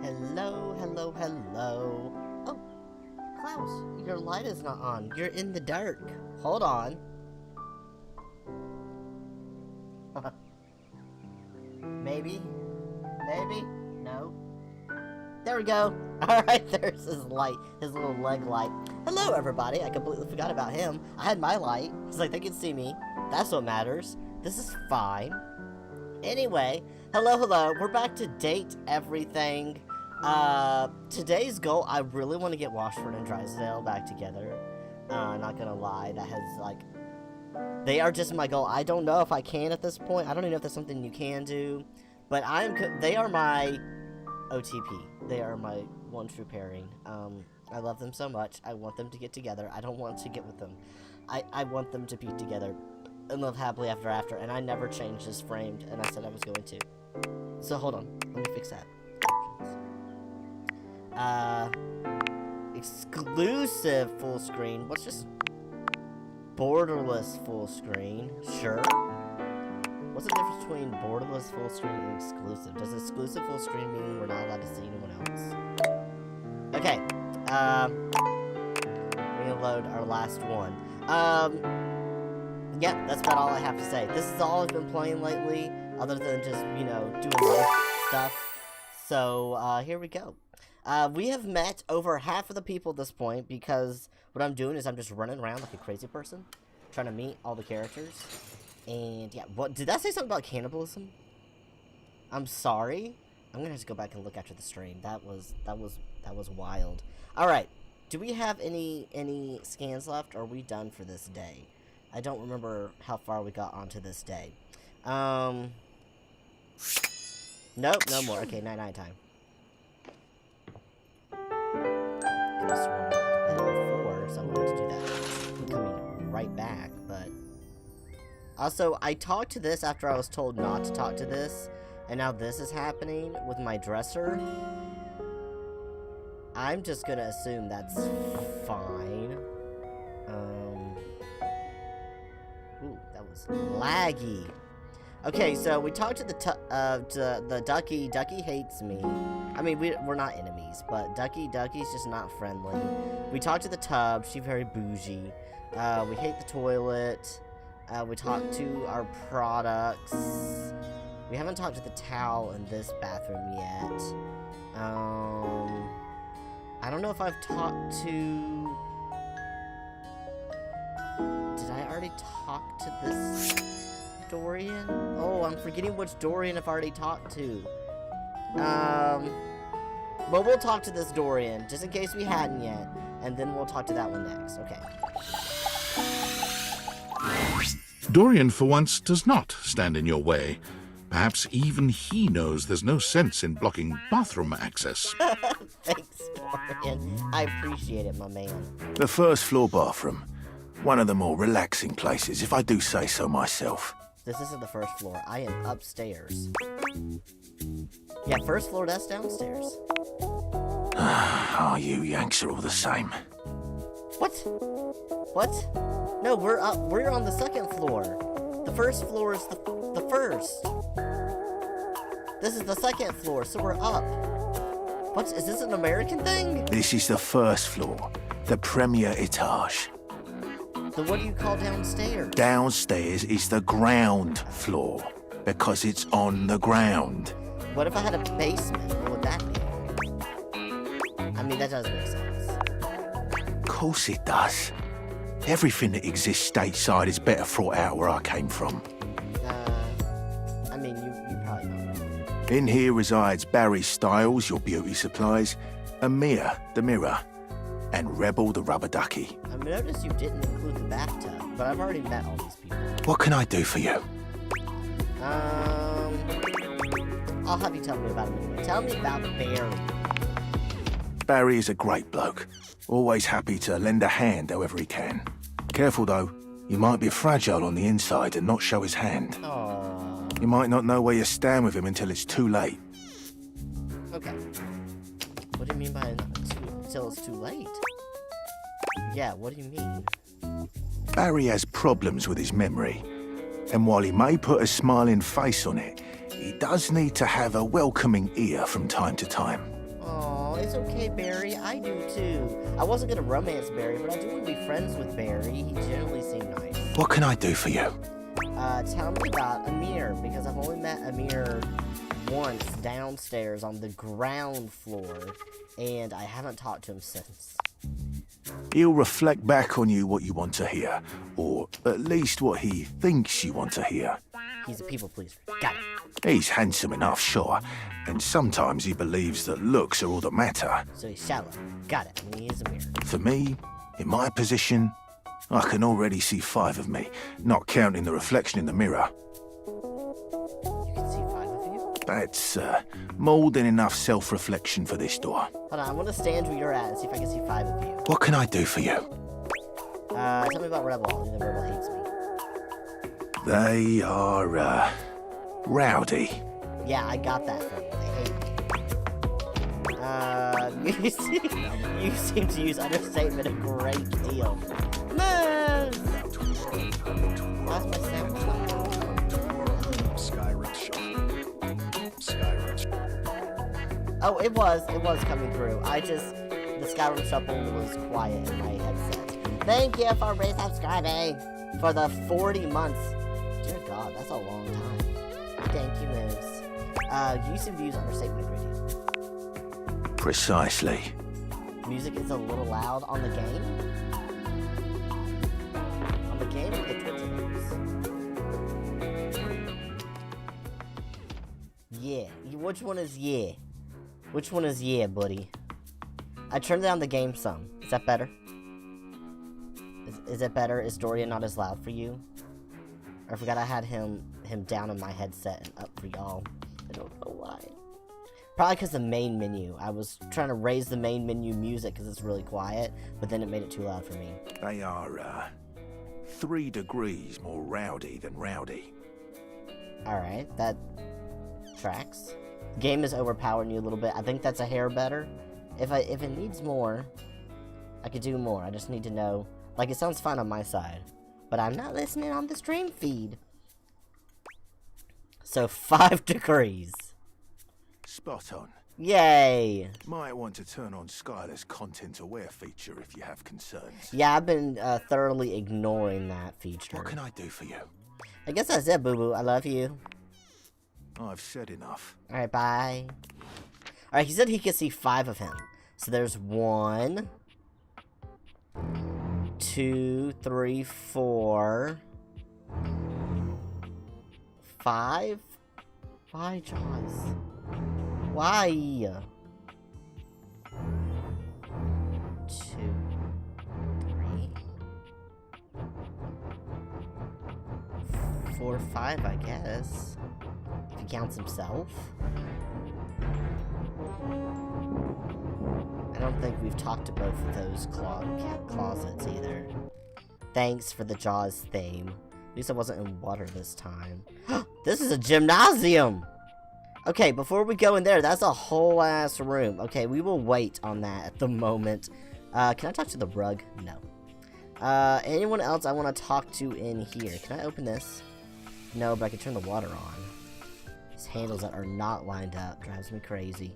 Hello, hello, hello. Oh, Klaus, your light is not on. You're in the dark. Hold on. Maybe? Maybe? No? There we go. Alright, there's his light. His little leg light. Hello, everybody. I completely forgot about him. I had my light. It's like they can see me. That's what matters. This is fine. Anyway, hello, hello. We're back to date everything. Today's goal, I really want to get Washford and Drysdale back together. Not gonna lie, that has, like, they are just my goal. I don't know if I can at this point. I don't even know if that's something you can do. But they are my OTP. They are my one true pairing. I love them so much. I want them to get together. I don't want to get with them. I want them to be together and live happily ever after. And I never changed this framed, and I said I was going to. So hold on. Let me fix that. Exclusive full screen. What's just borderless full screen? Sure. What's the difference between borderless full screen and exclusive? Does exclusive full screen mean we're not allowed to see anyone else? Okay. We're gonna load our last one. Yeah, that's about all I have to say. This is all I've been playing lately, other than just, you know, doing life stuff. So, here we go. We have met over half of the people at this point, because what I'm doing is I'm just running around like a crazy person, trying to meet all the characters. And yeah, what did that say something about cannibalism? I'm sorry. I'm gonna have to go back and look after the stream. That was wild. All right, do we have any scans left? Or are we done for this day? I don't remember how far we got onto this day. Nope, no more. Okay, night time. I just wanted to bed before, so I'm going to do that. I'm coming right back, but also, I talked to this after I was told not to talk to this, and now this is happening with my dresser. I'm just gonna assume that's fine. Ooh, that was laggy. Okay, so we talked to the Ducky. Ducky hates me. I mean, we're not enemies, but Ducky's just not friendly. We talked to the tub. She's very bougie. We hate the toilet. We talked to our products. We haven't talked to the towel in this bathroom yet. I don't know if I've talked to... Did I already talk to this Dorian? Oh, I'm forgetting which Dorian I've already talked to. But we'll talk to this Dorian, just in case we hadn't yet. And then we'll talk to that one next. Okay. Dorian, for once, does not stand in your way. Perhaps even he knows there's no sense in blocking bathroom access. Thanks, Dorian. I appreciate it, my man. The first floor bathroom. One of the more relaxing places, if I do say so myself. This isn't the first floor. I am upstairs. Yeah, first floor, that's downstairs. Oh, you Yanks are all the same. What? What? No, we're up. We're on the second floor. The first floor is the first. This is the second floor, so we're up. What? Is this an American thing? This is the first floor, the premier etage. Then what do you call downstairs? Downstairs is the ground floor, because it's on the ground. What if I had a basement? What would that be? I mean, that does make sense. Of course it does. Everything that exists stateside is better thought out where I came from. I mean, you probably know. In here resides Barry Styles, your beauty supplies, and Mia, the mirror, and Rebel, the rubber ducky. I noticed you didn't include the bathtub, but I've already met all these people. What can I do for you? I'll have you tell me about it anyway. Tell me about Barry. Barry is a great bloke. Always happy to lend a hand however he can. Careful though, he might be fragile on the inside and not show his hand. Aww. You might not know where you stand with him until it's too late. Okay. What do you mean by until it's too late? Yeah, what do you mean? Barry has problems with his memory. And while he may put a smiling face on it, he does need to have a welcoming ear from time to time. Oh, it's okay, Barry. I do too. I wasn't gonna romance Barry, but I do want to be friends with Barry. He generally seemed nice. What can I do for you? Tell me about Amir, because I've only met Amir once downstairs on the ground floor, and I haven't talked to him since. He'll reflect back on you what you want to hear, or at least what he thinks you want to hear. He's a people pleaser. Got it. He's handsome enough, sure, and sometimes he believes that looks are all that matter. So he's shallow. Got it. I mean, he's Amir. For me, in my position, I can already see 5 of me, not counting the reflection in the mirror. You can see 5 of you? That's more than enough self-reflection for this door. Hold on, I want to stand where you're at and see if I can see 5 of you. What can I do for you? Tell me about Rebel. The Rebel hates me. They are, rowdy. Yeah, I got that from you. They hate me. You seem to use understatement a great deal. Man! Why's my sound stopping? Oh, it was coming through. The Skyrim shuffle was quiet in my headset. Thank you for resubscribing for the 40 months. Dear God, that's a long time. Thank you, Moose. You seem to use understatement a great deal. Precisely. Music is a little loud on the game? On the game or the Twitch news? Yeah. Which one is yeah? Which one is yeah, buddy? I turned down the game some. Is that better? Is it better? Is Dorian not as loud for you? Or I forgot I had him down in my headset and up for y'all. I don't know why. Probably because the main menu. I was trying to raise the main menu music because it's really quiet, but then it made it too loud for me. They are, 3 degrees more rowdy than rowdy. Alright, that tracks. Game is overpowering you a little bit. I think that's a hair better. If it needs more, I could do more. I just need to know. Like, it sounds fine on my side, but I'm not listening on the stream feed. So 5 degrees. Spot on. Yay! Might want to turn on Skylar's content aware feature if you have concerns. Yeah, I've been thoroughly ignoring that feature. What can I do for you? I guess that's it, boo-boo. I love you. I've said enough. Alright, bye. Alright, he said he could see 5 of him. So there's 1, 2, 3, 4, 5. Why, Jaws? Why? 2, 3, 4, 5, I guess. If he counts himself. I don't think we've talked to both of those closets either. Thanks for the Jaws theme. At least I wasn't in water this time. This is a gymnasium! Okay, before we go in there, that's a whole ass room. Okay, we will wait on that at the moment. Can I talk to the rug? No. Anyone else I want to talk to in here? Can I open this? No, but I can turn the water on. These handles that are not lined up drives me crazy.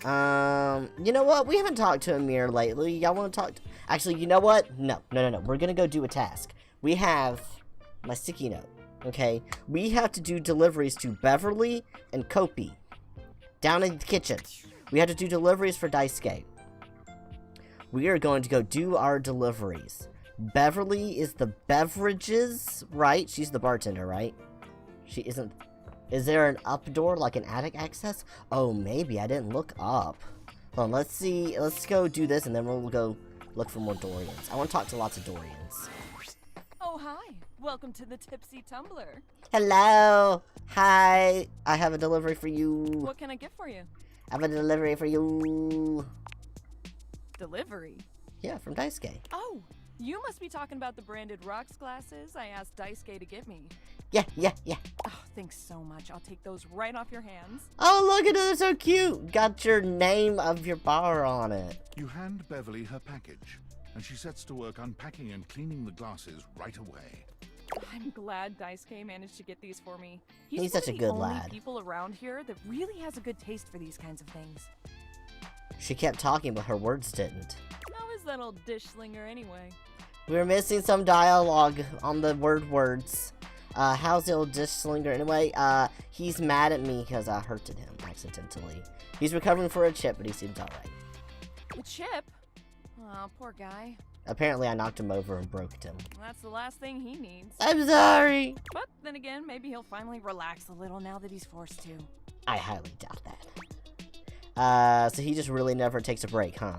You know what? We haven't talked to Amir lately. Y'all want to talk to... Actually, you know what? No. We're gonna go do a task. We have my sticky note, okay? We have to do deliveries to Beverly and Kopi down in the kitchen. We have to do deliveries for Daisuke. We are going to go do our deliveries. Beverly is the beverages, right? She's the bartender, right? She isn't... Is there an up door, like an attic access? Oh, maybe. I didn't look up. Hold on, let's see. Let's go do this, and then we'll go look for more Dorians. I want to talk to lots of Dorians. Oh, hi. Welcome to the Tipsy Tumbler. Hello. Hi. I have a delivery for you. What can I get for you? I have a delivery for you. Delivery? Yeah, from Daisuke. Oh, you must be talking about the branded rocks glasses I asked Daisuke to get me. Yeah. Oh, thanks so much. I'll take those right off your hands. Oh, look at it. They're so cute. Got your name of your bar on it. You hand Beverly her package, and she sets to work unpacking and cleaning the glasses right away. I'm glad Daisuke managed to get these for me. He's such a good lad. People around here that really has a good taste for these kinds of things. She kept talking, but her words didn't. How is that old dish slinger anyway? We were missing some dialogue on the words. How's the old dish slinger anyway? He's mad at me because I hurted him accidentally. He's recovering for a chip, but he seems alright. A chip? Oh, poor guy. Apparently I knocked him over and broke him. That's the last thing he needs. I'm sorry! But then again, maybe he'll finally relax a little now that he's forced to. I highly doubt that. So he just really never takes a break, huh?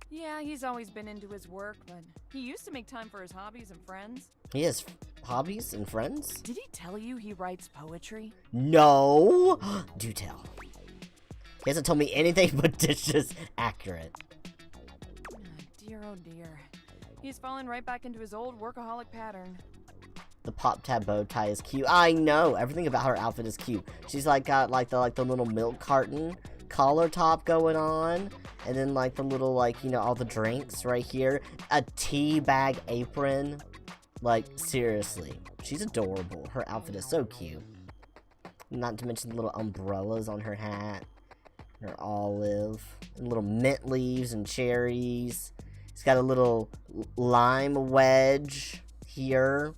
Yeah, he's always been into his work, but he used to make time for his hobbies and friends. He has hobbies and friends? Did he tell you he writes poetry? No! Do tell. He hasn't told me anything but dishes accurate. Oh, dear, oh dear. He's fallen right back into his old workaholic pattern. The pop tab bow tie is cute. I know! Everything about her outfit is cute. She's like got like the little milk carton collar top going on. And then like the little all the drinks right here. A tea bag apron. Like, seriously. She's adorable. Her outfit is so cute. Not to mention the little umbrellas on her hat. Her olive. And little mint leaves and cherries. It's got a little lime wedge here.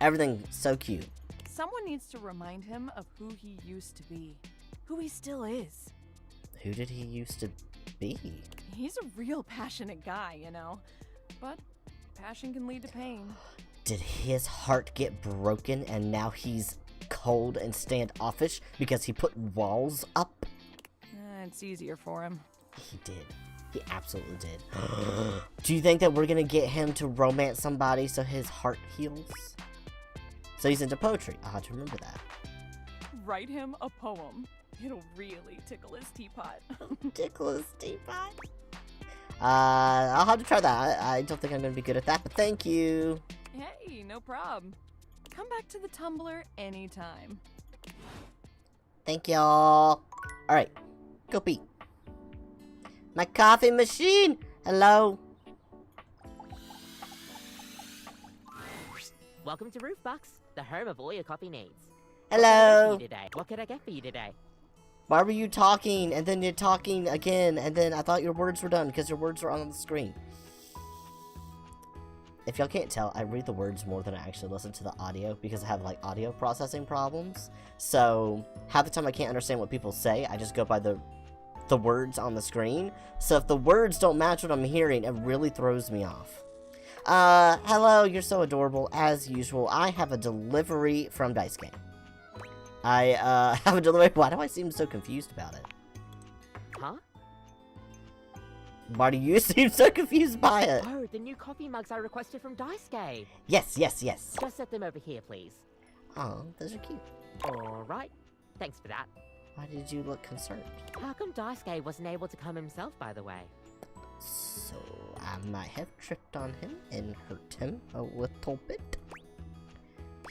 Everything so cute. Someone needs to remind him of who he used to be. Who he still is. Who did he used to be? He's a real passionate guy, you know. But passion can lead to pain. Did his heart get broken and now he's cold and standoffish because he put walls up? It's easier for him. He did. He absolutely did. Do you think that we're gonna get him to romance somebody so his heart heals? So he's into poetry. I'll have to remember that. Write him a poem. It'll really tickle his teapot. Tickle his teapot? I'll have to try that. I don't think I'm gonna be good at that, but thank you. Hey, no problem. Come back to the Tumblr anytime. Thank y'all. Alright, go pee. My coffee machine! Hello? Welcome to Roofbox, the home of all your coffee needs. Hello? What could I get for you today? Why were you talking, and then you're talking again, and then I thought your words were done, because your words were on the screen. If y'all can't tell, I read the words more than I actually listen to the audio, because I have, audio processing problems. So, half the time I can't understand what people say, I just go by the words on the screen. So if the words don't match what I'm hearing, it really throws me off. Hello, you're so adorable, as usual. I have a delivery from Dice Game. I, have a delivery. Why do I seem so confused about it? Huh? Why do you seem so confused by it? Oh, the new coffee mugs I requested from Drysdale. Yes, yes, yes. Just set them over here, please. Oh, those are cute. Alright. Thanks for that. Why did you look concerned? How come Drysdale wasn't able to come himself, by the way? So, I might have tripped on him and hurt him a little bit.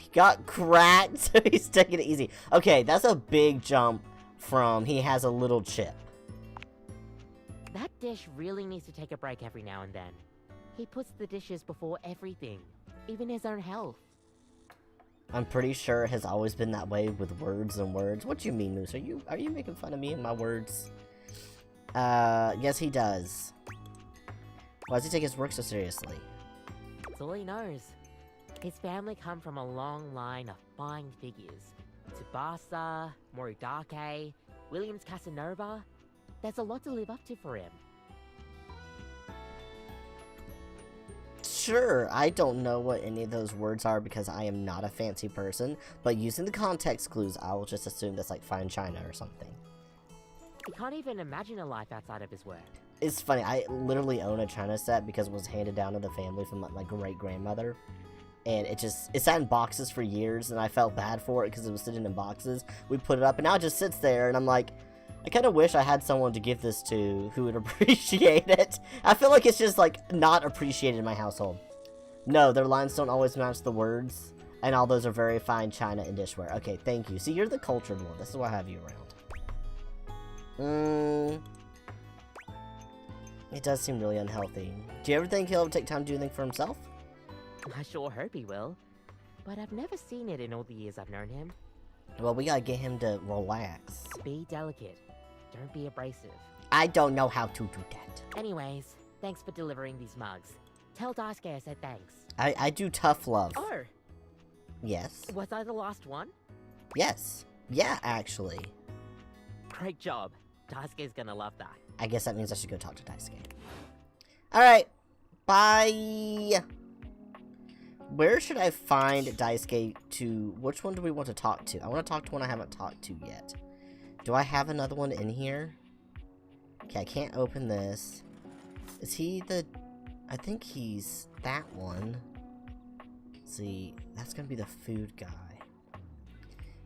He got cracked, so he's taking it easy. Okay, that's a big jump from he has a little chip. That dish really needs to take a break every now and then. He puts the dishes before everything, even his own health. I'm pretty sure it has always been that way with words and words. What do you mean, Moose? Are you making fun of me and my words? Yes he does. Why does he take his work so seriously? That's all he knows. His family come from a long line of fine figures. Tsubasa, Moridake, Williams Casanova. There's a lot to live up to for him. Sure, I don't know what any of those words are because I am not a fancy person, but using the context clues, I will just assume that's like fine china or something. He can't even imagine a life outside of his work. It's funny, I literally own a china set because it was handed down to the family from my great-grandmother. And it sat in boxes for years, and I felt bad for it because it was sitting in boxes. We put it up, and now it just sits there, and I'm like, I kind of wish I had someone to give this to who would appreciate it. I feel like it's just, not appreciated in my household. No, their lines don't always match the words, and all those are very fine china and dishware. Okay, thank you. See, you're the cultured one. This is why I have you around. It does seem really unhealthy. Do you ever think he'll ever take time to do anything for himself? I sure hope he will. But I've never seen it in all the years I've known him. Well, we gotta get him to relax. Be delicate. Don't be abrasive. I don't know how to do that. Anyways, thanks for delivering these mugs. Tell Daisuke I said thanks. I do tough love. Oh, Yes. was I the last one? Yes. Yeah, actually. Great job. Daisuke's gonna love that. I guess that means I should go talk to Daisuke. Alright. Bye. Where should I find Daisuke to... Which one do we want to talk to? I want to talk to one I haven't talked to yet. Do I have another one in here? Okay, I can't open this. Is he the... I think he's that one. Let's see, that's gonna be the food guy.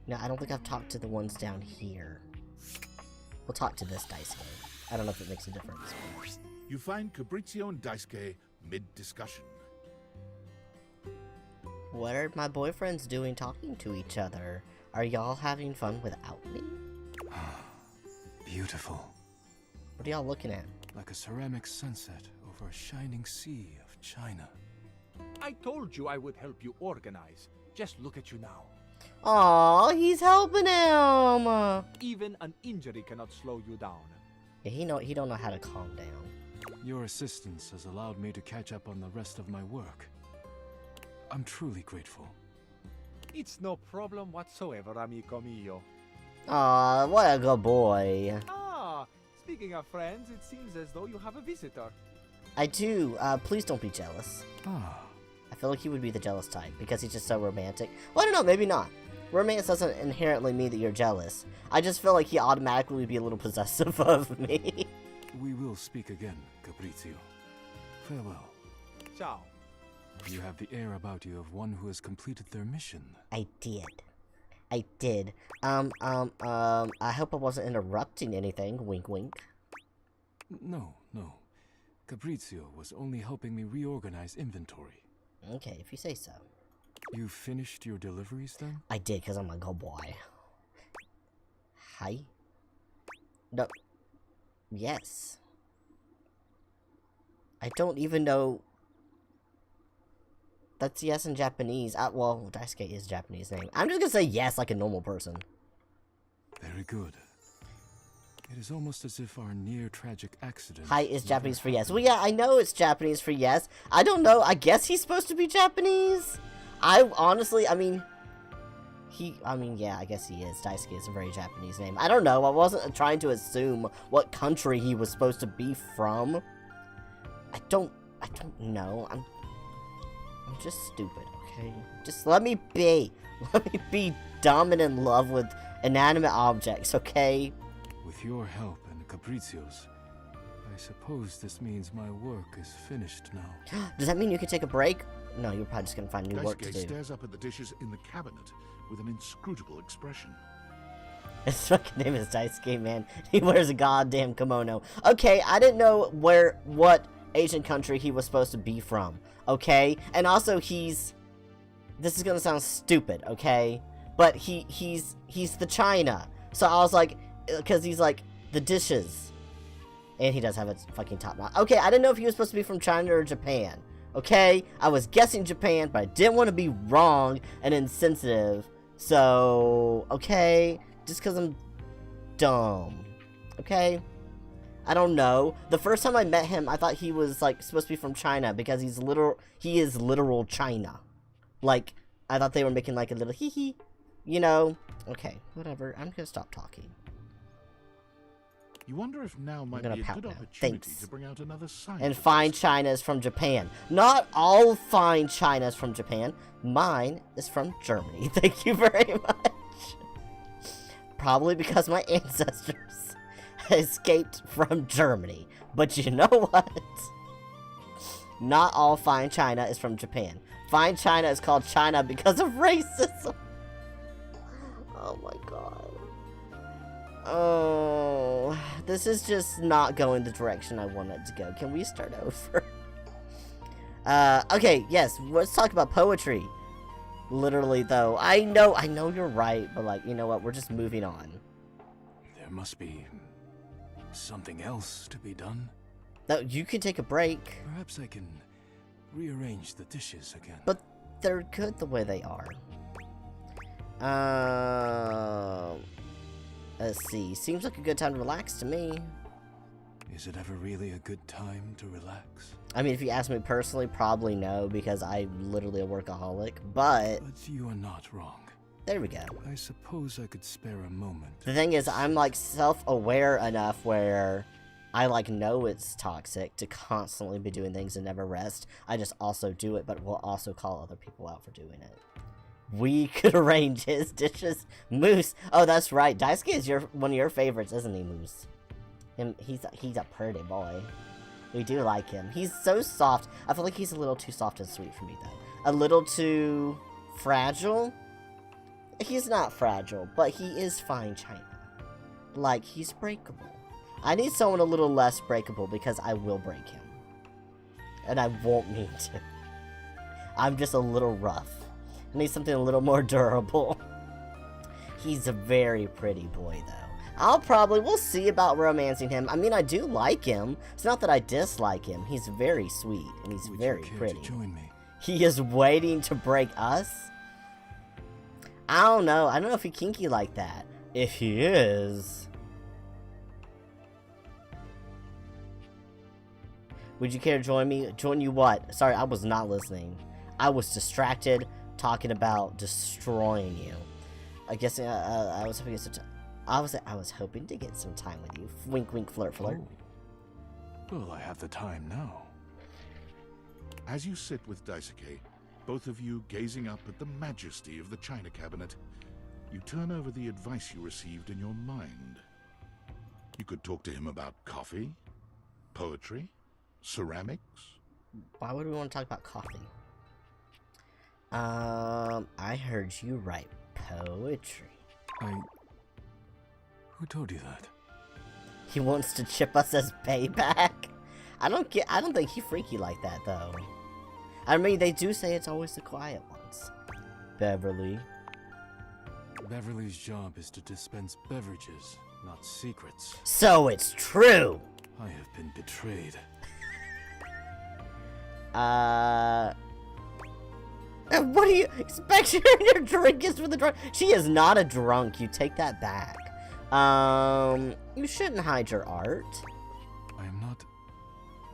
No, I don't think I've talked to the ones down here. We'll talk to this Daisuke. I don't know if it makes a difference. You find Fabrizio and Daisuke mid-discussion. What are my boyfriends doing talking to each other? Are y'all having fun without me? Beautiful. What are y'all looking at? Like a ceramic sunset over a shining sea of China. I told you I would help you organize. Just look at you now. Aw, he's helping him! Even an injury cannot slow you down. Yeah, he don't know how to calm down. Your assistance has allowed me to catch up on the rest of my work. I'm truly grateful. It's no problem whatsoever, amico mio. Aw, what a good boy. Ah, speaking of friends, it seems as though you have a visitor. I do. Please don't be jealous. Ah, I feel like he would be the jealous type because he's just so romantic. Well, I don't know, maybe not. Romance doesn't inherently mean that you're jealous. I just feel like he automatically would be a little possessive of me. we will speak again, Fabrizio. Farewell. Ciao. You have the air about you of one who has completed their mission. I did. I did. I hope I wasn't interrupting anything. Wink, wink. No. Fabrizio was only helping me reorganize inventory. Okay, if you say so. You finished your deliveries then? I did, because I'm a good boy. Hi? No. Yes. I don't even know... That's yes in Japanese. Well, Daisuke is a Japanese name. I'm just gonna say yes like a normal person. Very good. It is almost as if our near-tragic accident... Hi is Japanese for yes. Well, yeah, I know it's Japanese for yes. I don't know. I guess he's supposed to be Japanese? I honestly, I mean, yeah, I guess he is. Daisuke is a very Japanese name. I don't know. I wasn't trying to assume what country he was supposed to be from. I don't know. I'm just stupid, okay? Just let me be. Let me be dumb and in love with inanimate objects, okay? With your help and Fabrizio's, I suppose this means my work is finished now. Does that mean you can take a break? No, you're probably just gonna find new work to Daisuke do. stares up at the dishes in the cabinet with an inscrutable expression. His fucking name is Daisuke, man. He wears a goddamn kimono. Okay, I didn't know what Asian country he was supposed to be from. Okay? And also this is gonna sound stupid, okay? But he's the China. So I was like, because he's like, the dishes. And he does have a fucking top knot. Okay, I didn't know if he was supposed to be from China or Japan. Okay? I was guessing Japan, but I didn't want to be wrong and insensitive. So, okay? Just because I'm dumb. Okay? I don't know. The first time I met him, I thought he was, like, supposed to be from China because he is literal China. Like, I thought they were making, like, a little hee-hee. You know? Okay, whatever. I'm gonna stop talking. You wonder if now might gonna be a pout good now. opportunity Thanks. to bring out another side. And fine China is from Japan. Not all fine China is from Japan. Mine is from Germany. Thank you very much. Probably because my ancestors escaped from Germany. But you know what? Not all fine China is from Japan. Fine China is called China because of racism. Oh my god. Oh, this is just not going the direction I want it to go. Can we start over? Okay, yes, let's talk about poetry. Literally, though. I know you're right, but, like, you know what? We're just moving on. There must be something else to be done. No, you can take a break. Perhaps I can rearrange the dishes again. But they're good the way they are. Let's see. Seems like a good time to relax to me. Is it ever really a good time to relax? I mean, if you ask me personally, probably no, because I'm literally a workaholic, but But you are not wrong. there we go. I suppose I could spare a moment. The thing is, I'm like self-aware enough where I like know it's toxic to constantly be doing things and never rest. I just also do it, but will also call other people out for doing it. We could arrange his dishes. Moose. Oh, that's right. Daisuke is one of your favorites, isn't he, Moose? He's a pretty boy. We do like him. He's so soft. I feel like he's a little too soft and sweet for me, though. A little too fragile. He's not fragile, but he is fine china. Like, he's breakable. I need someone a little less breakable because I will break him. And I won't mean to. I'm just a little rough. I need something a little more durable. He's a very pretty boy, though. We'll see about romancing him. I mean, I do like him. It's not that I dislike him. He's very sweet, and he's very pretty. To join me? He is waiting to break us? I don't know. I don't know if he's kinky like that. If he is... Would you care to join me? Join you what? Sorry, I was not listening. I was distracted talking about destroying you. I guess I was hoping I was hoping to get some time with you. Wink, wink, flirt, flirt. Oh. Well, I have the time now. As you sit with Daisuke, both of you gazing up at the majesty of the china cabinet, you turn over the advice you received in your mind. You could talk to him about coffee, poetry, ceramics. Why would we want to talk about coffee? I heard you write poetry. Who told you that? He wants to chip us as payback? I don't think he's freaky like that, though. I mean, they do say it's always the quiet ones. Beverly. Beverly's job is to dispense beverages, not secrets. So it's true! I have been betrayed. What do you expect? Your drink is for the drunk? She is not a drunk. You take that back. You shouldn't hide your art. I am not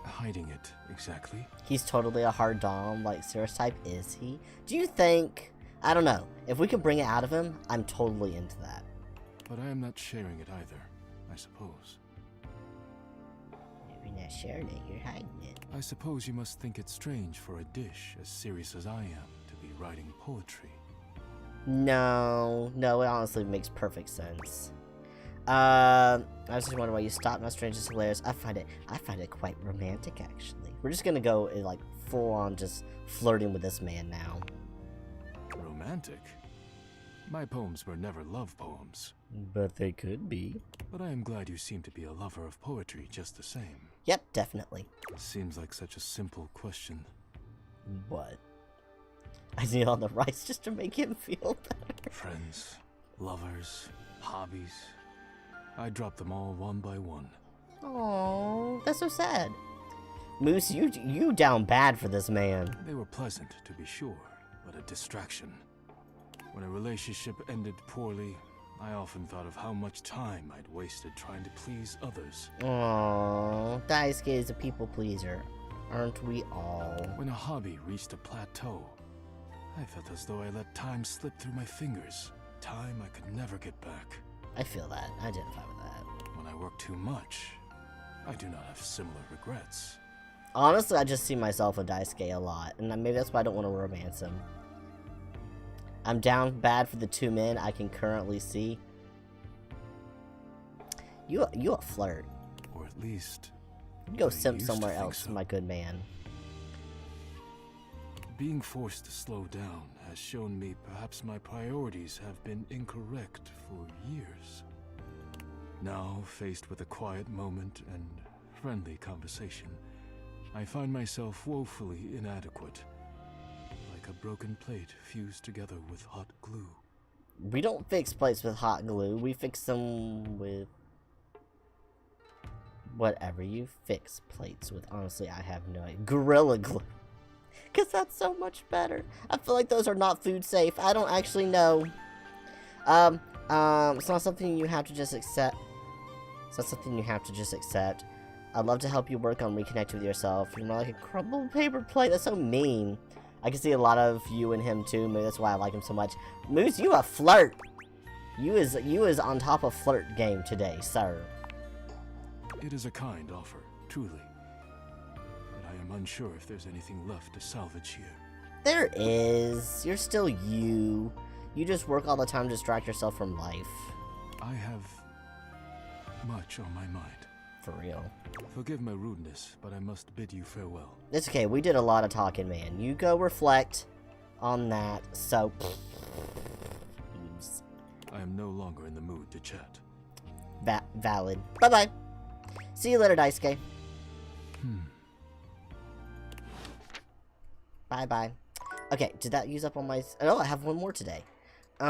hiding it, exactly. He's totally a hard dom, like Cirrus type, is he? Do you think... I don't know. If we can bring it out of him, I'm totally into that. But I am not sharing it either, I suppose. If you're not sharing it, you're hiding it. I suppose you must think it strange for a dish as serious as I am to be writing poetry. No, it honestly makes perfect sense. I was just wondering why you stopped. Not strange, just hilarious. I find it quite romantic, actually. We're just gonna go like full on just flirting with this man now. Romantic? My poems were never love poems. But they could be. But I am glad you seem to be a lover of poetry just the same. Yep, definitely. It seems like such a simple question. What? I need all the rice just to make him feel better. Friends, lovers, hobbies. I dropped them all one by one. Oh, that's so sad. Moose, you down bad for this man. They were pleasant, to be sure, but a distraction. When a relationship ended poorly, I often thought of how much time I'd wasted trying to please others. Aww, Daisuke is a people pleaser. Aren't we all? When a hobby reached a plateau, I felt as though I let time slip through my fingers. Time I could never get back. I feel that. I identify with that. When I work too much, I do not have similar regrets. Honestly, I just see myself in Daisuke a lot, and maybe that's why I don't want to romance him. I'm down bad for the two men I can currently see. You a flirt. Or at least... You go I simp used to somewhere think else, so. my good man. Being forced to slow down has shown me perhaps my priorities have been incorrect for years. Now, faced with a quiet moment and friendly conversation, I find myself woefully inadequate. Like a broken plate fused together with hot glue. We don't fix plates with hot glue. We fix them with... whatever you fix plates with. Honestly, I have no idea. Gorilla glue. Because that's so much better. I feel like those are not food safe. I don't actually know. It's not something you have to just accept. It's not something you have to just accept. I'd love to help you work on reconnecting with yourself. You're more like a crumbled paper plate. That's so mean. I can see a lot of you in him too. Maybe that's why I like him so much. Moose, you a flirt. You is on top of flirt game today, sir. It is a kind offer, truly. But I am unsure if there's anything left to salvage here. There is. You're still you. You just work all the time to distract yourself from life. I have much on my mind. For real. Forgive my rudeness, but I must bid you farewell. It's okay. We did a lot of talking, man. You go reflect on that. So, I am no longer in the mood to chat. Valid. Bye-bye. See you later, Daisuke. Bye-bye. Okay, did that use up all my... Oh, I have one more today. Who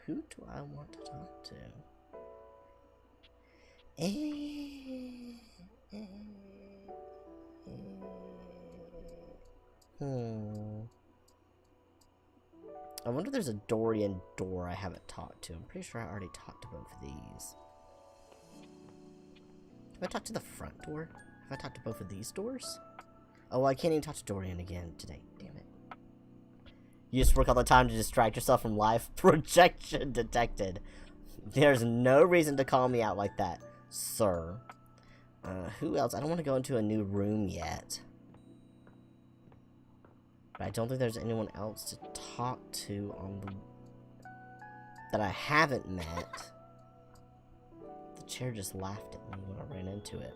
do I want to talk to? I wonder if there's a Dorian door I haven't talked to. I'm pretty sure I already talked to both of these. Have I talked to the front door? Have I talked to both of these doors? Oh, I can't even talk to Dorian again today. Damn it. You just work all the time to distract yourself from life. Projection detected. There's no reason to call me out like that, sir. Who else? I don't want to go into a new room yet. But I don't think there's anyone else to talk to on the... that I haven't met. The chair just laughed at me when I ran into it.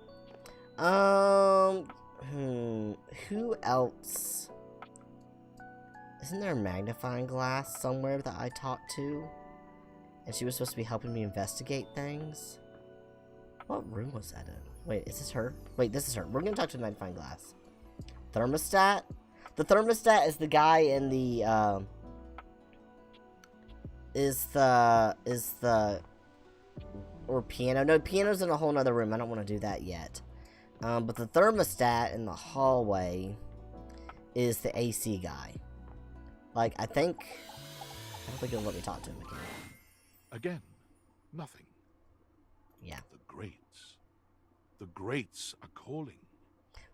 Who else? Isn't there a magnifying glass somewhere that I talked to? And she was supposed to be helping me investigate things? What room was that in? Wait, is this her? Wait, this is her. We're gonna talk to the magnifying glass. Thermostat? The thermostat is the guy in the, or piano. No, piano's in a whole nother room. I don't want to do that yet. But the thermostat in the hallway is the AC guy. Like, I don't think he'll let me talk to him again. Again, nothing. Yeah. The greats. The greats are calling.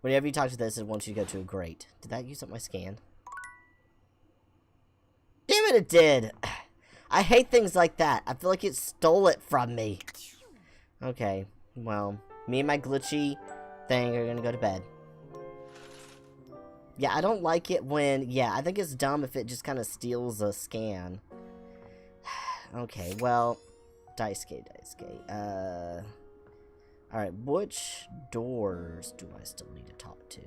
Whenever you talk to this, it wants you to go to a grate. Did that use up my scan? Damn it, it did! I hate things like that. I feel like it stole it from me. Okay, well, me and my glitchy thing are gonna go to bed. Yeah, I don't like it when... Yeah, I think it's dumb if it just kind of steals a scan. Okay, well... Daisuke. Alright, which doors do I still need to talk to?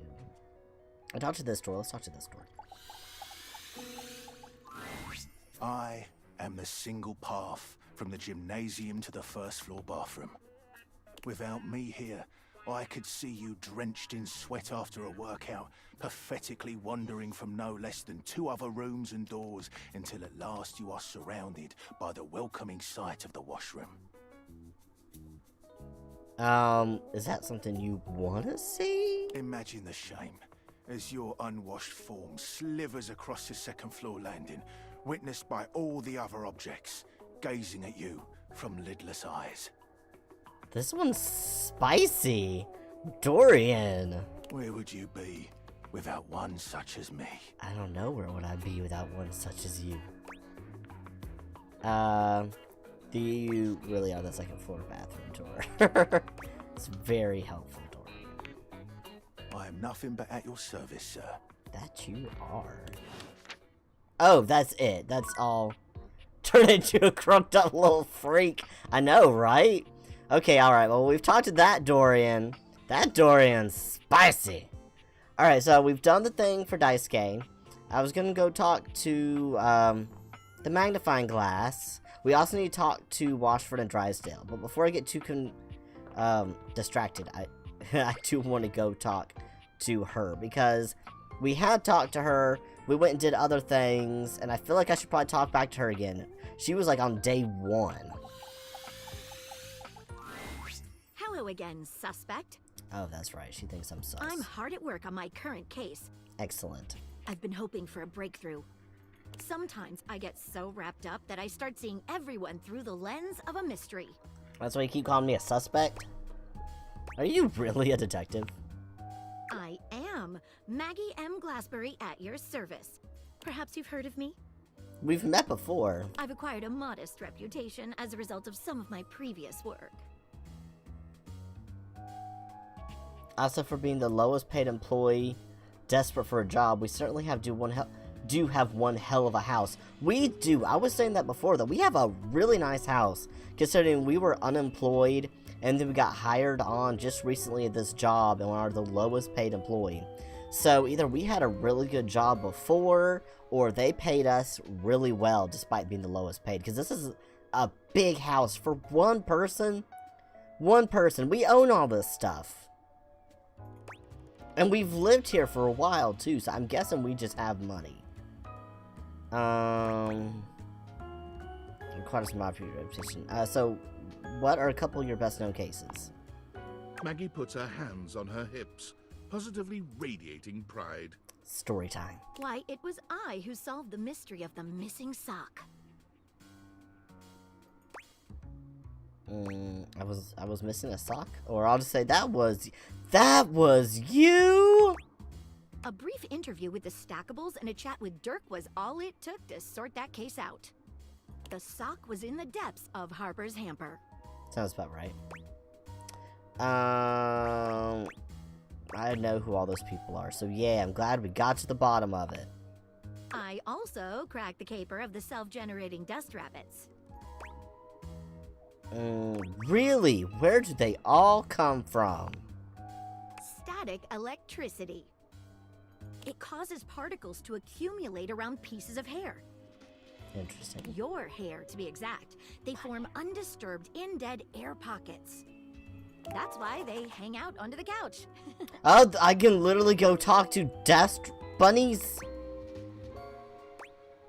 I talked to this door. Let's talk to this door. I am the single path from the gymnasium to the first floor bathroom. Without me here, I could see you drenched in sweat after a workout, pathetically wandering from no less than 2 other rooms and doors until at last you are surrounded by the welcoming sight of the washroom. Is that something you want to see? Imagine the shame as your unwashed form slithers across the second floor landing, witnessed by all the other objects, gazing at you from lidless eyes. This one's spicy. Dorian. Where would you be without one such as me? I don't know where would I be without one such as you. You really are the second floor bathroom door. It's very helpful, Dorian. I am nothing but at your service, sir. That you are. Oh, that's it. That's all. Turn into a crunked up little freak. I know, right? Okay, alright. Well, we've talked to that Dorian. That Dorian's spicy. Alright, so we've done the thing for Daisuke. I was gonna go talk to, the magnifying glass. We also need to talk to Washford and Drysdale. But before I get too distracted, I do want to go talk to her. Because we had talked to her, we went and did other things, and I feel like I should probably talk back to her again. She was like on day 1. Hello again, suspect. Oh, that's right. She thinks I'm sus. I'm hard at work on my current case. Excellent. I've been hoping for a breakthrough. Sometimes I get so wrapped up that I start seeing everyone through the lens of a mystery. That's why you keep calling me a suspect? Are you really a detective? I am Maggie M. Glassbury at your service. Perhaps you've heard of me? We've met before. I've acquired a modest reputation as a result of some of my previous work. Also, for being the lowest paid employee, desperate for a job, we certainly do have one hell of a house. We do. I was saying that before, that we have a really nice house, considering we were unemployed, and then we got hired on just recently at this job, and we are the lowest paid employee. So either we had a really good job before, or they paid us really well despite being the lowest paid. Because this is a big house for one person. One person. We own all this stuff. And we've lived here for a while too, so I'm guessing we just have money. Quite a smart reputation. So, what are a couple of your best known cases? Maggie puts her hands on her hips, positively radiating pride. Story time. Why, it was I who solved the mystery of the missing sock. I was missing a sock, or I'll just say that was you. A brief interview with the Stackables and a chat with Dirk was all it took to sort that case out. The sock was in the depths of Harper's hamper. Sounds about right. I know who all those people are, so yeah, I'm glad we got to the bottom of it. I also cracked the caper of the self-generating dust rabbits. Really? Where do they all come from? Static electricity. It causes particles to accumulate around pieces of hair. Interesting. Your hair, to be exact. They form undisturbed, in-dead air pockets. That's why they hang out under the couch. Oh, I can literally go talk to dust bunnies?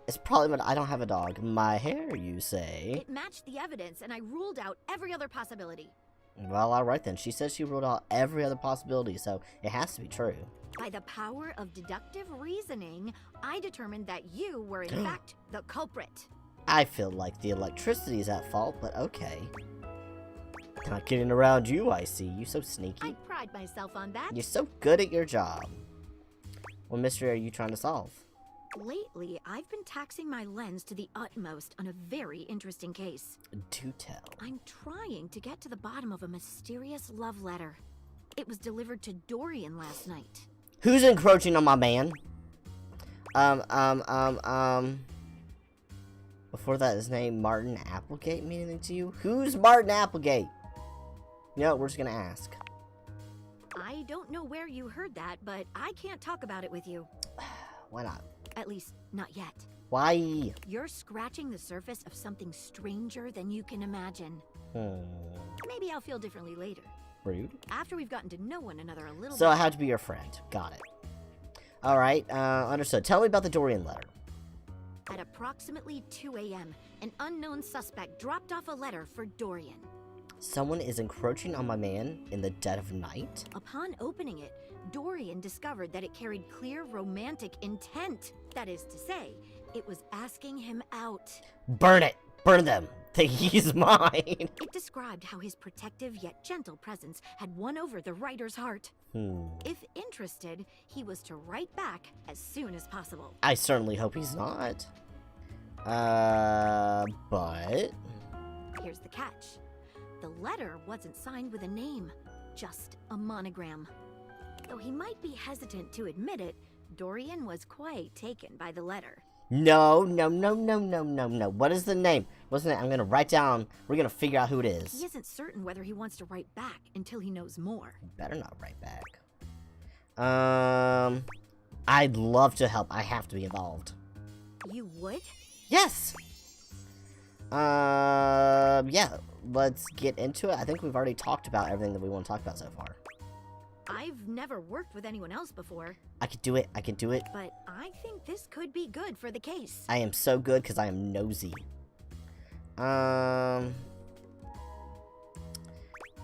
It's probably, I don't have a dog. My hair, you say? It matched the evidence, and I ruled out every other possibility. Well, alright then. She says she ruled out every other possibility, so it has to be true. By the power of deductive reasoning, I determined that you were in fact the culprit. I feel like the electricity is at fault, but okay. Not getting around you, I see. You so sneaky. I pride myself on that. You're so good at your job. What mystery are you trying to solve? Lately, I've been taxing my lens to the utmost on a very interesting case. Do tell. I'm trying to get to the bottom of a mysterious love letter. It was delivered to Dorian last night. Who's encroaching on my man? Before that, his name Martin Applegate mean anything to you? Who's Martin Applegate? You know what, we're just gonna ask. I don't know where you heard that, but I can't talk about it with you. Why not? At least, not yet. Why? You're scratching the surface of something stranger than you can imagine. Maybe I'll feel differently later. Rude. After we've gotten to know one another a little So bit. I have to be your friend. Got it. Alright, understood. Tell me about the Dorian letter. At approximately 2 a.m., an unknown suspect dropped off a letter for Dorian. Someone is encroaching on my man in the dead of night? Upon opening it, Dorian discovered that it carried clear romantic intent. That is to say, it was asking him out. Burn it! Burn them! He's mine! It described how his protective yet gentle presence had won over the writer's heart. If interested, he was to write back as soon as possible. I certainly hope he's not. But... Here's the catch. The letter wasn't signed with a name, just a monogram. Though he might be hesitant to admit it, Dorian was quite taken by the letter. No. What is the name? What's the name? I'm gonna write down. We're gonna figure out who it is. He isn't certain whether he wants to write back until he knows more. Better not write back. I'd love to help. I have to be involved. You would? Yes! Yeah. Let's get into it. I think we've already talked about everything that we want to talk about so far. I've never worked with anyone else before. I can do it. I can do it. But I think this could be good for the case. I am so good because I am nosy.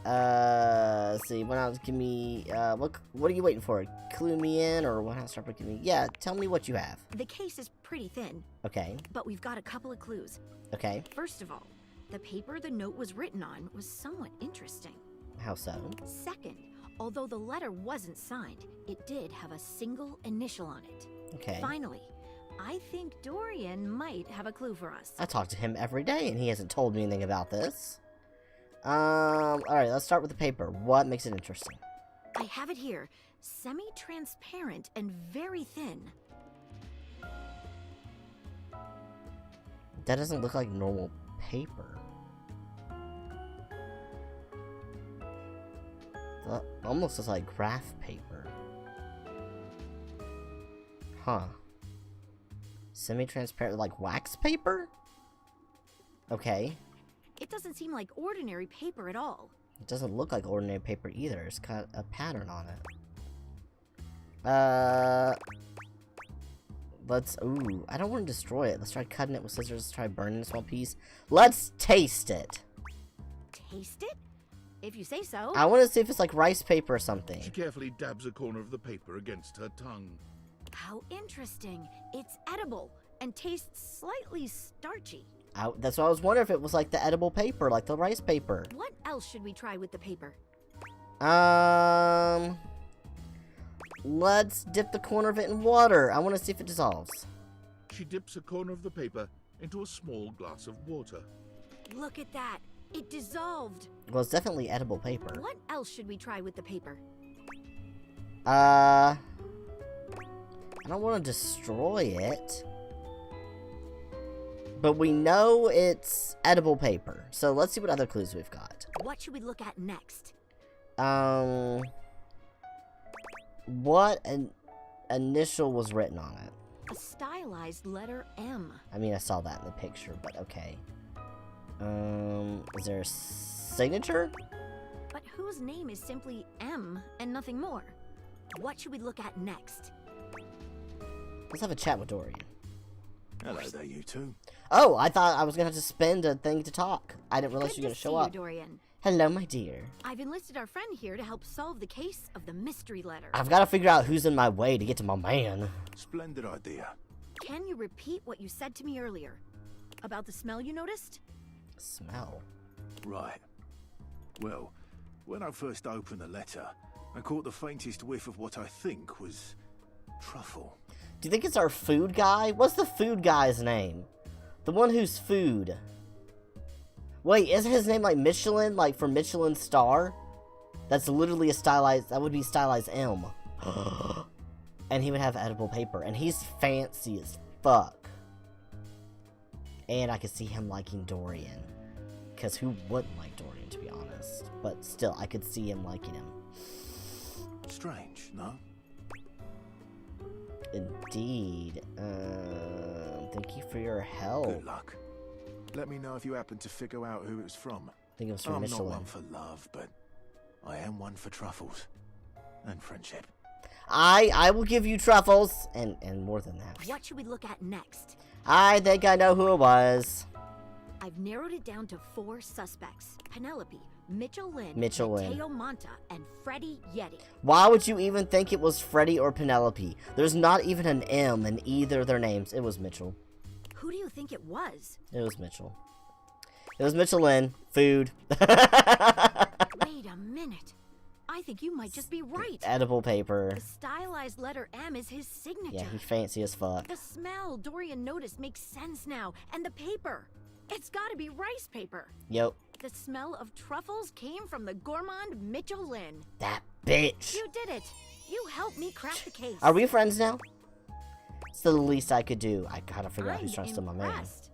Let's see. What else? Give me. What are you waiting for? Clue me in, or what else? Start give me. Yeah. Tell me what you have. The case is pretty thin, Okay. but we've got a couple of clues. Okay. First of all, the paper the note was written on was somewhat interesting. How so? Second, although the letter wasn't signed, it did have a single initial on it. Okay. Finally, I think Dorian might have a clue for us. I talk to him every day, and he hasn't told me anything about this. Alright, let's start with the paper. What makes it interesting? I have it here. Semi-transparent and very thin. That doesn't look like normal paper. That almost looks like graph paper. Huh. Semi-transparent, like wax paper? Okay. It doesn't seem like ordinary paper at all. It doesn't look like ordinary paper either. It's got a pattern on it. Ooh, I don't want to destroy it. Let's try cutting it with scissors. Let's try burning a small piece. Let's taste it. Taste it? If you say so. I want to see if it's like rice paper or something. She carefully dabs a corner of the paper against her tongue. How interesting. It's edible and tastes slightly starchy. That's why I was wondering if it was like the edible paper, like the rice paper. What else should we try with the paper? Let's dip the corner of it in water. I want to see if it dissolves. She dips a corner of the paper into a small glass of water. Look at that. It dissolved. Well, it's definitely edible paper. What else should we try with the paper? I don't want to destroy it. But we know it's edible paper. So let's see what other clues we've got. What should we look at next? What initial was written on it? A stylized letter M. I mean, I saw that in the picture, but okay. Is there a signature? But whose name is simply M and nothing more? What should we look at next? Let's have a chat with Dorian. Hello there, you two. Oh, I thought I was gonna have to spend a thing to talk. I didn't realize you were gonna show up. Dorian. Hello, my dear. I've enlisted our friend here to help solve the case of the mystery letter. I've got to figure out who's in my way to get to my man. Splendid idea. Can you repeat what you said to me earlier? About the smell you noticed? Smell? Right. Well, when I first opened the letter, I caught the faintest whiff of what I think was truffle. Do you think it's our food guy? What's the food guy's name? The one who's food. Wait, isn't his name like Michelin? Like for Michelin star? That's literally a stylized, that would be stylized M. And he would have edible paper. And he's fancy as fuck. And I could see him liking Dorian. Because who wouldn't like Dorian, to be honest? But still, I could see him liking him. Strange, no? Indeed. Thank you for your help. Good luck. Let me know if you happen to figure out who it was from. I think it was from I'm Michelin. not one for love, but I am one for truffles. And friendship. I will give you truffles. And more than that. What should we look at next? I think I know who it was. I've narrowed it down to 4 suspects. Penelope, Mitchell Lynn, Mitchell Lynn. Mateo Monta, and Freddie Yeti. Why would you even think it was Freddie or Penelope? There's not even an M in either of their names. It was Mitchell. Who do you think it was? It was Mitchell. It was Michelin. Food. Wait a minute. I think you might just be right. Edible paper. The stylized letter M is his signature. Yeah, he's fancy as fuck. The smell Dorian noticed makes sense now. And the paper. It's gotta be rice paper. Yep. The smell of truffles came from the gourmand Mitchell Lynn. That bitch. You did it. You helped me crack the case. Are we friends now? It's the least I could do. I gotta figure out who's trying to steal my man. Impressed.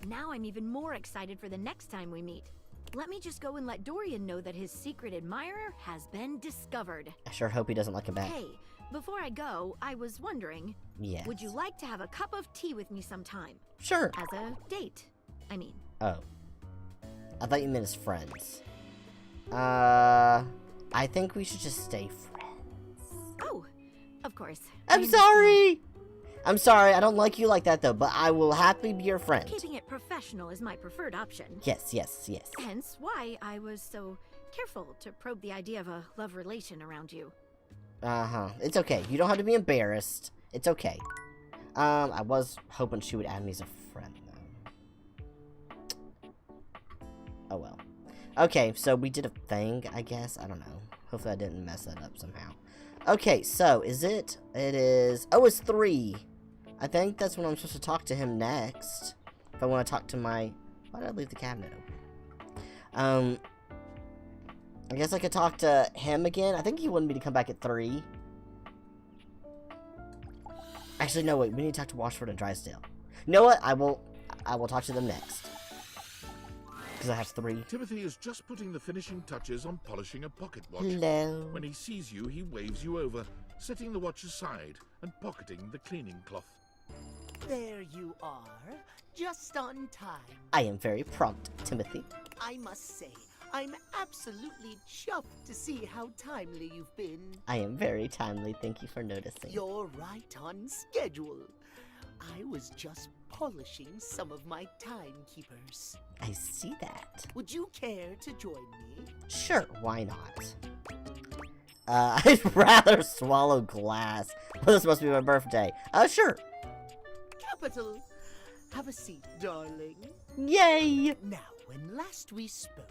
Now I'm even more excited for the next time we meet. Let me just go and let Dorian know that his secret admirer has been discovered. I sure hope he doesn't like him back. Hey, before I go, I was wondering, Yes. would you like to have a cup of tea with me sometime? Sure. As a date, I mean. Oh. I thought you meant as friends. I think we should just stay friends. Oh, of course. I'm I understand. sorry! I'm sorry, I don't like you like that though, but I will happily be your friend. Keeping it professional is my preferred option. Yes, yes, yes. Hence why I was so Careful to probe the idea of a love relation around you. Uh-huh. It's okay. You don't have to be embarrassed. It's okay. I was hoping she would add me as a friend, though. Oh, well. Okay, so we did a thing, I guess. I don't know. Hopefully I didn't mess that up somehow. Okay, so is it? It is... Oh, it's 3. I think that's when I'm supposed to talk to him next. If I want to talk to my... Why did I leave the cabinet open? I guess I could talk to him again. I think he wanted me to come back at 3. Actually, no, wait. We need to talk to Washford and Drysdale. You know what? I will talk to them next. Because I have 3. Timothy is just putting the finishing touches on polishing a pocket watch. Hello. When he sees you, he waves you over, setting the watch aside and pocketing the cleaning cloth. There you are, just on time. I am very prompt, Timothy. I must say, I'm absolutely chuffed to see how timely you've been. I am very timely. Thank you for noticing. You're right on schedule. I was just polishing some of my timekeepers. I see that. Would you care to join me? Sure, why not? I'd rather swallow glass. Well, this must be my birthday. Sure. Capital. Have a seat, darling. Yay! Now, when last we spoke,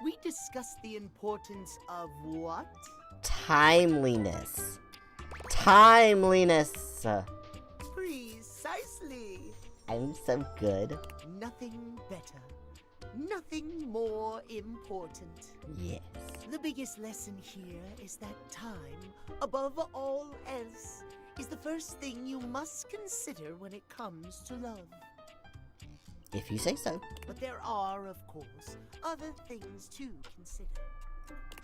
we discussed the importance of what? Timeliness. Timeliness. Precisely. I'm so good. Nothing better. Nothing more important. Yes. The biggest lesson here is that time, above all else, is the first thing you must consider when it comes to love. If you say so. But there are, of course, other things to consider.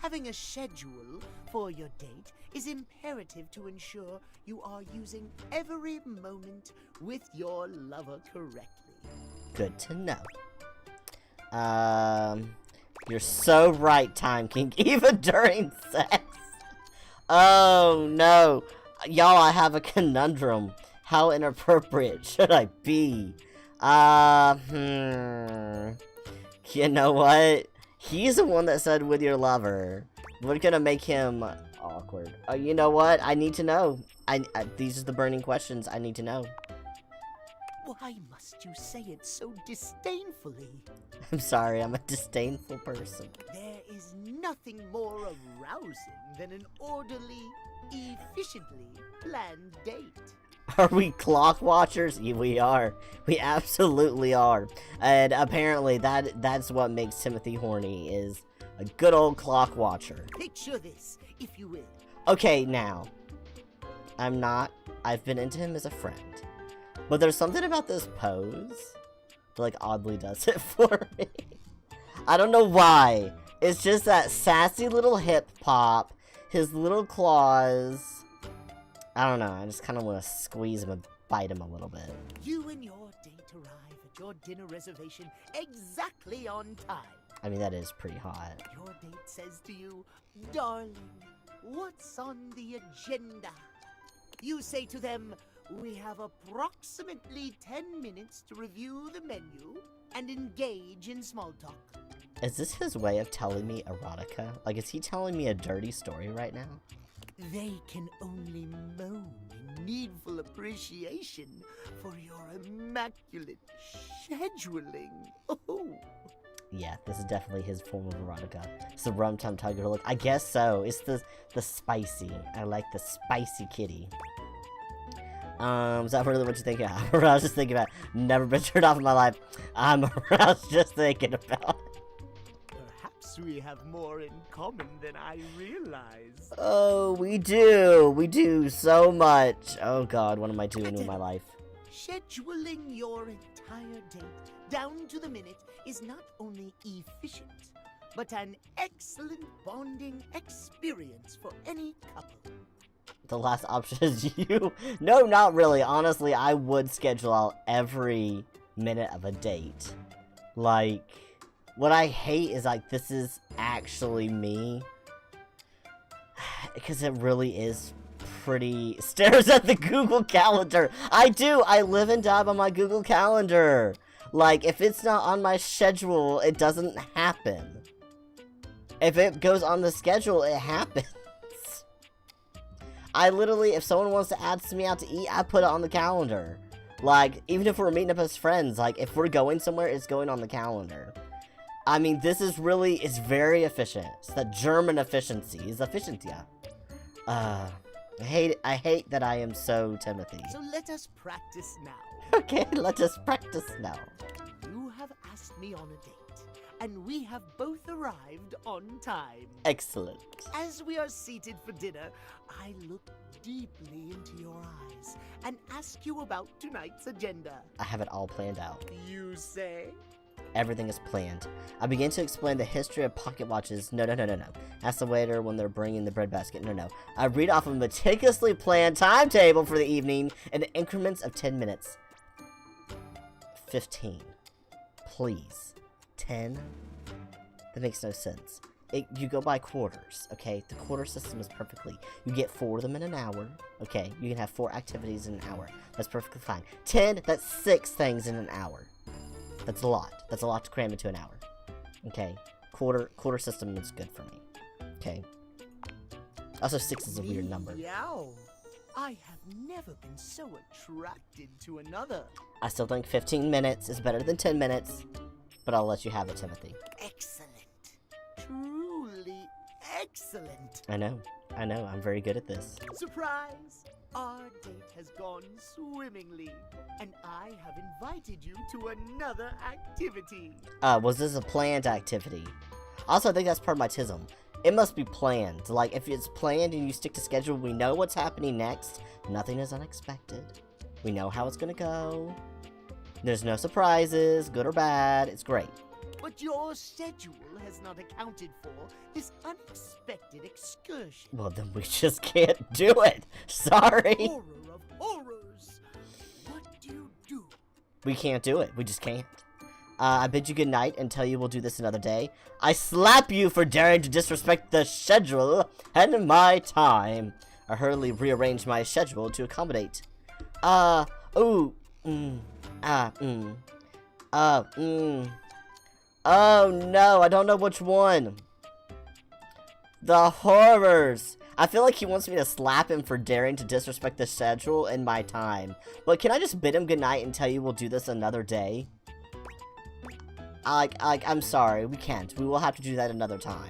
Having a schedule for your date is imperative to ensure you are using every moment with your lover correctly. Good to know. You're so right, Time King, even during sex. Oh, no. Y'all, I have a conundrum. How inappropriate should I be? You know what? He's the one that said with your lover. We're gonna make him awkward. You know what? I need to know. These are the burning questions I need to know. Why must you say it so disdainfully? I'm sorry, I'm a disdainful person. There is nothing more arousing than an orderly, efficiently planned date. Are we clock watchers? Yeah, we are. We absolutely are. And apparently that's what makes Timothy horny, is a good old clock watcher. Picture this, if you will. Okay, now. I'm not. I've been into him as a friend. But there's something about this pose that, like, oddly does it for me. I don't know why. It's just that sassy little hip pop, his little claws. I don't know, I just kind of want to squeeze him and bite him a little bit. You and your date arrive at your dinner reservation exactly on time. I mean, that is pretty hot. Your date says to you, darling, what's on the agenda? You say to them, we have approximately 10 minutes to review the menu and engage in small talk. Is this his way of telling me erotica? Like, is he telling me a dirty story right now? They can only moan in needful appreciation for your immaculate scheduling. Oh. Yeah, this is definitely his form of erotica. It's the rum tum tugger look. I guess so. It's the spicy. I like the spicy kitty. Is that really what you think? I'm aroused just thinking about it. Never been turned off in my life. I'm aroused just thinking about it. Perhaps we have more in common than I realize. Oh, we do. We do so much. Oh god, what am I doing with my life? Scheduling your entire date down to the minute is not only efficient, but an excellent bonding experience for any couple. The last option is you. No, not really. Honestly, I would schedule out every minute of a date. Like, what I hate is, like, this is actually me. Because it really is pretty... Stares at the Google Calendar. I do. I live and die by my Google Calendar. Like, if it's not on my schedule, it doesn't happen. If it goes on the schedule, it happens. I literally, if someone wants to ask me out to eat, I put it on the calendar. Like, even if we're meeting up as friends, like, if we're going somewhere, it's going on the calendar. I mean, this is really, it's very efficient. It's the German efficiency. It's efficientia. I hate that I am so Timothy. So let us practice now. Okay, let us practice now. You have asked me on a date, and we have both arrived on time. Excellent. As we are seated for dinner, I look deeply into your eyes and ask you about tonight's agenda. I have it all planned out. You say? Everything is planned. I begin to explain the history of pocket watches. No. Ask the waiter when they're bringing the breadbasket. No. I read off a meticulously planned timetable for the evening in increments of 10 minutes. 15. Please. 10? That makes no sense. You go by quarters, okay? The quarter system is perfectly. You get 4 of them in an hour, okay? You can have 4 activities in an hour. That's perfectly fine. 10, that's 6 things in an hour. That's a lot. That's a lot to cram into an hour. Okay? Quarter system is good for me. Okay? Also, 6 is a weird number. Meow. I have never been so attracted to another. I still think 15 minutes is better than 10 minutes, but I'll let you have it, Timothy. Excellent. Truly excellent. I know. I'm very good at this. Surprise! Our date has gone swimmingly, and I have invited you to another activity. Was this a planned activity? Also, I think that's part of my tism. It must be planned. Like, if it's planned and you stick to schedule, we know what's happening next. Nothing is unexpected. We know how it's gonna go. There's no surprises, good or bad. It's great. But your schedule has not accounted for this unexpected excursion. Well, then we just can't do it. Sorry. Horror of horrors. What do you do? We can't do it. We just can't. I bid you good night and tell you we'll do this another day. I slap you for daring to disrespect the schedule and my time. I hurriedly rearranged my schedule to accommodate. Oh no, I don't know which one. The horrors. I feel like he wants me to slap him for daring to disrespect the schedule and my time. But can I just bid him goodnight and tell you we'll do this another day? I'm sorry, we can't. We will have to do that another time.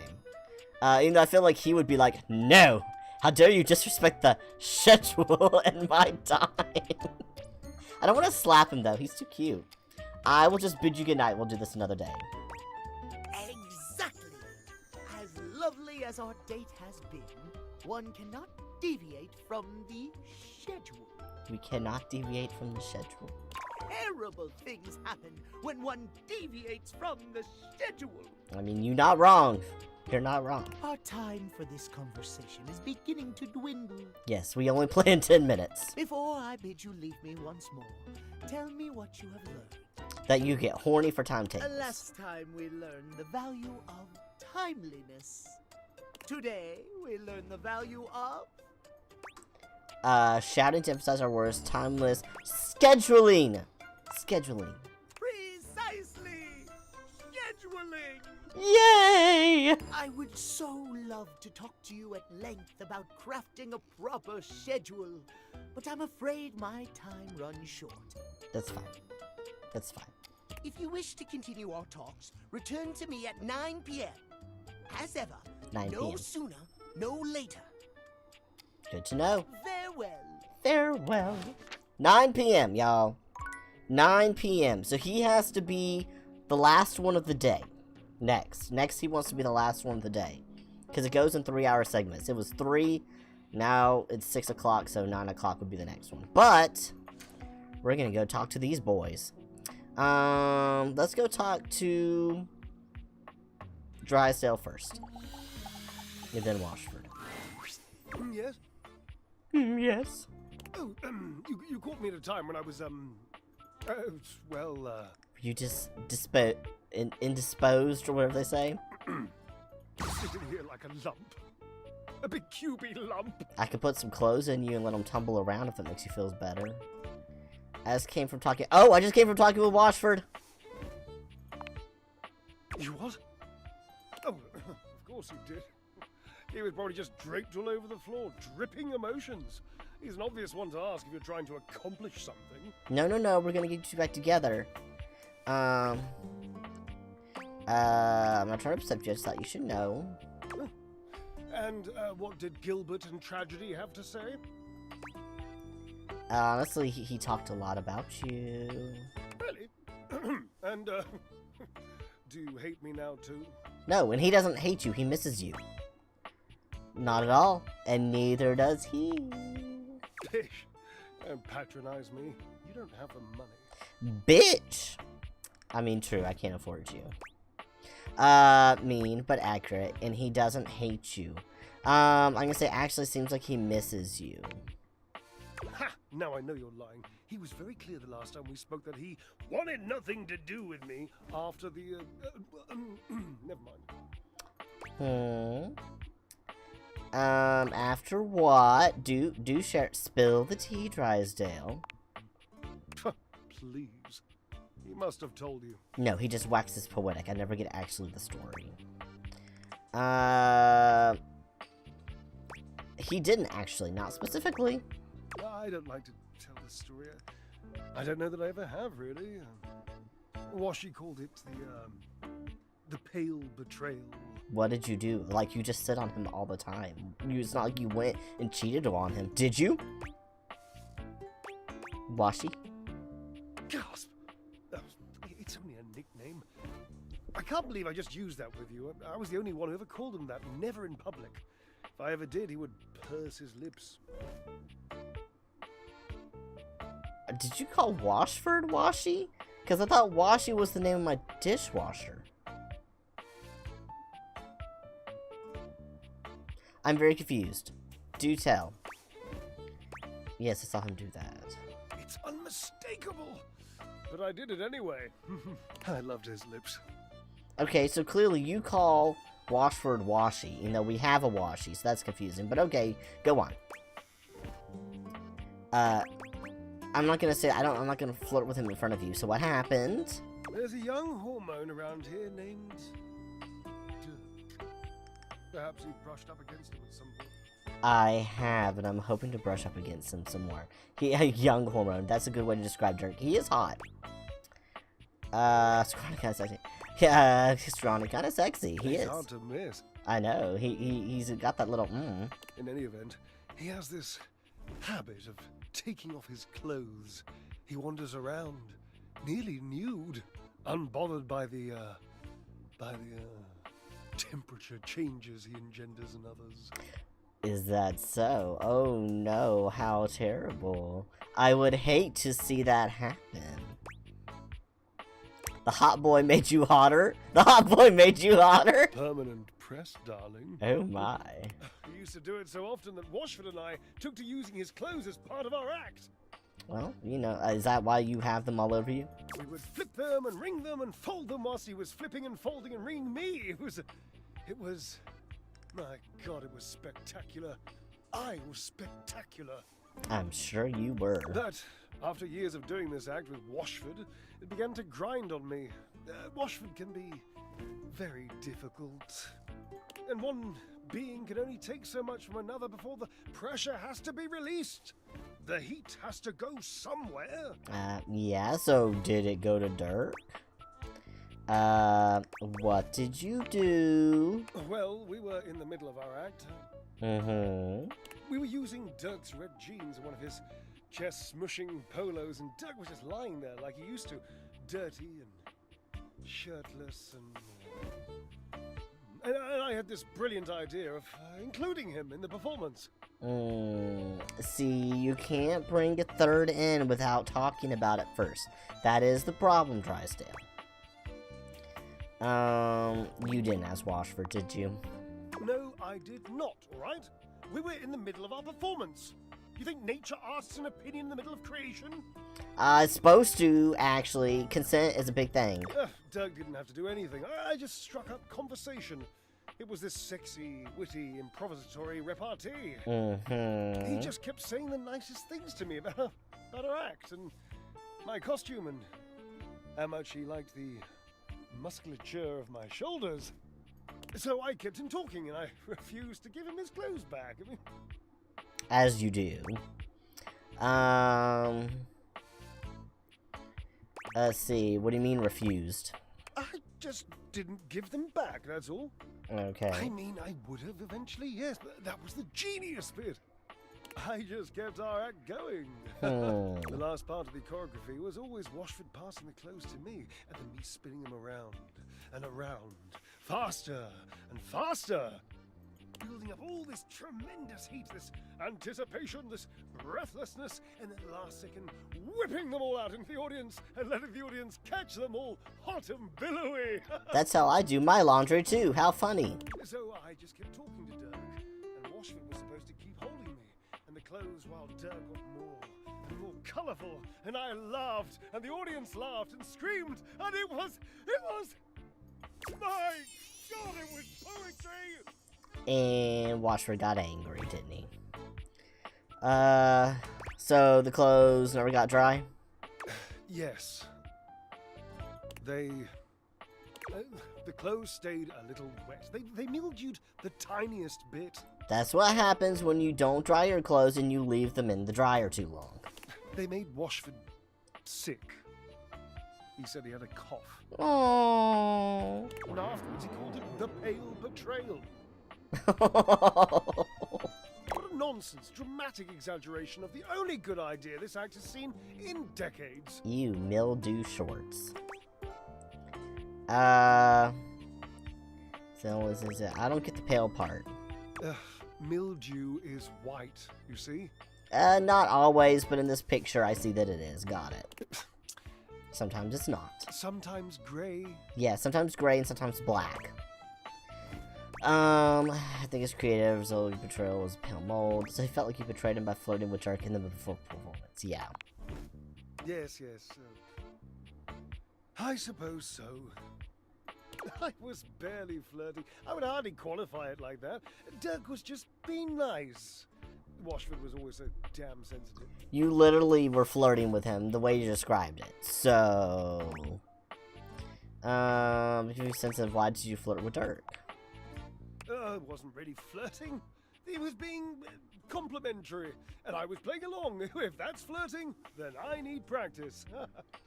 Even though I feel like he would be like, no! How dare you disrespect the schedule and my time? I don't want to slap him though, he's too cute. I will just bid you goodnight, we'll do this another day. Exactly! As lovely as our date has been, one cannot deviate from the schedule. We cannot deviate from the schedule. Terrible things happen when one deviates from the schedule. I mean, you're not wrong. You're not wrong. Our time for this conversation is beginning to dwindle. Yes, we only planned 10 minutes. Before I bid you leave me once more, tell me what you have learned. That you get horny for timetables. Last time we learned the value of timeliness. Today we learn the value of... shouting to emphasize our words, timeless, scheduling! Scheduling. Precisely! Scheduling! Yay! I would so love to talk to you at length about crafting a proper schedule, but I'm afraid my time runs short. That's fine. That's fine. If you wish to continue our talks, return to me at 9 p.m. As ever, 9 no p.m. sooner, no later. Good to know. Farewell. Farewell. 9 p.m., y'all. 9 p.m. So he has to be the last one of the day. Next he wants to be the last one of the day. Because it goes in 3-hour segments. It was 3, now it's 6 o'clock, so 9 o'clock would be the next one. But we're going to go talk to these boys. Let's go talk to Drysdale first. And then Washford. Yes? Yes? Oh, you caught me at a time when I was, You just indisposed, or whatever they say? sitting here like a lump. A big cubey lump. I could put some clothes in you and let them tumble around if it makes you feel better. I just came from talking... Oh, I just came from talking with Washford. You what? Oh, of course he did. He was probably just draped all over the floor, dripping emotions. He's an obvious one to ask if you're trying to accomplish something. No, we're gonna get you back together. I'm not trying to upset you, I just thought you should know. And what did Gilbert and Tragedy have to say? Honestly, he talked a lot about you. Really? And, do you hate me now, too? No, and he doesn't hate you, he misses you. Not at all, and neither does he. Pish! Don't patronize me. You don't have the money. Bitch! I mean, true, I can't afford you. Mean, but accurate, and he doesn't hate you. I'm gonna say actually seems like he misses you. Ha! Now I know you're lying. He was very clear the last time we spoke that he wanted nothing to do with me after the, never mind. After what? Do share, spill the tea, Drysdale. Please. He must have told you. No, he just waxes poetic. I never get actually the story. He didn't actually, not specifically. I don't like to tell this story. I don't know that I ever have, really. Washy called it the pale betrayal. What did you do? Like, you just sit on him all the time. It's not like you went and cheated on him. Did you? Washy? Gasp! It's only a nickname. I can't believe I just used that with you. I was the only one who ever called him that, never in public. If I ever did, he would purse his lips. Did you call Washford Washy? Because I thought Washy was the name of my dishwasher. I'm very confused. Do tell. Yes, I saw him do that. It's unmistakable! But I did it anyway. I loved his lips. Okay, so clearly you call Washford Washy, even though we have a Washy, so that's confusing. But okay, go on. I'm not gonna say I'm not gonna flirt with him in front of you. So what happened? There's a young hormone around here named Dirk. Perhaps you've brushed up against him at some point. I have, and I'm hoping to brush up against him some more. A young hormone. That's a good way to describe Dirk. He is hot. Scrawny kind of sexy. Yeah, scrawny kind of sexy. He is. Hard to miss. I know. He's got that little In any event, he has this habit of taking off his clothes. He wanders around, nearly nude, unbothered by the temperature changes he engenders in others. Is that so? Oh no, how terrible. I would hate to see that happen. The hot boy made you hotter? The hot boy made you hotter? Permanent press, darling. Oh my. He used to do it so often that Washford and I took to using his clothes as part of our act. Well, you know, is that why you have them all over you? We would flip them and wring them and fold them whilst he was flipping and folding and wringing me. It was, my God, it was spectacular. I was spectacular. I'm sure you were. But after years of doing this act with Washford, it began to grind on me. Washford can be very difficult. And one being can only take so much from another before the pressure has to be released. The heat has to go somewhere. Yeah, so did it go to Dirk? What did you do? Well, we were in the middle of our act. Mm-hmm. We were using Dirk's red jeans and one of his chest-smushing polos, and Dirk was just lying there like he used to, dirty and shirtless, and I had this brilliant idea of including him in the performance. See, you can't bring a third in without talking about it first. That is the problem, Drysdale. You didn't ask Washford, did you? No, I did not, alright? We were in the middle of our performance. You think nature asks an opinion in the middle of creation? It's supposed to, actually. Consent is a big thing. Dirk didn't have to do anything. I just struck up conversation. It was this sexy, witty, improvisatory repartee. Mm-hmm. He just kept saying the nicest things to me about our act and my costume and how much he liked the musculature of my shoulders. So I kept him talking, and I refused to give him his clothes back. I mean, As you do. Let's see. What do you mean refused? I just didn't give them back, that's all. Okay. I mean, I would have eventually, yes, but that was the genius bit. I just kept our act going. The last part of the choreography was always Washford passing the clothes to me, and then me spinning them around and around, faster and faster, building up all this tremendous heat, this anticipation, this breathlessness, and then the last second, whipping them all out into the audience and letting the audience catch them all hot and billowy. That's how I do my laundry too. How funny. So I just kept talking to Dirk, and Washford was supposed to keep holding me, and the clothes while Dirk got more and more colourful, and I laughed, and the audience laughed and screamed, and it was, my God, it was poetry! And Washford got angry, didn't he? So the clothes never got dry? Yes. The clothes stayed a little wet. They mildewed the tiniest bit. That's what happens when you don't dry your clothes and you leave them in the dryer too long. They made Washford sick. He said he had a cough. Oh. And afterwards he called it the pale betrayal. What a nonsense, dramatic exaggeration of the only good idea this act has seen in decades. You mildew shorts. So is it? I don't get the pale part. Mildew is white, you see? Not always, but in this picture I see that it is. Got it. Sometimes it's not. Sometimes grey. Yeah, sometimes gray and sometimes black. I think it's creative, so your betrayal was pale mold. So he felt like you betrayed him by flirting with Dirk in the before performance. Yeah. Yes. I suppose so. I was barely flirting. I would hardly qualify it like that. Dirk was just being nice. Washford was always so damn sensitive. You literally were flirting with him the way you described it. So, if you're sensitive, why did you flirt with Dirk? I wasn't really flirting. He was being complimentary, and I was playing along. If that's flirting, then I need practice.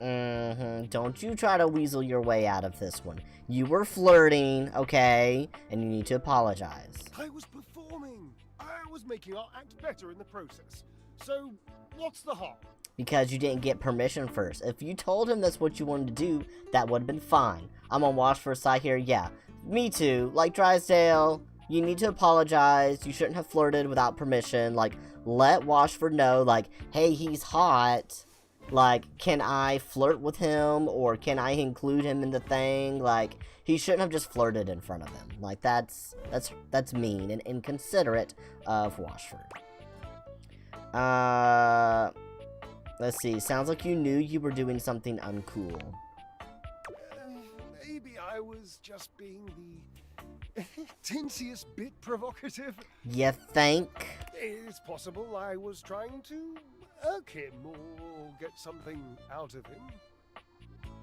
Don't you try to weasel your way out of this one. You were flirting, okay? And you need to apologize. I was performing. I was making our act better in the process. So, what's the harm? Because you didn't get permission first. If you told him that's what you wanted to do, that would have been fine. I'm on Washford's side here, yeah. Me too. Like Drysdale, you need to apologize. You shouldn't have flirted without permission. Like, let Washford know, like, hey, he's hot. Like, can I flirt with him? Or can I include him in the thing? Like, he shouldn't have just flirted in front of him. Like, that's mean and inconsiderate of Washford. Let's see. Sounds like you knew you were doing something uncool. Maybe I was just being the tinsiest bit provocative. You think? It's possible I was trying to irk him or get something out of him.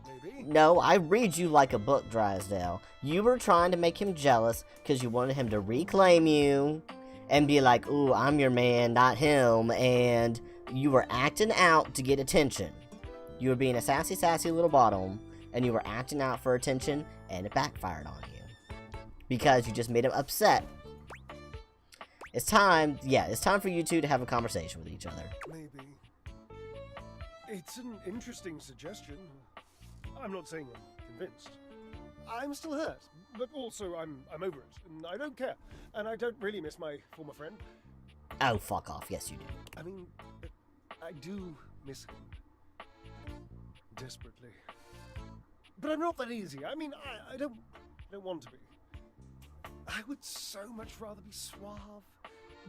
Maybe. No, I read you like a book, Drysdale. You were trying to make him jealous because you wanted him to reclaim you and be like, ooh, I'm your man, not him, and you were acting out to get attention. You were being a sassy little bottom, and you were acting out for attention, and it backfired on you. Because you just made him upset. It's time for you two to have a conversation with each other. Maybe. It's an interesting suggestion. I'm not saying I'm convinced. I'm still hurt, but also I'm over it, and I don't care. And I don't really miss my former friend. Oh, fuck off. Yes, you do. I mean, I do miss him. Desperately. But I'm not that easy. I mean, I don't want to be. I would so much rather be suave.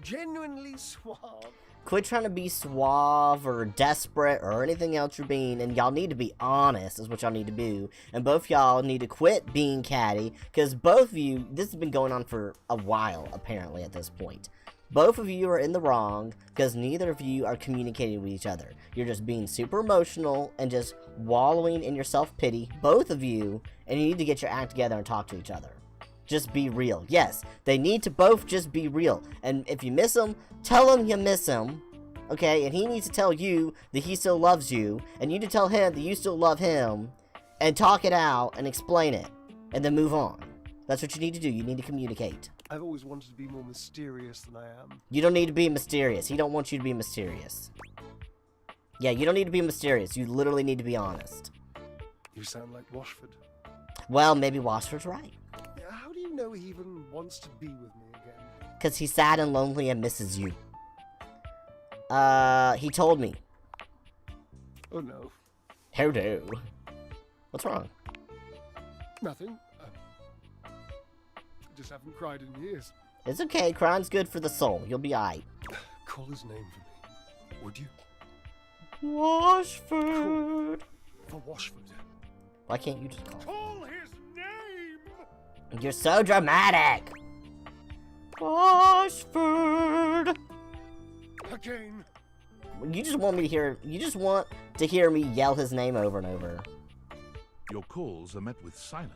Genuinely suave. Quit trying to be suave or desperate or anything else you're being, and y'all need to be honest is what y'all need to do. And both y'all need to quit being catty, because both of you, this has been going on for a while, apparently, at this point. Both of you are in the wrong, because neither of you are communicating with each other. You're just being super emotional and just wallowing in your self-pity, both of you, and you need to get your act together and talk to each other. just be real. Yes, they need to both just be real. And if you miss him, tell him you miss him. Okay, and he needs to tell you that he still loves you, and you need to tell him that you still love him, and talk it out and explain it, and then move on. That's what you need to do. You need to communicate. I've always wanted to be more mysterious than I am. You don't need to be mysterious. He don't want you to be mysterious. Yeah, you don't need to be mysterious. You literally need to be honest. You sound like Washford. Well, maybe Washford's right. How do you know he even wants to be with me again? Because he's sad and lonely and misses you. He told me. Oh no. How do? What's wrong? Nothing. Just haven't cried in years. It's okay. Crying's good for the soul. You'll be alright. Call his name for me, would you? Washford. For Washford. Why can't you just call him? Call his name! You're so dramatic. Washford. Again. You just want me to hear. You just want to hear me yell his name over and over. Your calls are met with silence.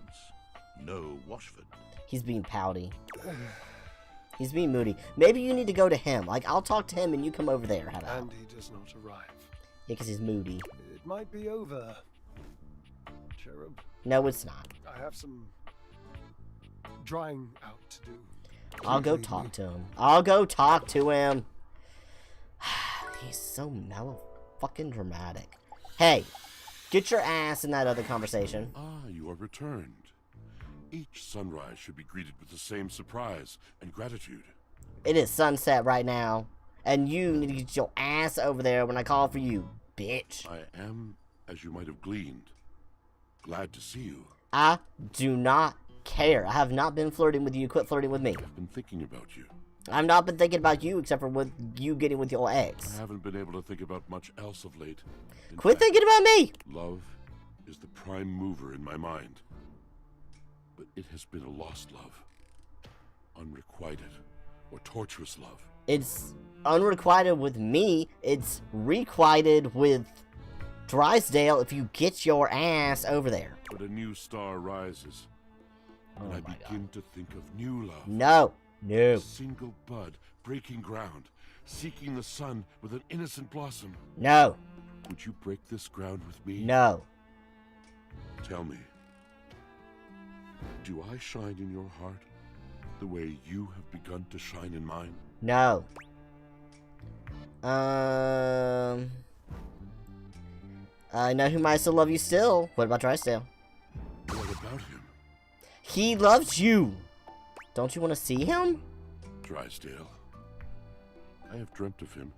No Washford. He's being pouty. He's being moody. Maybe you need to go to him. Like, I'll talk to him and you come over there. How about? And he does not arrive. Yeah, because he's moody. It might be over, Cherub. No, it's not. I have some drying out to do. I'll go talk to him. I'll go talk to him. He's so mellow, fucking dramatic. Hey, get your ass in that other conversation. Ah, you are returned. Each sunrise should be greeted with the same surprise and gratitude. It is sunset right now, and you need to get your ass over there when I call for you, bitch. I am, as you might have gleaned, glad to see you. I do not care. I have not been flirting with you. Quit flirting with me. I've been thinking about you. I've not been thinking about you except for with you getting with your ex. I haven't been able to think about much else of late. Quit thinking about me! Love is the prime mover in my mind. But it has been a lost love. Unrequited or torturous love. It's unrequited with me. It's requited with Drysdale if you get your ass over there. But a new star rises. And I begin to think of new love. No. No. A single bud breaking ground, seeking the sun with an innocent blossom. No. Would you break this ground with me? No. Tell me, do I shine in your heart the way you have begun to shine in mine? No. I know who might still love you still. What about Drysdale? What about him? He loves you. Don't you want to see him? Drysdale. I have dreamt of him.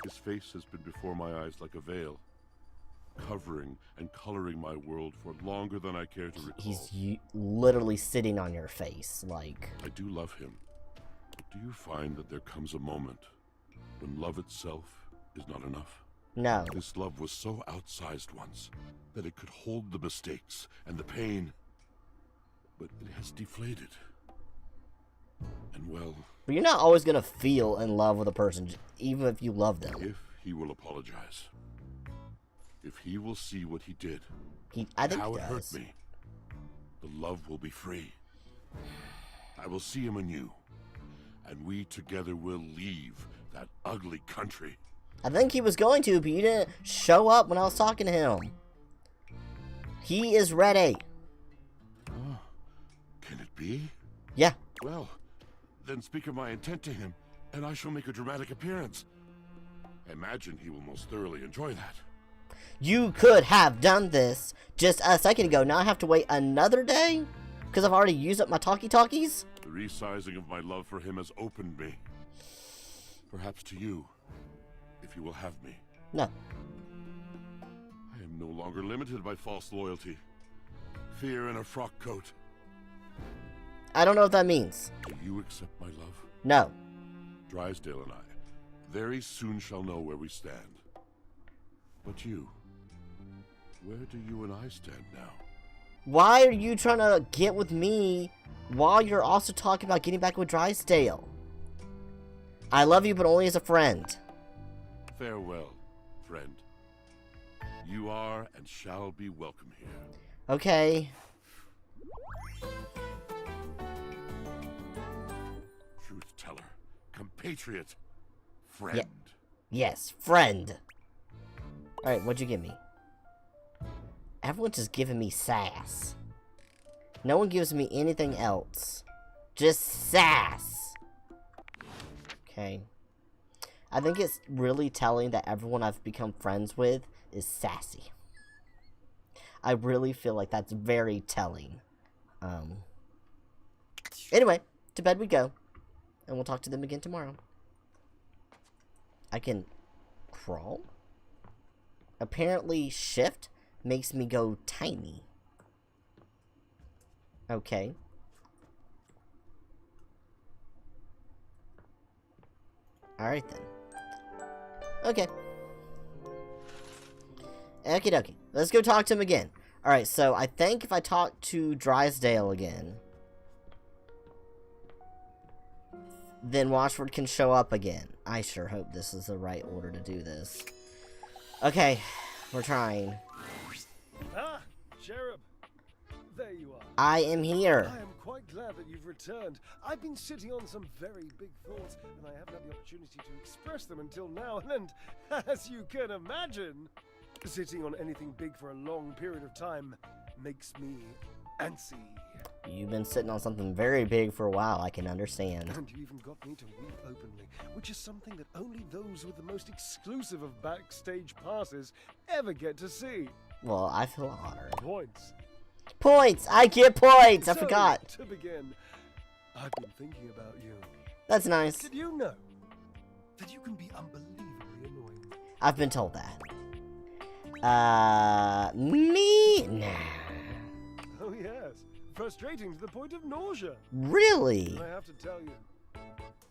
His face has been before my eyes like a veil, covering and coloring my world for longer than I care to recall. He's literally sitting on your face, like... I do love him. But do you find that there comes a moment when love itself is not enough? No. This love was so outsized once that it could hold the mistakes and the pain. But it has deflated. And well... But you're not always gonna feel in love with a person, even if you love them. If he will apologize. If he will see what he did. I think how he it does. hurt me. The love will be free. I will see him anew. And we together will leave that ugly country. I think he was going to, but you didn't show up when I was talking to him. He is ready. Oh, can it be? Yeah. Well, then speak of my intent to him, and I shall make a dramatic appearance. I imagine he will most thoroughly enjoy that. You could have done this just a second ago. Now I have to wait another day? Because I've already used up my talkie-talkies? The resizing of my love for him has opened me. Perhaps to you, if you will have me. No. I am no longer limited by false loyalty. Fear in a frock coat. I don't know what that means. Do you accept my love? No. Drysdale and I very soon shall know where we stand. But you, where do you and I stand now? Why are you trying to get with me while you're also talking about getting back with Drysdale? I love you, but only as a friend. Farewell, friend. You are and shall be welcome here. Okay. compatriot, friend. Yes, friend. Alright, what'd you give me? Everyone's just giving me sass. No one gives me anything else. Just sass. Okay. I think it's really telling that everyone I've become friends with is sassy. I really feel like that's very telling. Anyway, to bed we go. And we'll talk to them again tomorrow. I can crawl? Apparently shift makes me go tiny. Okay. Alright then. Okay. Okie dokie. Let's go talk to him again. Alright, so I think if I talk to Drysdale again, then Washford can show up again. I sure hope this is the right order to do this. Okay, we're trying. Ah, Cherub. There you are. I am here. I am quite glad that you've returned. I've been sitting on some very big thoughts, and I haven't had the opportunity to express them until now. And as you can imagine, sitting on anything big for a long period of time makes me antsy. You've been sitting on something very big for a while, I can understand. And you even got me to weep openly, which is something that only those with the most exclusive of backstage passes ever get to see. Well, I feel honored. Points. Points! I get points! I forgot. To begin, I've been thinking about you. That's nice. Did you know that you can be unbelievably annoying? I've been told that. Me? Nah. Oh yes. Frustrating to the point of nausea. Really? I have to tell you,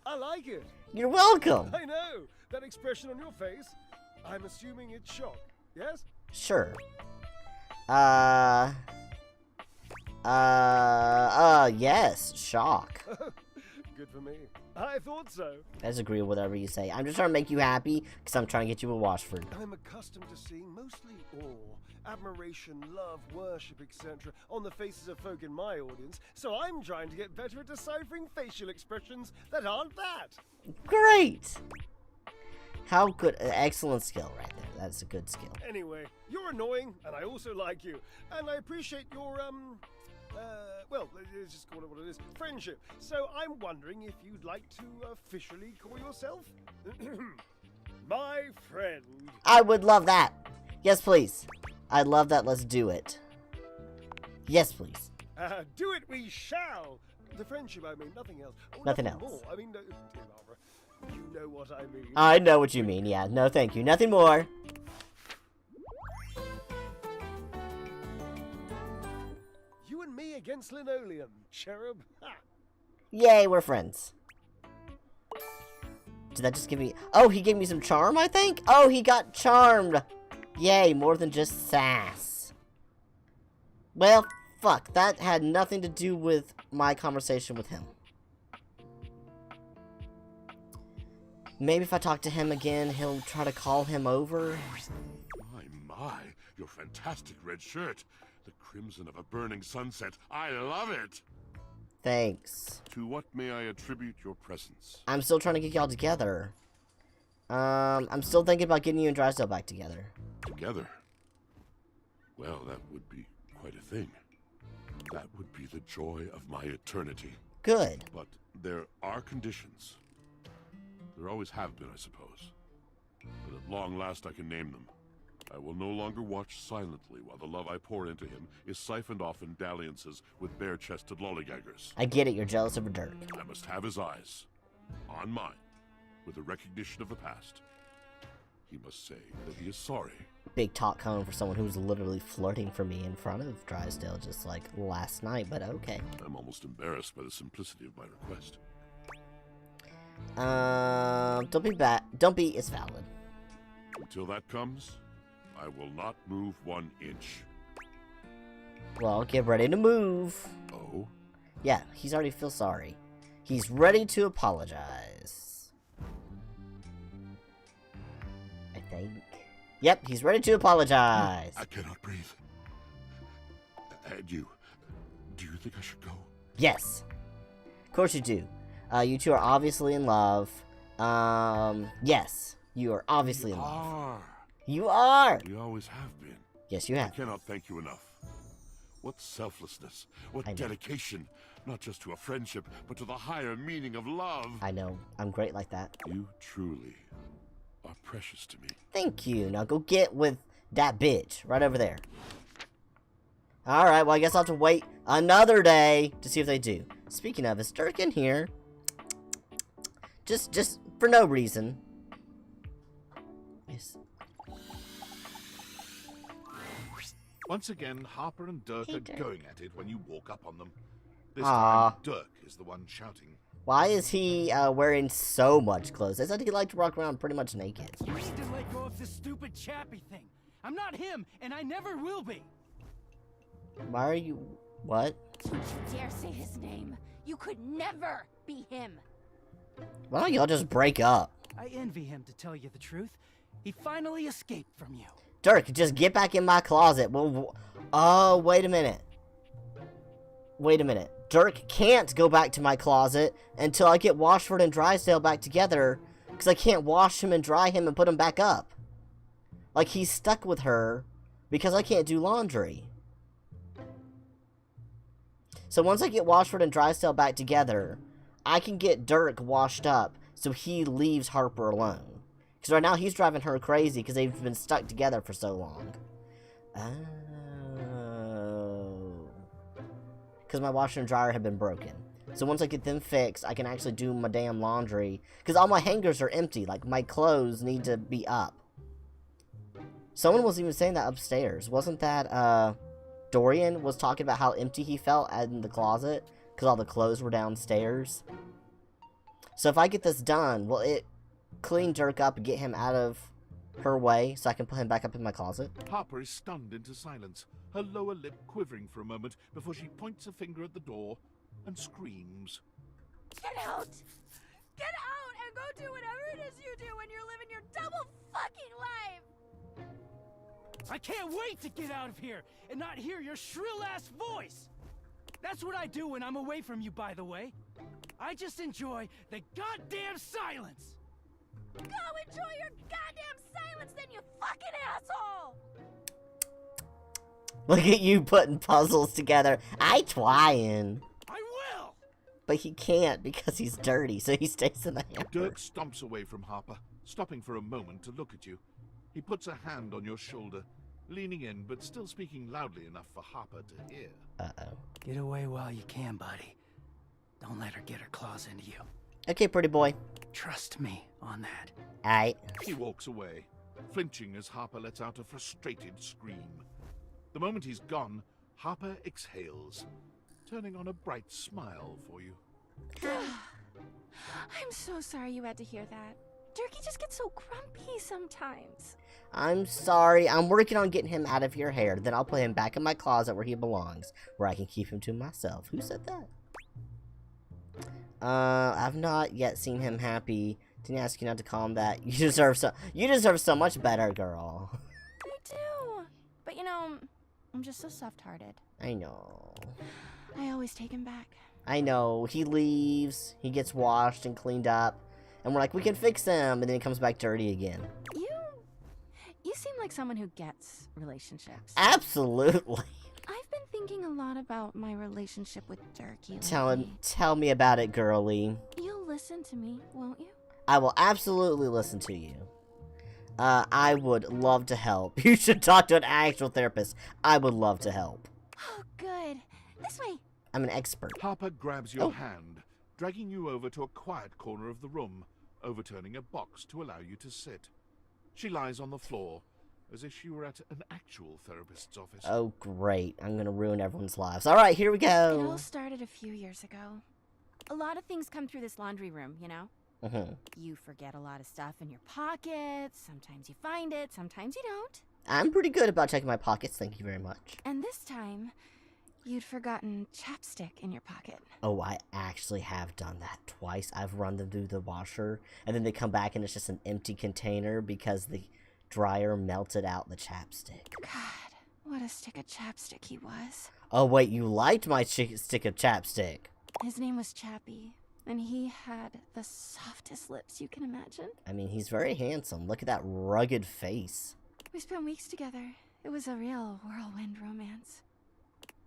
I like it. You're welcome. I know. That expression on your face, I'm assuming it's shock. Yes? Sure. Yes. Shock. Good for me. I thought so. I disagree with whatever you say. I'm just trying to make you happy, because I'm trying to get you a Washford. I'm accustomed to seeing mostly awe, admiration, love, worship, etc. on the faces of folk in my audience, so I'm trying to get better at deciphering facial expressions that aren't that. Great! How good. Excellent skill right there. That's a good skill. Anyway, you're annoying, and I also like you. And I appreciate your, well, let's just call it what it is, friendship. So I'm wondering if you'd like to officially call yourself my friend. I would love that. Yes, please. I'd love that. Let's do it. Yes, please. Do it we shall. The friendship, I mean, nothing else. Oh, Nothing else. More. I mean, dear Barbara, you know what I mean. I know what you mean, yeah. No, thank you. Nothing more. You and me against linoleum, Cherub. Ha! Yay, we're friends. Did that just give me... Oh, he gave me some charm, I think? Oh, he got charmed. Yay, more than just sass. Well, fuck. That had nothing to do with my conversation with him. Maybe if I talk to him again, he'll try to call him over. My, your fantastic red shirt. The crimson of a burning sunset. I love it. Thanks. To what may I attribute your presence? I'm still trying to get y'all together. I'm still thinking about getting you and Drysdale back together. Together? Well, that would be quite a thing. That would be the joy of my eternity. Good. But there are conditions. There always have been, I suppose. But at long last I can name them. I will no longer watch silently while the love I pour into him is siphoned off in dalliances with bare-chested lollygaggers. I get it, you're jealous of a Dirk. I must have his eyes on mine with a recognition of the past. He must say that he is sorry. Big talk coming for someone who's literally flirting for me in front of Drysdale just like last night, but okay. I'm almost embarrassed by the simplicity of my request. Don't be bad. Don't be, it's valid. Until that comes, I will not move 1 inch. Well, get ready to move. Oh? Yeah, he's already feel sorry. He's ready to apologize. I think. Yep, he's ready to apologize. I cannot breathe. And you, do you think I should go? Yes. Of course you do. You two are obviously in love. Yes, you are obviously in love. You are! We always have been. Yes, you I have. cannot thank you enough. What selflessness, what dedication, not just to a friendship, but to the higher meaning of love. I know. I'm great like that. You truly are precious to me. Thank you. Now go get with that bitch right over there. Alright, well, I guess I'll have to wait another day to see if they do. Speaking of, is Dirk in here? Just for no reason. Yes. Once again, Harper and Dirk Hey, are Dirk. going at it when you walk up on them. This Aw. time, Dirk is the one shouting. Why is he wearing so much clothes? I said he liked to walk around pretty much naked. You need to let go of this stupid Chappie thing. I'm not him, and I never will be. Why are you... What? Don't you dare say his name. You could never be him. Why don't y'all just break up? I envy him, to tell you the truth. He finally escaped from you. Dirk, just get back in my closet. Well, oh, wait a minute. Wait a minute. Dirk can't go back to my closet until I get Washford and Drysdale back together, because I can't wash him and dry him and put him back up. Like, he's stuck with her because I can't do laundry. So once I get Washford and Drysdale back together, I can get Dirk washed up so he leaves Harper alone. Because right now he's driving her crazy because they've been stuck together for so long. Oh. Because my washer and dryer have been broken. So once I get them fixed, I can actually do my damn laundry. Because all my hangers are empty. Like, my clothes need to be up. Someone was even saying that upstairs. Wasn't that, Dorian was talking about how empty he felt in the closet? Because all the clothes were downstairs. So if I get this done, will it clean Dirk up and get him out of her way so I can put him back up in my closet? Harper is stunned into silence, her lower lip quivering for a moment before she points a finger at the door and screams. Get out! Get out and go do whatever it is you do when you're living your double fucking life! I can't wait to get out of here and not hear your shrill-ass voice! That's what I do when I'm away from you, by the way. I just enjoy the goddamn silence! Go enjoy your goddamn silence then, you fucking asshole! Look at you putting puzzles together. I trying. I will! But he can't because he's dirty, so he stays in the hamper. Dirk stomps away from Harper, stopping for a moment to look at you. He puts a hand on your shoulder, leaning in but still speaking loudly enough for Harper to hear. Uh-oh. Get away while you can, buddy. Don't let her get her claws into you. Okay, pretty boy. Trust me on that. Aight. He walks away, flinching as Harper lets out a frustrated scream. The moment he's gone, Harper exhales, turning on a bright smile for you. I'm so sorry you had to hear that. Turkey just gets so grumpy sometimes. I'm sorry. I'm working on getting him out of your hair. Then I'll put him back in my closet where he belongs, where I can keep him to myself. Who said that? I've not yet seen him happy. Didn't ask you not to call him that. You deserve so much better, girl. I do. But you know, I'm just so soft-hearted. I know. I always take him back. I know. He leaves, he gets washed and cleaned up, and we're like, we can fix him, and then he comes back dirty again. You seem like someone who gets relationships. Absolutely. I've been thinking a lot about my relationship with Turkey. Tell me about it, girlie. You'll listen to me, won't you? I will absolutely listen to you. I would love to help. You should talk to an actual therapist. I would love to help. Oh, good. This way. I'm an expert. Harper grabs your hand, dragging you over to a quiet corner of the room, overturning a box to allow you to sit. She lies on the floor, as if she were at an actual therapist's office. Oh, great. I'm gonna ruin everyone's lives. Alright, here we go. It all started a few years ago. A lot of things come through this laundry room, you know? Mm-hmm. You forget a lot of stuff in your pockets. Sometimes you find it, sometimes you don't. I'm pretty good about checking my pockets, thank you very much. And this time, you'd forgotten chapstick in your pocket. Oh, I actually have done that twice. I've run them through the washer, and then they come back and it's just an empty container because the dryer melted out the chapstick. God, what a stick of chapstick he was. Oh, wait, you liked my stick of chapstick. His name was Chappie. And he had the softest lips you can imagine. I mean, he's very handsome. Look at that rugged face. We spent weeks together. It was a real whirlwind romance.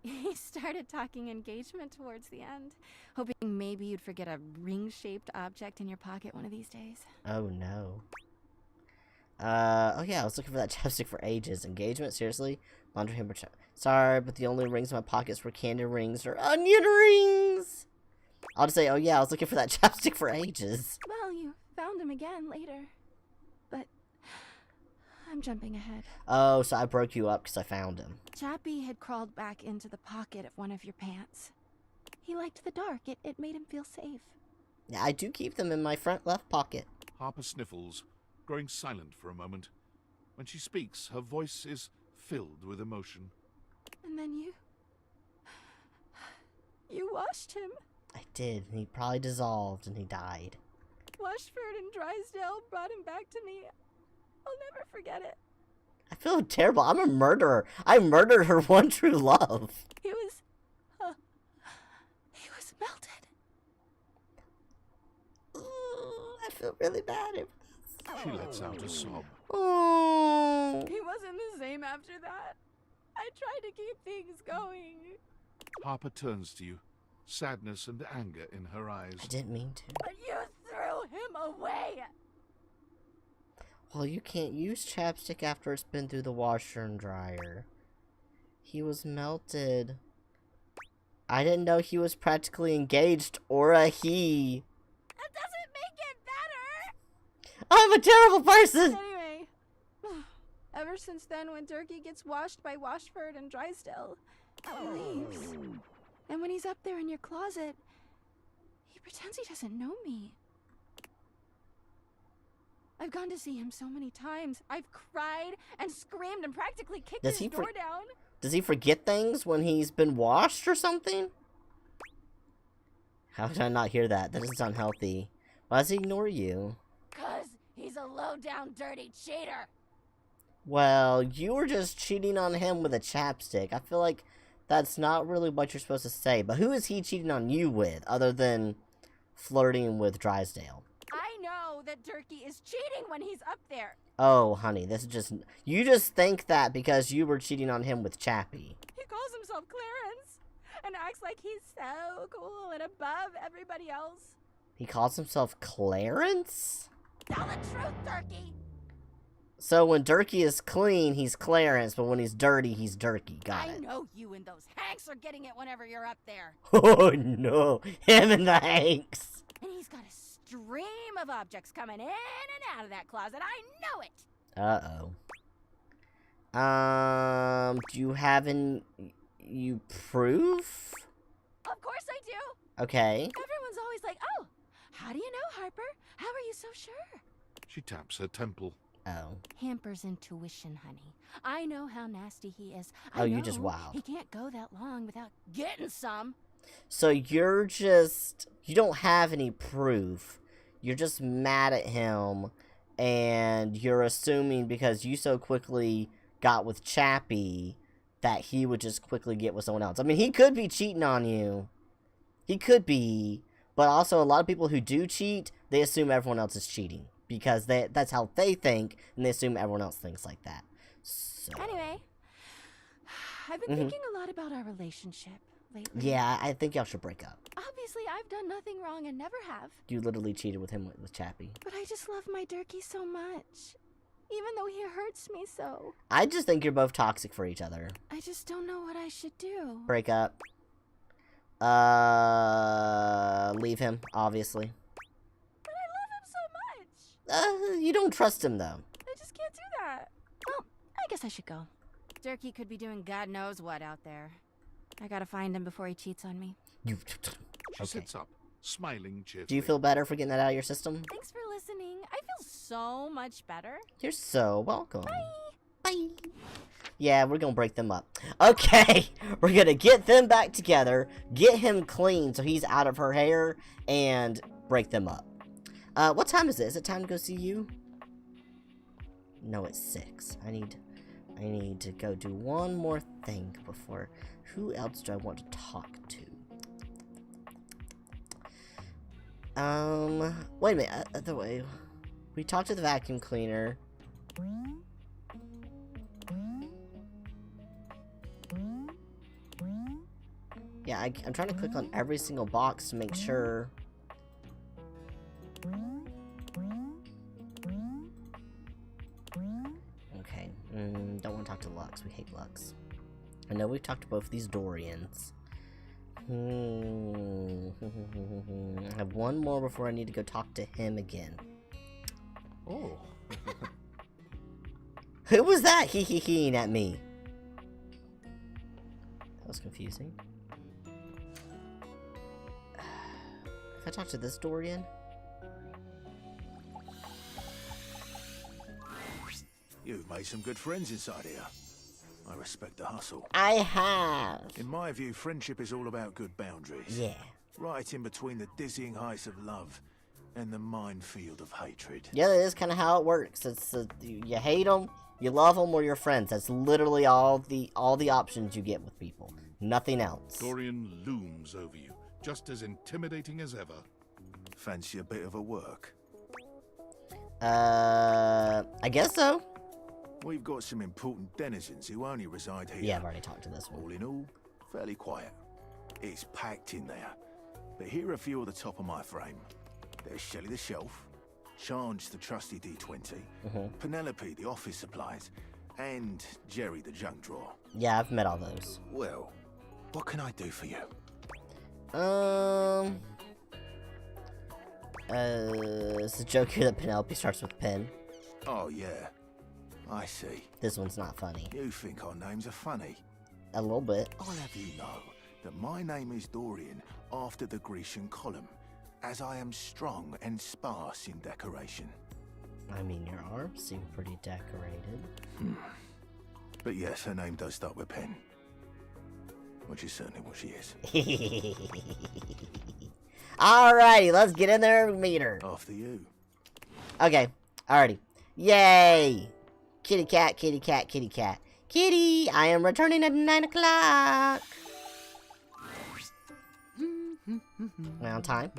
He started talking engagement towards the end, hoping maybe you'd forget a ring-shaped object in your pocket one of these days. Oh no. Oh yeah, I was looking for that chapstick for ages. Engagement? Seriously? Laundry hamper sorry, but the only rings in my pockets were candy rings or onion rings! I'll just say, oh yeah, I was looking for that chapstick for ages. Well, you found him again later. But I'm jumping ahead. Oh, so I broke you up because I found him. Chappie had crawled back into the pocket of one of your pants. He liked the dark. It made him feel safe. Yeah, I do keep them in my front left pocket. Harper sniffles, growing silent for a moment. When she speaks, her voice is filled with emotion. And then you washed him. I did, and he probably dissolved and he died. Washford and Drysdale brought him back to me. I'll never forget it. I feel terrible. I'm a murderer. I murdered her one true love. He was melted. Ooh, I feel really bad. She lets out a sob. Oh. He wasn't the same after that. I tried to keep things going. Harper turns to you, sadness and anger in her eyes. I didn't mean to. But you threw him away. Well, you can't use chapstick after it's been through the washer and dryer. He was melted. I didn't know he was practically engaged or a he. That doesn't make it better. I'm a terrible person. Anyway, ever since then, when Turkey gets washed by Washford and Drysdale, he leaves. And when he's up there in your closet, he pretends he doesn't know me. I've gone to see him so many times. I've cried and screamed and practically kicked his door down. Does he forget things when he's been washed or something? How did I not hear that? That doesn't sound healthy. Why does he ignore you? 'Cause he's a low-down, dirty cheater. Well, you were just cheating on him with a chapstick. I feel like that's not really what you're supposed to say. But who is he cheating on you with, other than flirting with Drysdale? I know that Turkey is cheating when he's up there. Oh, honey, this is just... You just think that because you were cheating on him with Chappie. He calls himself Clarence and acts like he's so cool and above everybody else. He calls himself Clarence? Tell the truth, Turkey. So when Durkee is clean, he's Clarence, but when he's dirty, he's Durkee. Got it. I know you and those Hanks are getting it whenever you're up there. Oh, no. Him and the Hanks. And he's got a stream of objects coming in and out of that closet. I know it. Uh-oh. Do you have you proof? Of course I do. Okay. Everyone's always like, oh, how do you know, Harper? How are you so sure? She taps her temple. Oh. Hamper's intuition, honey. I know how nasty he is. Oh, you just wowed. He can't go that long without getting some. So you're just... You don't have any proof. You're just mad at him, and you're assuming because you so quickly got with Chappie that he would just quickly get with someone else. I mean, he could be cheating on you. He could be. But also, a lot of people who do cheat, they assume everyone else is cheating. Because that's how they think, and they assume everyone else thinks like that. So. Anyway, I've been thinking a lot about our relationship lately. Yeah, I think y'all should break up. Obviously, I've done nothing wrong and never have. You literally cheated with him with Chappie. But I just love my Durkee so much. Even though he hurts me so. I just think you're both toxic for each other. I just don't know what I should do. Break up. Leave him, obviously. But I love him so much. You don't trust him, though. I just can't do that. Well, I guess I should go. Durkee could be doing God knows what out there. I gotta find him before he cheats on me. She sits up, smiling cheerfully. Do you feel better for getting that out of your system? Thanks for listening. I feel so much better. You're so welcome. Bye. Bye. Yeah, we're gonna break them up. Okay, we're gonna get them back together, get him clean so he's out of her hair, and break them up. What time is it? Is it time to go see you? No, it's 6. I need to go do one more thing before... Who else do I want to talk to? Wait a minute. The way we talked to the vacuum cleaner. Yeah, I'm trying to click on every single box to make sure. Okay, don't want to talk to Lux. We hate Lux. I know we've talked to both these Dorians. I have one more before I need to go talk to him again. Oh. Who was that hee-hee-heeing at me? That was confusing. Can I talk to this Dorian? You've made some good friends inside here. I respect the hustle. I have. In my view, friendship is all about good boundaries. Yeah. Right in between the dizzying heights of love and the minefield of hatred. Yeah, that is kind of how it works. It's you hate them, you love them, or you're friends. That's literally all the options you get with people. Nothing else. Dorian looms over you, just as intimidating as ever. Fancy a bit of a work? I guess so. We've got some important denizens who only reside here. Yeah, I've already talked to this one. All in all, fairly quiet. It's packed in there. But here are a few at the top of my frame. There's Shelley the Shelf, Charge the trusty D20, Penelope the office supplies, and Jerry the junk drawer. Yeah, I've met all those. Well, what can I do for you? It's a joke here that Penelope starts with pen. Oh, yeah. I see. This one's not funny. You think our names are funny? A little bit. I'll have you know that my name is Dorian after the Grecian column, as I am strong and sparse in decoration. I mean, your arms seem pretty decorated. But yes, her name does start with Pen. Which is certainly what she is. Alrighty, let's get in there and meet her. After you. Okay, alrighty. Yay! Kitty cat, kitty cat, kitty cat. Kitty, I am returning at 9 o'clock. Am I on time?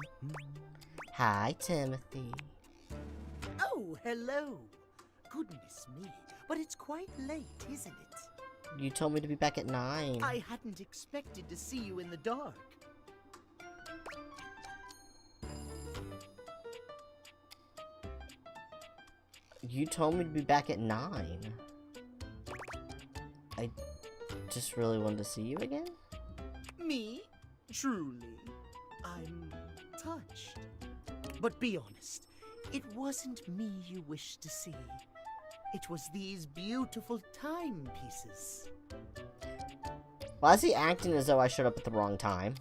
Hi, Timothy. Oh, hello. Goodness me, but it's quite late, isn't it? You told me to be back at 9. I hadn't expected to see you in the dark. You told me to be back at 9. I just really wanted to see you again? Me? Truly. I'm touched. But be honest, it wasn't me you wished to see. It was these beautiful timepieces. Why is he acting as though I showed up at the wrong time?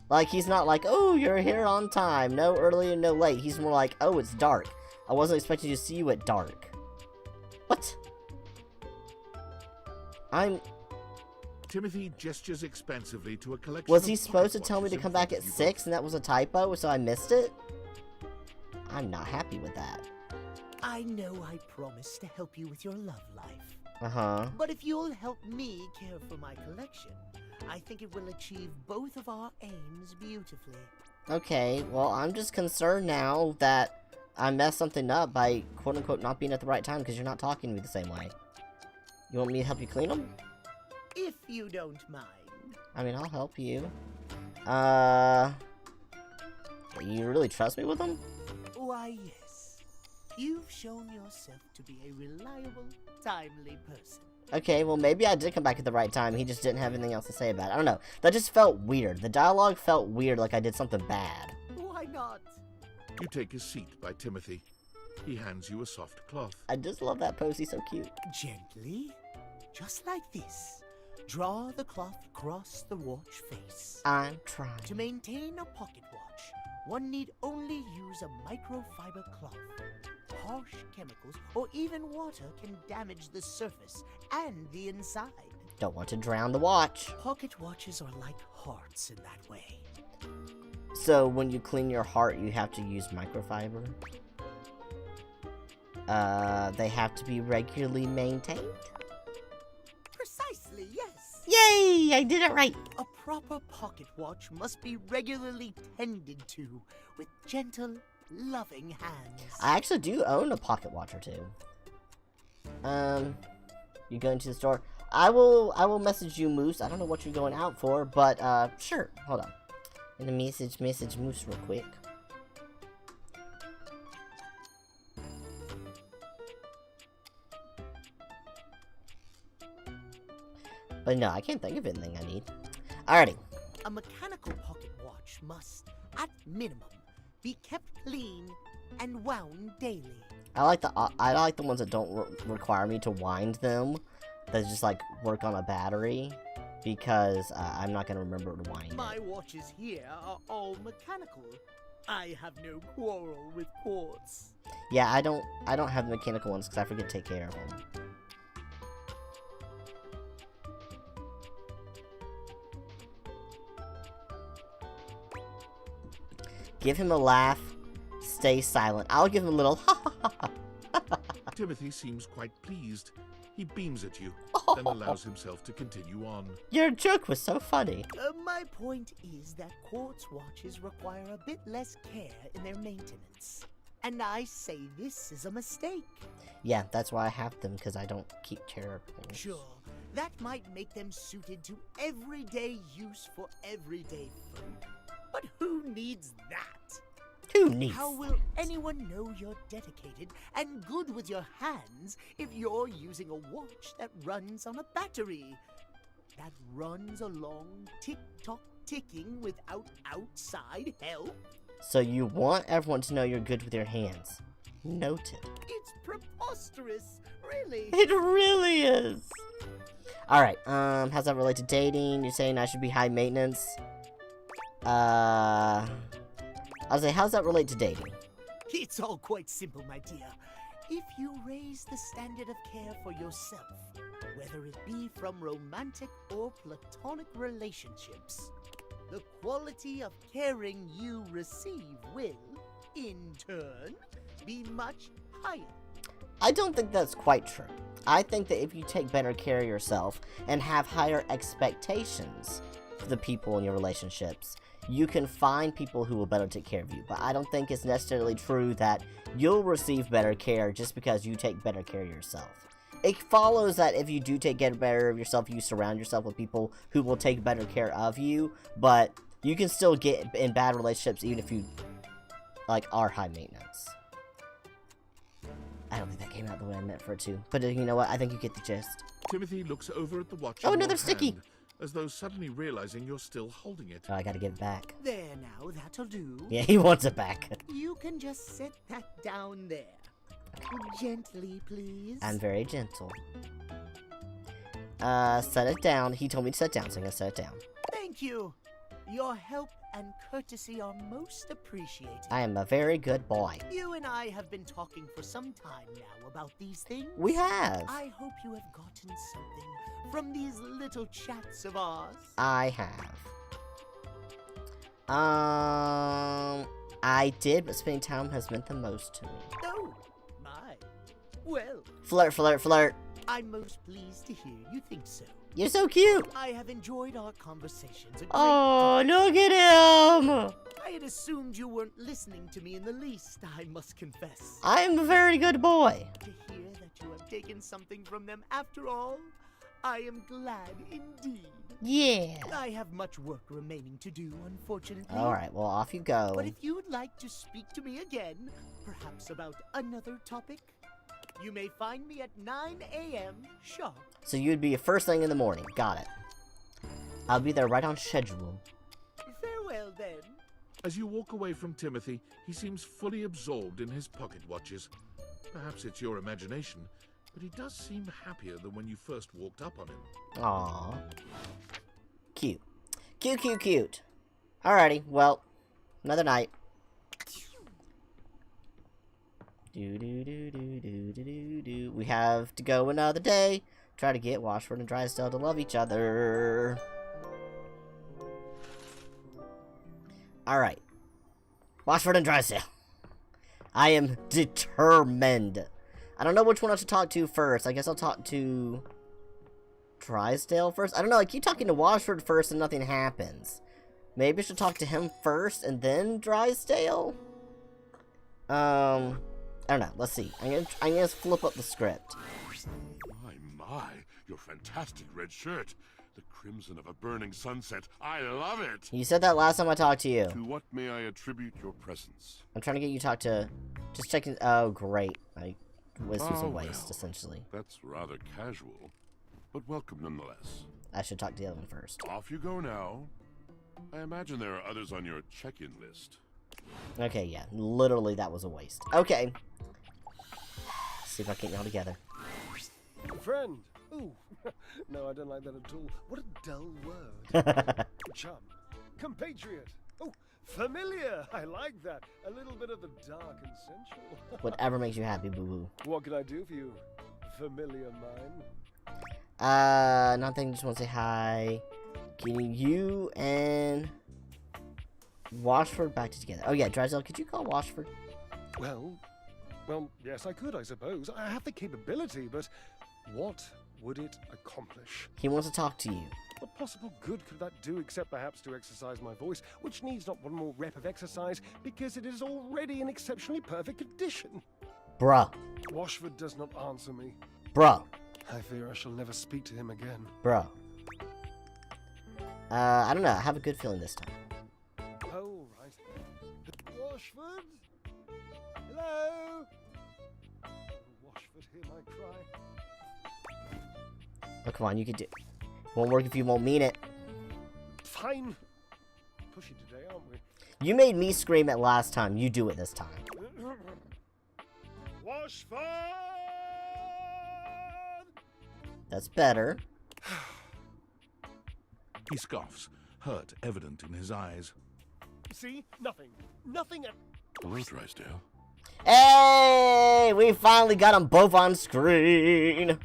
Like, he's not like, oh, you're here on time. No early and no late. He's more like, oh, it's dark. I wasn't expecting to see you at dark. What? Timothy gestures expansively to a collection Was of he supposed to pocket tell me to watches come in back front at of you 6 and that was a typo, so I missed it? I'm not happy with that. I know I promised to help you with your love life. Uh-huh. But if you'll help me care for my collection, I think it will achieve both of our aims beautifully. Okay, well, I'm just concerned now that I messed something up by, quote-unquote, not being at the right time because you're not talking to me the same way. You want me to help you clean them? If you don't mind. I mean, I'll help you. You really trust me with them? Why, yes. You've shown yourself to be a reliable, timely person. Okay, well, maybe I did come back at the right time. He just didn't have anything else to say about it. I don't know. That just felt weird. The dialogue felt weird, like I did something bad. Why not? You take a seat by Timothy. He hands you a soft cloth. I just love that pose. He's so cute. Gently, just like this. Draw the cloth across the watch face. I'm trying. To maintain a pocket watch, one need only use a microfiber cloth. Harsh chemicals or even water can damage the surface and the inside. Don't want to drown the watch. Pocket watches are like hearts in that way. So when you clean your heart, you have to use microfiber? They have to be regularly maintained? Precisely, yes. Yay! I did it right. A proper pocket watch must be regularly tended to with gentle, loving hands. I actually do own a pocket watch or two. You go into the store. I will message you, Moose. I don't know what you're going out for, but sure. Hold on. Let me message Moose real quick. But no, I can't think of anything I need. Alrighty. A mechanical pocket watch must, at minimum, be kept clean and wound daily. I like the ones that don't require me to wind them. That just like work on a battery, because I'm not gonna remember to wind My it. watches here are all mechanical. I have no quarrel with quartz. Yeah, I don't have the mechanical ones because I forget to take care of them. Give him a laugh. Stay silent. I'll give him a little ha ha ha ha. Timothy seems quite pleased. He beams at you, then allows himself to continue on. Your joke was so funny. My point is that quartz watches require a bit less care in their maintenance. And I say this is a mistake. Yeah, that's why I have them, because I don't keep care of things. Sure, that might make them suited to everyday use for everyday food. But who needs that? Who needs How will anyone know you're dedicated and good with your hands if you're using a watch that runs on a battery? That runs along tick-tock ticking without outside help? So you want everyone to know you're good with your hands. Noted. It's preposterous, really. It really is. Alright, how's that relate to dating? You're saying I should be high maintenance? I was like, how's that relate to dating? It's all quite simple, my dear. If you raise the standard of care for yourself, whether it be from romantic or platonic relationships, the quality of caring you receive will, in turn, be much higher. I don't think that's quite true. I think that if you take better care of yourself and have higher expectations for the people in your relationships, you can find people who will better take care of you. But I don't think it's necessarily true that you'll receive better care just because you take better care of yourself. It follows that if you do take better of yourself, you surround yourself with people who will take better care of you, but you can still get in bad relationships even if you, like, are high maintenance. I don't think that came out the way I meant for it to, but you know what? I think you get the gist. Timothy looks over at the watch Oh, in another your sticky! hand, as though suddenly realizing you're still holding it. Oh, I gotta give it back. There now, that'll do. Yeah, he wants it back. You can just set that down there. Gently, please. I'm very gentle. Set it down. He told me to set it down, so I'm gonna set it down. Thank you. Your help and courtesy are most appreciated. I am a very good boy. You and I have been talking for some time now about these things. We have. I hope you have gotten something from these little chats of ours. I have. I did, but spending time has meant the most to me. Oh, my. Well. Flirt, flirt, flirt. I'm most pleased to hear you think so. You're so cute. I have enjoyed our conversations a great Oh, deal. look at him. I had assumed you weren't listening to me in the least, I must confess. I am a very good boy. To hear that you have taken something from them after all, I am glad indeed. Yeah. I have much work remaining to do, unfortunately. Alright, well, off you go. But if you would like to speak to me again, perhaps about another topic, you may find me at 9 a.m. sharp. So you'd be first thing in the morning. Got it. I'll be there right on schedule. Farewell, then. As you walk away from Timothy, he seems fully absorbed in his pocket watches. Perhaps it's your imagination, but he does seem happier than when you first walked up on him. Aww. Cute. Cute, cute, cute. Alrighty, well, another night. Do. We have to go another day. Try to get Washford and Drysdale to love each other. Alright. Washford and Drysdale. I am determined. I don't know which one I should talk to first. I guess I'll talk to Drysdale first? I don't know, I keep talking to Washford first and nothing happens. Maybe I should talk to him first and then Drysdale? I don't know, let's see. I'm gonna flip up the script. My, your fantastic red shirt. The crimson of a burning sunset. I love it! You said that last time I talked to you. To what may I attribute your presence? I'm trying to get you to talk to... Just checking... Oh, great. I whizzed through some waste, well, essentially. That's rather casual, but welcome nonetheless. I should talk to the other one first. Off you go now. I imagine there are others on your check-in list. Okay, yeah. Literally, that was a waste. Okay. See if I can get y'all together. Friend. Ooh. No, I don't like that at all. What a dull word. Chum. Compatriot. Oh, familiar. I like that. A little bit of the dark and sensual. Whatever makes you happy, boo-boo. What can I do for you, familiar mine? Nothing. Just want to say hi. Getting you and Washford back together. Oh, yeah, Drysdale, could you call Washford? Well, yes, I could, I suppose. I have the capability, but what would it accomplish? He wants to talk to you. What possible good could that do except perhaps to exercise my voice, which needs not one more rep of exercise because it is already in exceptionally perfect condition? Bruh. Washford does not answer me. Bruh. I fear I shall never speak to him again. Bruh. I don't know. I have a good feeling this time. Oh, right. Washford? Hello? Oh, Washford, hear my cry. Oh, come on. You could do... Won't work if you won't mean it. Fine. Pushy today, aren't we? You made me scream it last time. You do it this time. Washford! That's better. He scoffs, hurt evident in his eyes. See? Nothing. Nothing at... Hello, Drysdale. Hey! We finally got them both on screen!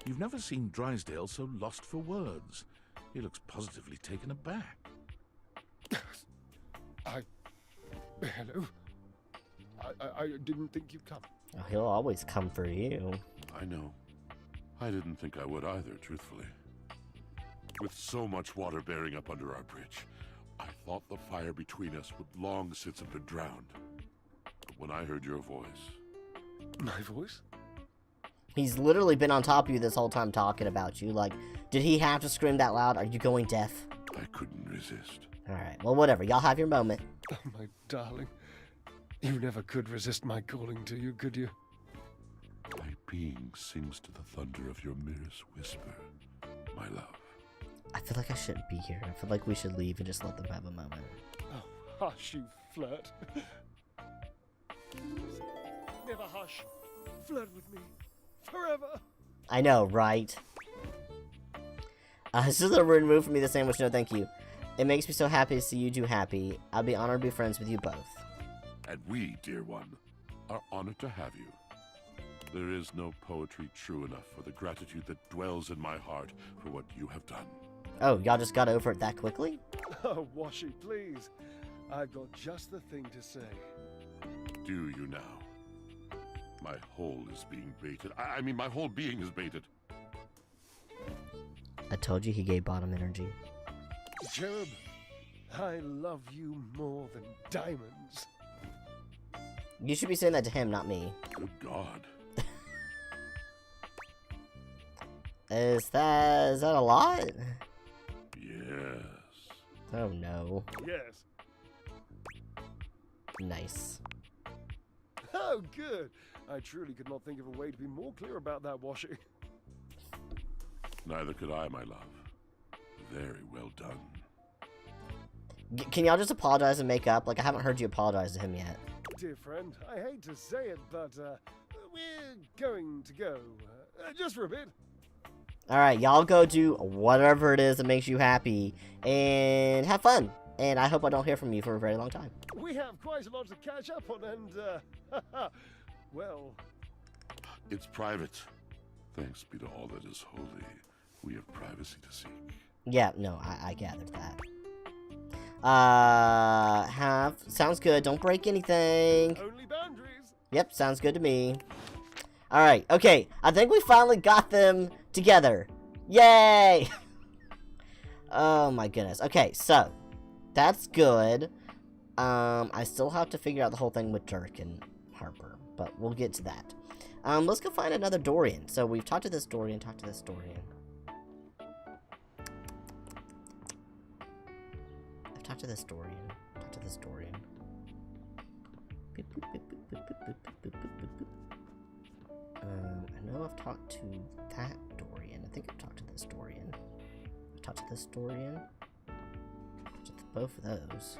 You've never seen Drysdale so lost for words. He looks positively taken aback. Hello? I didn't think you'd come. Oh, he'll always come for you. I know. I didn't think I would either, truthfully. With so much water bearing up under our bridge, I thought the fire between us would long since have been drowned. But when I heard your voice... My voice? He's literally been on top of you this whole time talking about you. Like, did he have to scream that loud? Are you going deaf? I couldn't resist. Alright, well, whatever. Y'all have your moment. Oh, my darling. You never could resist my calling to you, could you? My being sings to the thunder of your merest whisper, my love. I feel like I shouldn't be here. I feel like we should leave and just let them have a moment. Oh, hush, you flirt. Never hush. Flirt with me. Forever. I know, right? This is a rude move for me, the sandwich. No, thank you. It makes me so happy to see you two happy. I'll be honored to be friends with you both. And we, dear one, are honored to have you. There is no poetry true enough for the gratitude that dwells in my heart for what you have done. Oh, y'all just got over it that quickly? Oh, Washy, please. I've got just the thing to say. Do you now? My whole is being baited. I mean, my whole being is baited. I told you he gave bottom energy. Cherub, I love you more than diamonds. You should be saying that to him, not me. Good God. Is that a lot? Yes. Oh no. Yes. Nice. Oh, good. I truly could not think of a way to be more clear about that, Washy. Neither could I, my love. Very well done. Can y'all just apologize and make up? Like, I haven't heard you apologize to him yet. Dear friend, I hate to say it, but we're going to go. Just for a bit. Alright, y'all go do whatever it is that makes you happy. And have fun. And I hope I don't hear from you for a very long time. We have quite a lot to catch up on, and, well... It's private. Thanks be to all that is holy. We have privacy to seek. Yeah, no, I gathered that. Sounds good. Don't break anything. Only boundaries. Yep, sounds good to me. Alright, okay. I think we finally got them together. Yay! Oh my goodness. Okay, so that's good. I still have to figure out the whole thing with Dirk and Harper, but we'll get to that. Let's go find another Dorian. So we've talked to this Dorian, talked to this Dorian. I've talked to this Dorian, talked to this Dorian. Boop, boop, boop, boop, boop, boop, boop, boop, boop, boop. I know I've talked to that Dorian. I think I've talked to this Dorian. I've talked to this Dorian. Talked to both of those.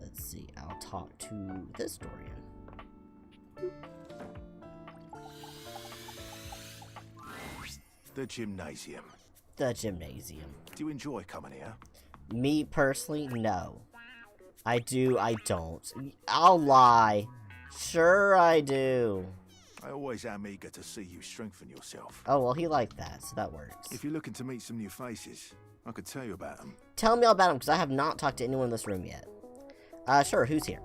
Let's see. I'll talk to this Dorian. The gymnasium. The gymnasium. Do you enjoy coming here? Me personally, no. I do, I don't. I'll lie. Sure I do. I always am eager to see you strengthen yourself. Oh, well, he liked that, so that works. If you're looking to meet some new faces, I could tell you about them. Tell me all about him, because I have not talked to anyone in this room yet. Sure, who's here?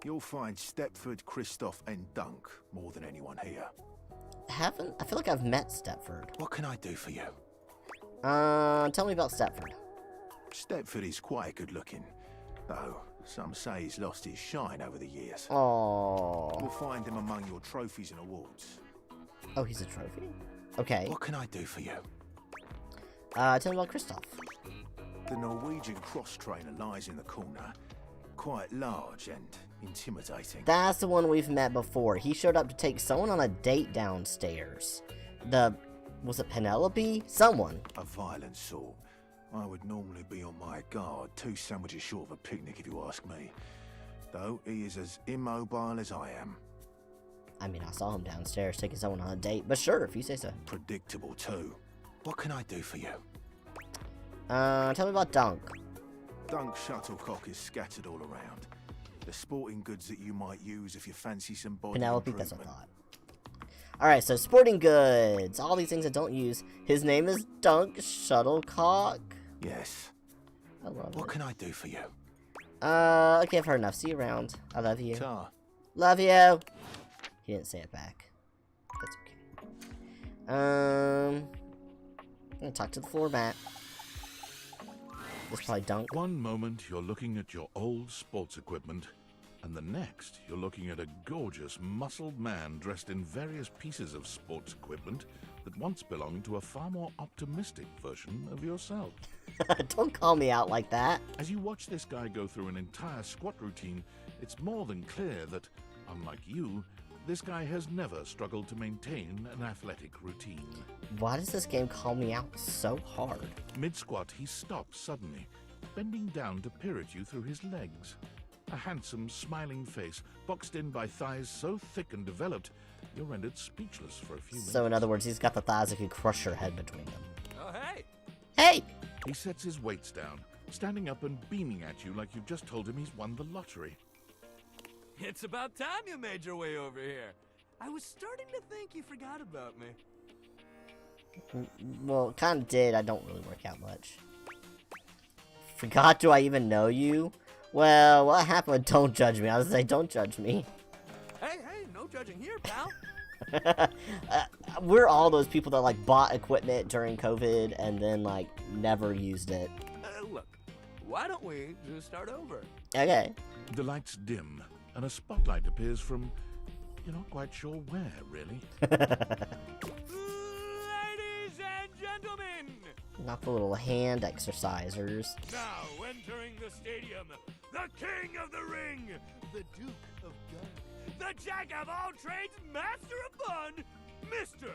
You'll find Stepford, Christoph, and Dunk more than anyone here. I feel like I've met Stepford. What can I do for you? Tell me about Stepford. Stepford is quite good looking, though some say he's lost his shine over the years. Aww. You'll find him among your trophies and awards. Oh, he's a trophy? Okay. What can I do for you? Tell me about Christoph. The Norwegian cross trainer lies in the corner, quite large and intimidating. That's the one we've met before. He showed up to take someone on a date downstairs. Was it Penelope? Someone. A violent sort. I would normally be on my guard, 2 sandwiches short of a picnic if you ask me. Though he is as immobile as I am. I mean, I saw him downstairs taking someone on a date, but sure, if you say so. Predictable too. What can I do for you? Tell me about Dunk. Dunk's shuttlecock is scattered all around. The sporting goods that you might use if you fancy some body Penelope, improvement. that's a thought. Alright, so sporting goods. All these things I don't use. His name is Dunk Shuttlecock. Yes. I love it. What can I do for you? Okay, I've heard enough. See you around. I love you. Ta. Love you. He didn't say it back. That's okay. I'm gonna talk to the floor mat. This probably Dunk. One moment you're looking at your old sports equipment, and the next you're looking at a gorgeous, muscled man dressed in various pieces of sports equipment that once belonged to a far more optimistic version of yourself. Don't call me out like that. As you watch this guy go through an entire squat routine, it's more than clear that, unlike you, this guy has never struggled to maintain an athletic routine. Why does this game call me out so hard? Mid-squat, he stops suddenly, bending down to peer at you through his legs. A handsome, smiling face, boxed in by thighs so thick and developed, you're rendered speechless for a few minutes. So in other words, he's got the thighs that could crush your head between them. Oh, hey! Hey! He sets his weights down, standing up and beaming at you like you've just told him he's won the lottery. It's about time you made your way over here. I was starting to think you forgot about me. Well, kind of did. I don't really work out much. Forgot, do I even know you? Well, what happened? Don't judge me. I was gonna say, don't judge me. Hey, no judging here, pal. We're all those people that like bought equipment during COVID and then like never used it. Look, why don't we just start over? Okay. The lights dim, and a spotlight appears from, you're not quite sure where, really. Ladies and gentlemen! Not the little hand exercisers. Now entering the stadium, the king of the ring, the duke of gun, the jack of all trades, master of fun, Mr.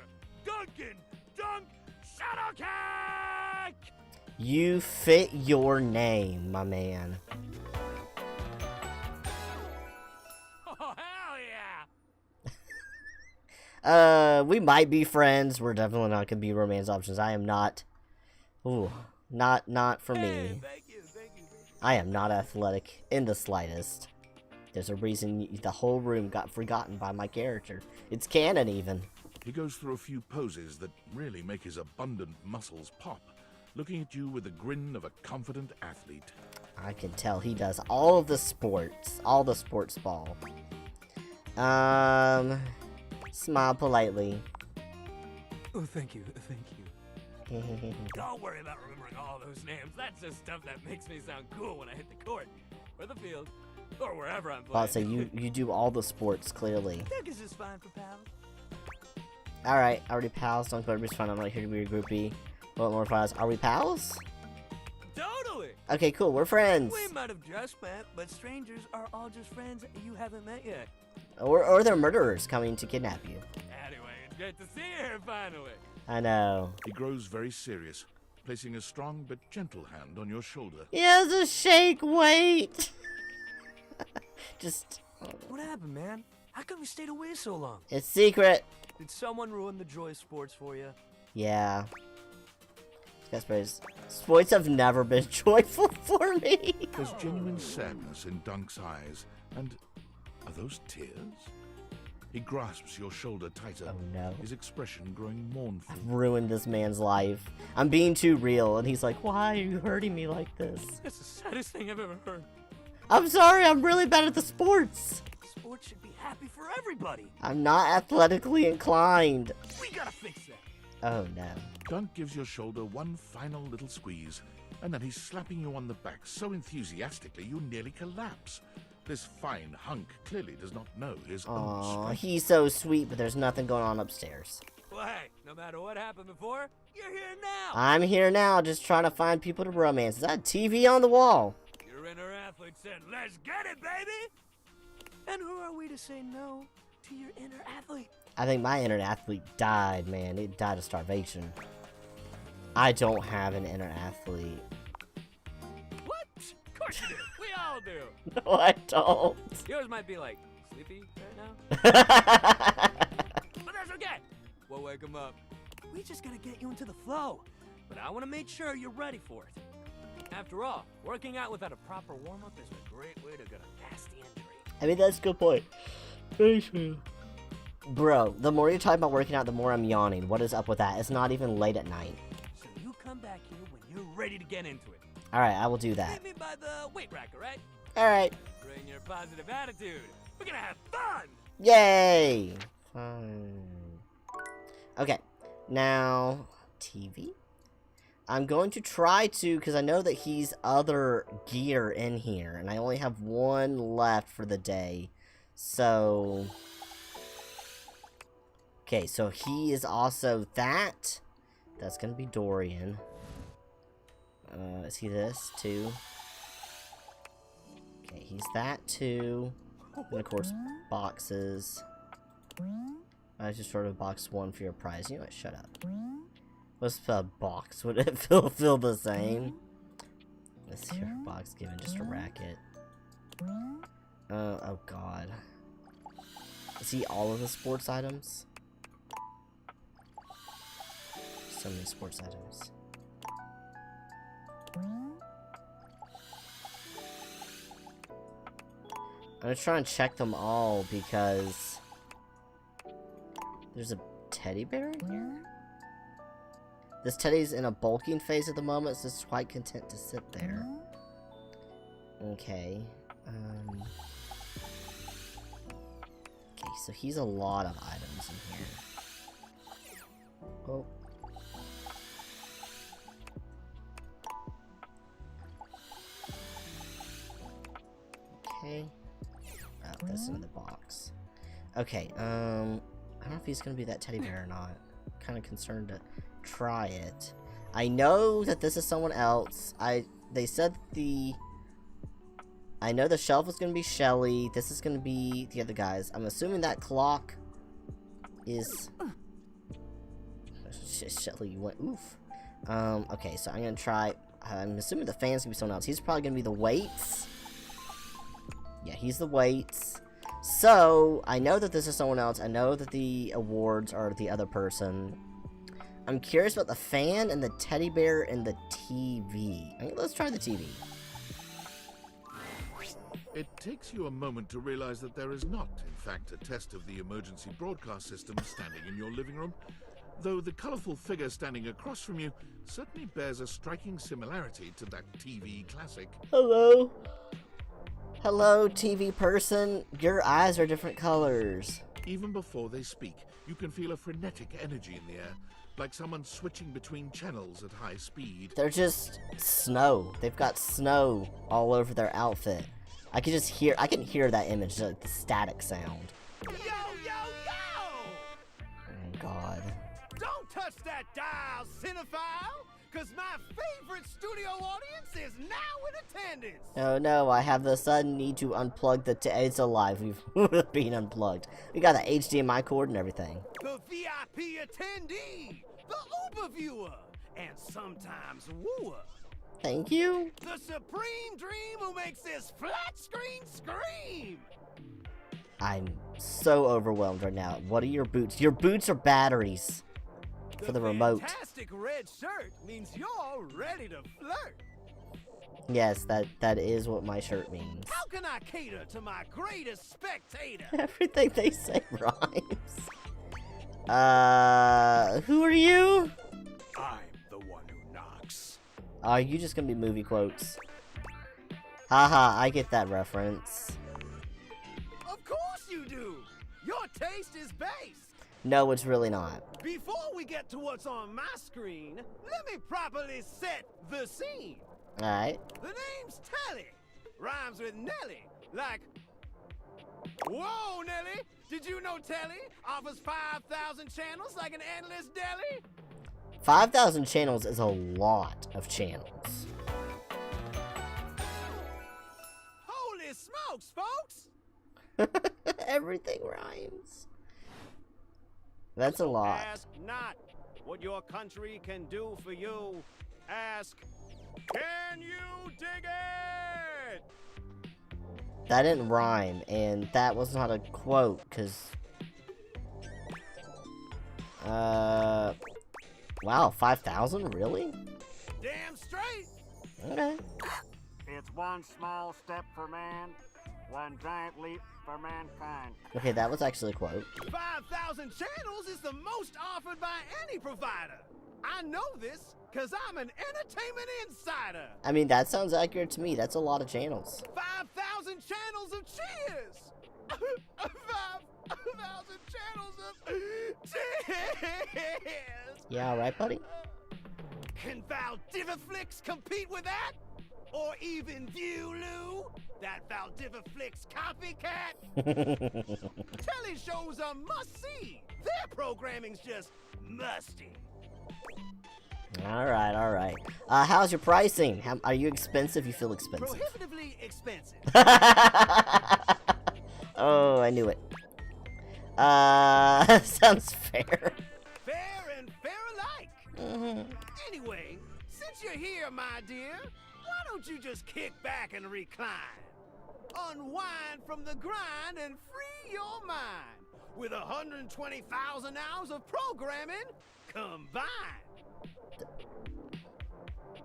Duncan Dunk Shuttlecock! You fit your name, my man. Oh, hell yeah! We might be friends. We're definitely not gonna be romance options. I am not. Ooh, not for me. Thank you. I am not athletic in the slightest. There's a reason the whole room got forgotten by my character. It's canon, even. He goes through a few poses that really make his abundant muscles pop, looking at you with the grin of a confident athlete. I can tell he does all of the sports ball. Smile politely. Oh, thank you. Don't worry about remembering all those names. That's just stuff that makes me sound cool when I hit the court, or the field, or wherever I'm playing. So you do all the sports, clearly. This is fine for pals. Alright, are we pals? Don't go to be fun. I'm not here to be your groupie. What more pals? Are we pals? Totally. Okay, cool. We're friends. We might have just met, but strangers are all just friends you haven't met yet. Or they're murderers coming to kidnap you. Anyway, it's great to see you here finally. I know. He grows very serious, placing a strong but gentle hand on your shoulder. He has a shake weight. Just. What happened, man? How come you stayed away so long? It's secret. Did someone ruin the joy of sports for you? Yeah. Sports have never been joyful for me. There's genuine sadness in Dunk's eyes, and are those tears? He grasps your shoulder tighter. Oh no. His expression growing mournful. I've ruined this man's life. I'm being too real, and he's like, why are you hurting me like this? That's the saddest thing I've ever heard. I'm sorry, I'm really bad at the sports. Sports should be happy for everybody. I'm not athletically inclined. We gotta fix that. Oh no. Dunk gives your shoulder one final little squeeze, and then he's slapping you on the back so enthusiastically you nearly collapse. This fine hunk clearly does not know his own Aw, strength. he's so sweet, but there's nothing going on upstairs. Well, hey, no matter what happened before, you're here now. I'm here now, just trying to find people to romance. Is that a TV on the wall? Your inner athlete said, let's get it, baby! And who are we to say no to your inner athlete? I think my inner athlete died, man. It died of starvation. I don't have an inner athlete. What? Of course you do. We all do. No, I don't. Yours might be like, sleepy right now? But that's okay. We'll wake him up. We just gotta get you into the flow. But I want to make sure you're ready for it. After all, working out without a proper warm-up is a great way to get a nasty injury. I mean, that's a good point. Very true. Bro, the more you're talking about working out, the more I'm yawning. What is up with that? It's not even late at night. So you come back here when you're ready to get into it. Alright, I will do that. Meet me by the weight rack, alright? Alright. Bring your positive attitude. We're gonna have fun! Yay! Fine. Okay, now, TV? I'm going to try to, because I know that he's other gear in here, and I only have one left for the day. So... Okay, so he is also that. That's going to be Dorian. Is he this, too? Okay, he's that, too. And, of course, boxes. I just sort of box one for your prize. You know what? Shut up. What's a box? Would it feel the same? Let's see your box given just a racket. Oh, God. Is he all of the sports items? So many sports items. I'm gonna try and check them all because there's a teddy bear in here? This teddy's in a bulking phase at the moment, so it's quite content to sit there. Okay. Okay, so he's a lot of items in here. Oh. Okay. Oh, that's in the box. Okay, I don't know if he's gonna be that teddy bear or not. I'm kind of concerned to try it. I know that this is someone else. They said I know the shelf is gonna be Shelly. This is gonna be the other guys. I'm assuming that clock is Shelly. You went oof. Okay, so I'm gonna try. I'm assuming the fan's gonna be someone else. He's probably gonna be the weights. Yeah, he's the weights. So, I know that this is someone else. I know that the awards are the other person. I'm curious about the fan and the teddy bear and the TV. Okay, let's try the TV. It takes you a moment to realize that there is not, in fact, a test of the emergency broadcast system standing in your living room, though the colorful figure standing across from you certainly bears a striking similarity to that TV classic. Hello? Hello, TV person. Your eyes are different colors. Even before they speak, you can feel a frenetic energy in the air, like someone switching between channels at high speed. They're just snow. They've got snow all over their outfit. I can hear that image, like the static sound. Yo, yo, yo! Oh God. Don't touch that dial, cinephile! Cause my favorite studio audience is now in attendance! Oh no, I have the sudden need to unplug the it's alive. We've been unplugged. We got the HDMI cord and everything. The VIP attendee! The Uber viewer! And sometimes wooer! Thank you. The supreme dream who makes this flat screen scream! I'm so overwhelmed right now. What are your boots? Your boots are batteries for the remote. Fantastic red shirt means you're ready to flirt. Yes, that is what my shirt means. How can I cater to my greatest spectator? Everything they say rhymes. Who are you? I'm the one who knocks. Are you just gonna be movie quotes? Haha, I get that reference. Of course you do. Your taste is based. No, it's really not. Before we get to what's on my screen, let me properly set the scene. Alright. The name's Telly. Rhymes with Nelly. Like, whoa, Nelly. Did you know Telly offers 5,000 channels like an endless deli? 5,000 channels is a lot of channels. Holy smokes, folks! Everything rhymes. That's a lot. Ask not what your country can do for you. Ask, can you dig it? That didn't rhyme, and that was not a quote, because... Wow, 5,000? Really? Damn straight! Okay. It's one small step for man, one giant leap for mankind. Okay, that was actually a quote. 5,000 channels is the most offered by any provider. I know this because I'm an entertainment insider. I mean, that sounds accurate to me. That's a lot of channels. 5,000 channels of cheers. 5,000 channels of cheers. Yeah, right, buddy? Can Valdiviflix compete with that? Or even Viewloo? That Valdiviflix copycat? Telly shows are must-see. Their programming's just musty. Alright, alright. How's your pricing? Are you expensive? You feel expensive. Prohibitively expensive. Oh, I knew it. Sounds fair. Fair and fair alike. Anyway, since you're here, my dear, why don't you just kick back and recline? Unwind from the grind and free your mind with 120,000 hours of programming combined.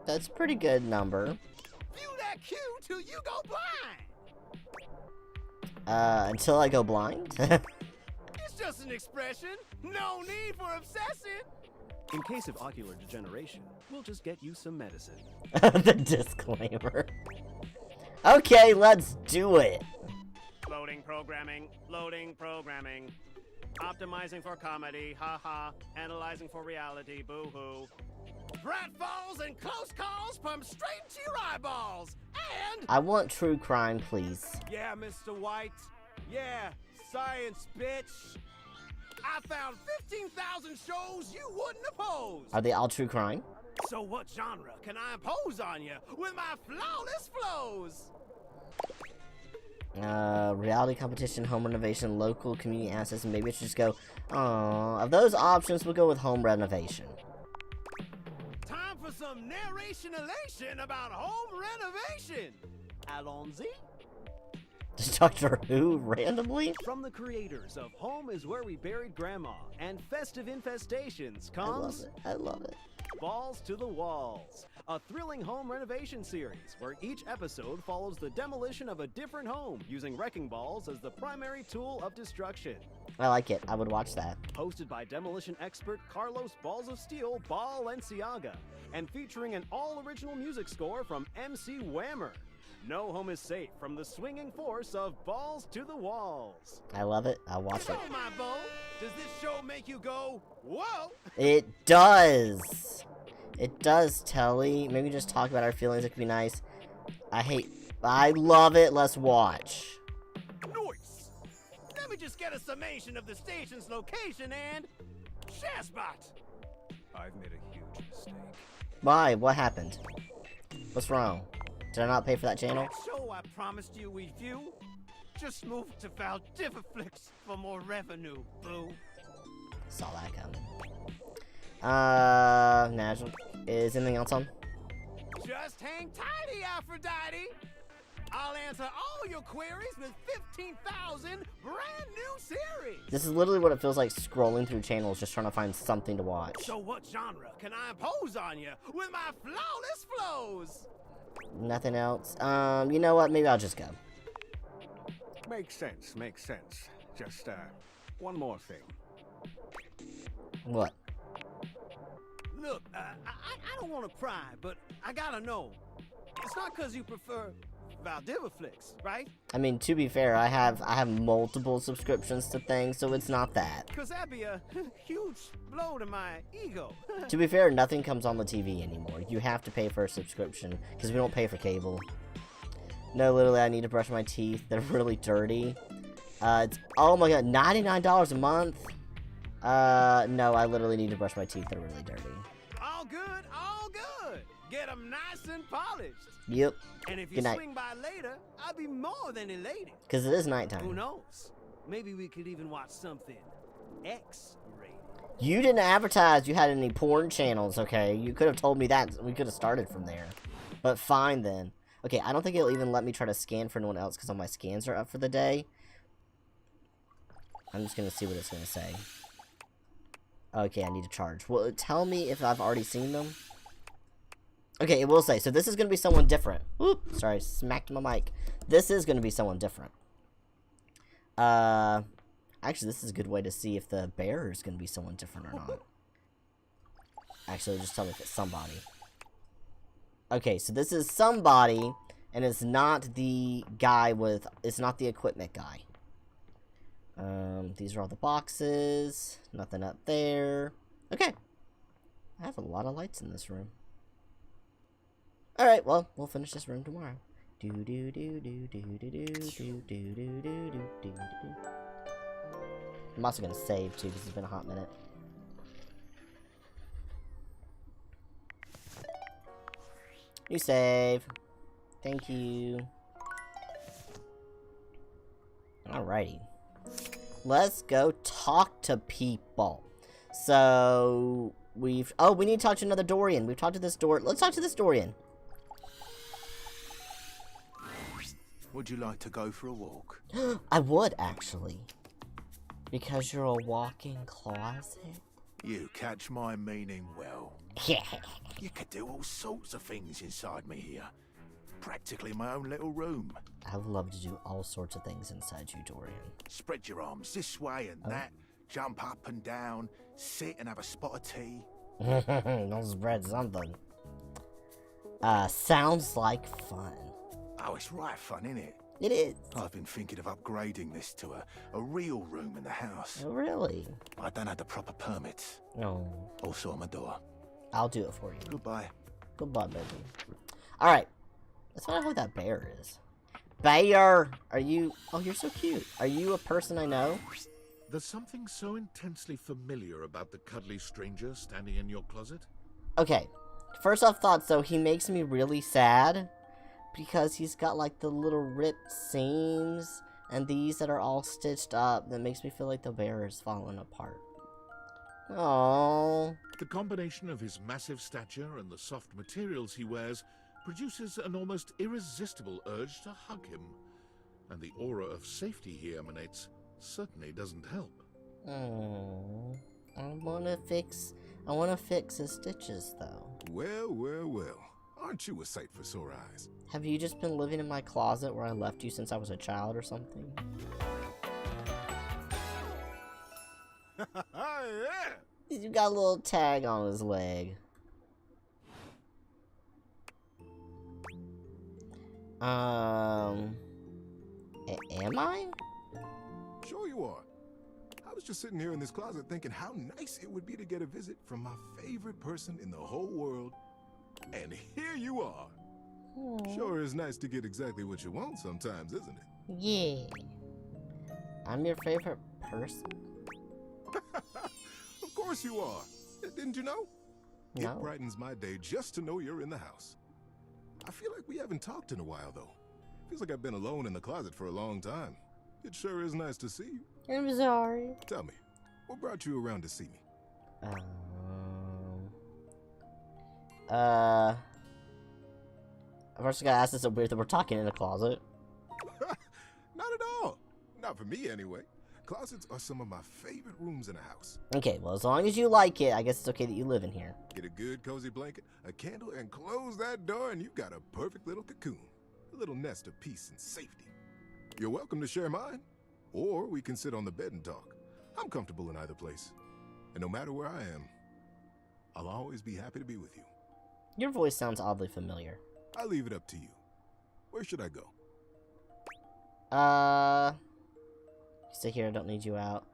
That's a pretty good number. View that cue till you go blind. Until I go blind? It's just an expression. No need for obsessing. In case of ocular degeneration, we'll just get you some medicine. The disclaimer. Okay, let's do it. Loading programming, loading programming. Optimizing for comedy, haha. Analyzing for reality, boo-hoo. Pratfalls and close calls pump straight to your eyeballs. And I want true crime, please. yeah, Mr. White. Yeah, science, bitch. I found 15,000 shows you wouldn't oppose. Are they all true crime? So what genre can I impose on you with my flawless flows? Reality competition, home renovation, local community assets, and maybe I should just go, of those options, we'll go with home renovation. Time for some narration elation about home renovation. Allons-y. Doctor Who, randomly? From the creators of Home is Where We Buried Grandma and Festive Infestations comes... I love it. Balls to the Walls, a thrilling home renovation series where each episode follows the demolition of a different home using wrecking balls as the primary tool of destruction. I like it. I would watch that. Hosted by demolition expert Carlos Balls of Steel Balenciaga and featuring an all-original music score from MC Whammer. No home is safe from the swinging force of balls to the walls. I love it. I'll watch it. So, my beau, does this show make you go, whoa? It does. It does, Telly. Maybe just talk about our feelings. It could be nice. I love it. Let's watch. Nice. Let me just get a summation of the station's location and Shazbot. I've made a huge mistake. Why? What happened? What's wrong? Did I not pay for that channel? That show I promised you we'd view just moved to Valdiviflix for more revenue, boo. Saw that coming. National. Is anything else on? Just hang tighty, Aphrodite. I'll answer all your queries with 15,000 brand new series. This is literally what it feels like scrolling through channels, just trying to find something to watch. So what genre can I impose on you with my flawless flows? Nothing else. You know what? Maybe I'll just go. Makes sense, makes sense. Just, one more thing. What? Look, I don't want to pry, but I gotta know. It's not because you prefer Valdiviflix, right? I mean, to be fair, I have multiple subscriptions to things, so it's not that. Because that'd be a huge blow to my ego. To be fair, nothing comes on the TV anymore. You have to pay for a subscription, because we don't pay for cable. No, literally, I need to brush my teeth. They're really dirty. It's, oh my god, $99 a month? No, I literally need to brush my teeth. They're really dirty. All good, all good. Get them nice and polished. Yep. And if you Good night. swing by later, I'll be more than elated. Because it is nighttime. Who knows? Maybe we could even watch something X-rated. You didn't advertise you had any porn channels, okay? You could have told me that. We could have started from there. But fine, then. Okay, I don't think it'll even let me try to scan for anyone else because all my scans are up for the day. I'm just going to see what it's going to say. Okay, I need to charge. Will it tell me if I've already seen them? Okay, it will say. So this is going to be someone different. Whoop, sorry, smacked my mic. This is going to be someone different. Actually, this is a good way to see if the bearer is going to be someone different or not. Actually, just tell me if it's somebody. Okay, so this is somebody, and it's not the guy with... It's not the equipment guy. These are all the boxes. Nothing up there. Okay. I have a lot of lights in this room. Alright, well, we'll finish this room tomorrow. Do do do do do do do do do do do do do. I'm also gonna save too, because it's been a hot minute. New save. Thank you. Alrighty. Let's go talk to people. So, we've... Oh, we need to talk to another Dorian. We've talked to this Dorian. Let's talk to this Dorian. Would you like to go for a walk? I would, actually. Because you're a walking closet? You catch my meaning well. Yeah. You could do all sorts of things inside me here. Practically my own little room. I would love to do all sorts of things inside you, Dorian. Spread your arms this way and that. Jump up and down. Sit and have a spot of tea. Don't spread something. Sounds like fun. Oh, it's right fun, innit? It is. I've been thinking of upgrading this to a real room in the house. Oh, really? I don't have the proper permits. No. Also on my door. I'll do it for you. Goodbye. Goodbye, baby. Alright. Let's find out who that bear is. Bear! Are you... Oh, you're so cute. Are you a person I know? There's something so intensely familiar about the cuddly stranger standing in your closet. Okay. First off thoughts, though, he makes me really sad. Because he's got, like, the little ripped seams. And these that are all stitched up. That makes me feel like the bear is falling apart. Aww. The combination of his massive stature and the soft materials he wears produces an almost irresistible urge to hug him. And the aura of safety he emanates certainly doesn't help. Oh, I wanna fix his stitches, though. Well, well, well. Aren't you a sight for sore eyes? Have you just been living in my closet where I left you since I was a child or something? Yeah. You got a little tag on his leg. Am I? Sure you are. I was just sitting here in this closet thinking how nice it would be to get a visit from my favorite person in the whole world. And here you are. Sure is nice to get exactly what you want sometimes, isn't it? Yeah. I'm your favorite person? Of course you are. Didn't you know? No. It brightens my day just to know you're in the house. I feel like we haven't talked in a while, though. Feels like I've been alone in the closet for a long time. It sure is nice to see you. I'm sorry. Tell me, what brought you around to see me? First I gotta ask, is it weird that we're talking in a closet? Not at all. Not for me, anyway. Closets are some of my favorite rooms in a house. Okay, well, as long as you like it, I guess it's okay that you live in here. Get a good cozy blanket, a candle, and close that door, and you've got a perfect little cocoon. A little nest of peace and safety. You're welcome to share mine, or we can sit on the bed and talk. I'm comfortable in either place. And no matter where I am, I'll always be happy to be with you. Your voice sounds oddly familiar. I'll leave it up to you. Where should I go? Stay here, I don't need you out.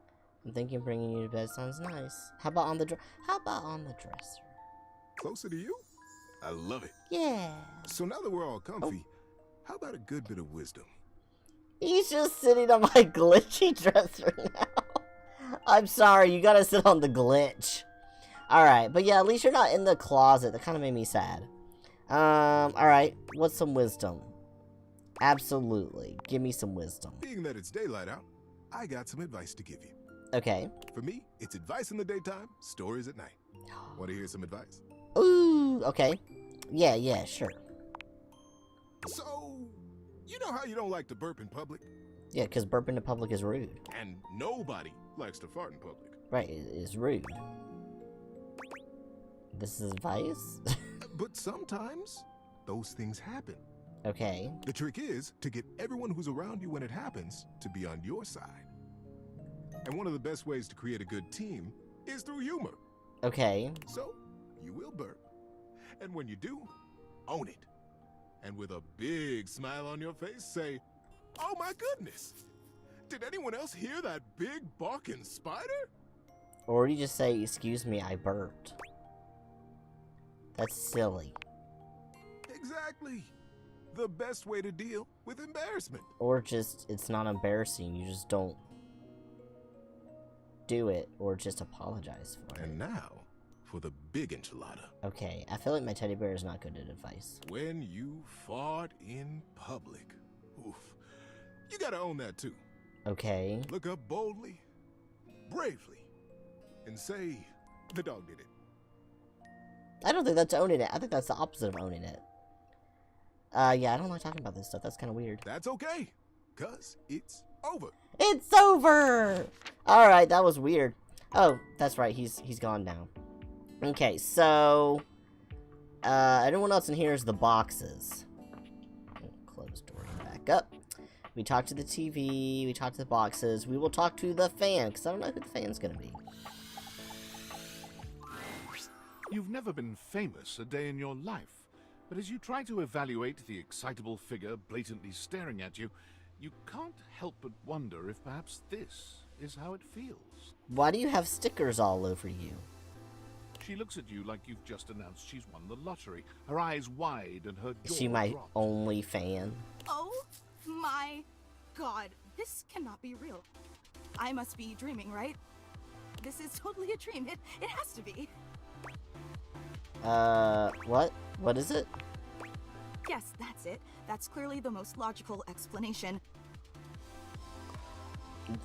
I'm thinking bringing you to bed sounds nice. How about on the dresser? Closer to you? I love it. Yeah. So now that we're all comfy, how about a good bit of wisdom? He's just sitting on my glitchy dresser now. I'm sorry, you gotta sit on the glitch. Alright, but yeah, at least you're not in the closet. That kind of made me sad. Alright, what's some wisdom? Absolutely. Give me some wisdom. Being that it's daylight out, I got some advice to give you. Okay. For me, it's advice in the daytime, stories at night. Want to hear some advice? Ooh, okay. Yeah, sure. So, you know how you don't like to burp in public? Yeah, because burping in public is rude. And nobody likes to fart in public. Right, it is rude. This is advice? But sometimes, those things happen. Okay. The trick is to get everyone who's around you when it happens to be on your side. And one of the best ways to create a good team is through humor. Okay. So, you will burp. And when you do, own it. And with a big smile on your face, say, "Oh my goodness! Did anyone else hear that big barking spider?" Or you just say, "Excuse me, I burped." That's silly. Exactly. The best way to deal with embarrassment. Or just, it's not embarrassing, you just don't do it, or just apologize for it. And now, for the big enchilada. Okay, I feel like my teddy bear is not good at advice. When you fart in public. Oof. You gotta own that too. Okay. Look up boldly, bravely, and say, "The dog did it." I don't think that's owning it. I think that's the opposite of owning it. Yeah, I don't like talking about this stuff. That's kind of weird. That's okay, cause it's over. It's over! Alright, that was weird. Oh, that's right, he's gone now. Okay, so... anyone else in here is the boxes. Close door back up. We talked to the TV, we talked to the boxes. We will talk to the fan, because I don't know who the fan's gonna be. You've never been famous a day in your life. But as you try to evaluate the excitable figure blatantly staring at you, you can't help but wonder if perhaps this is how it feels. Why do you have stickers all over you? She looks at you like you've just announced she's won the lottery, her eyes wide and her jaw Is she my dropped. only fan? Oh my god, this cannot be real. I must be dreaming, right? This is totally a dream. It has to be. What? What is it? Yes, that's it. That's clearly the most logical explanation.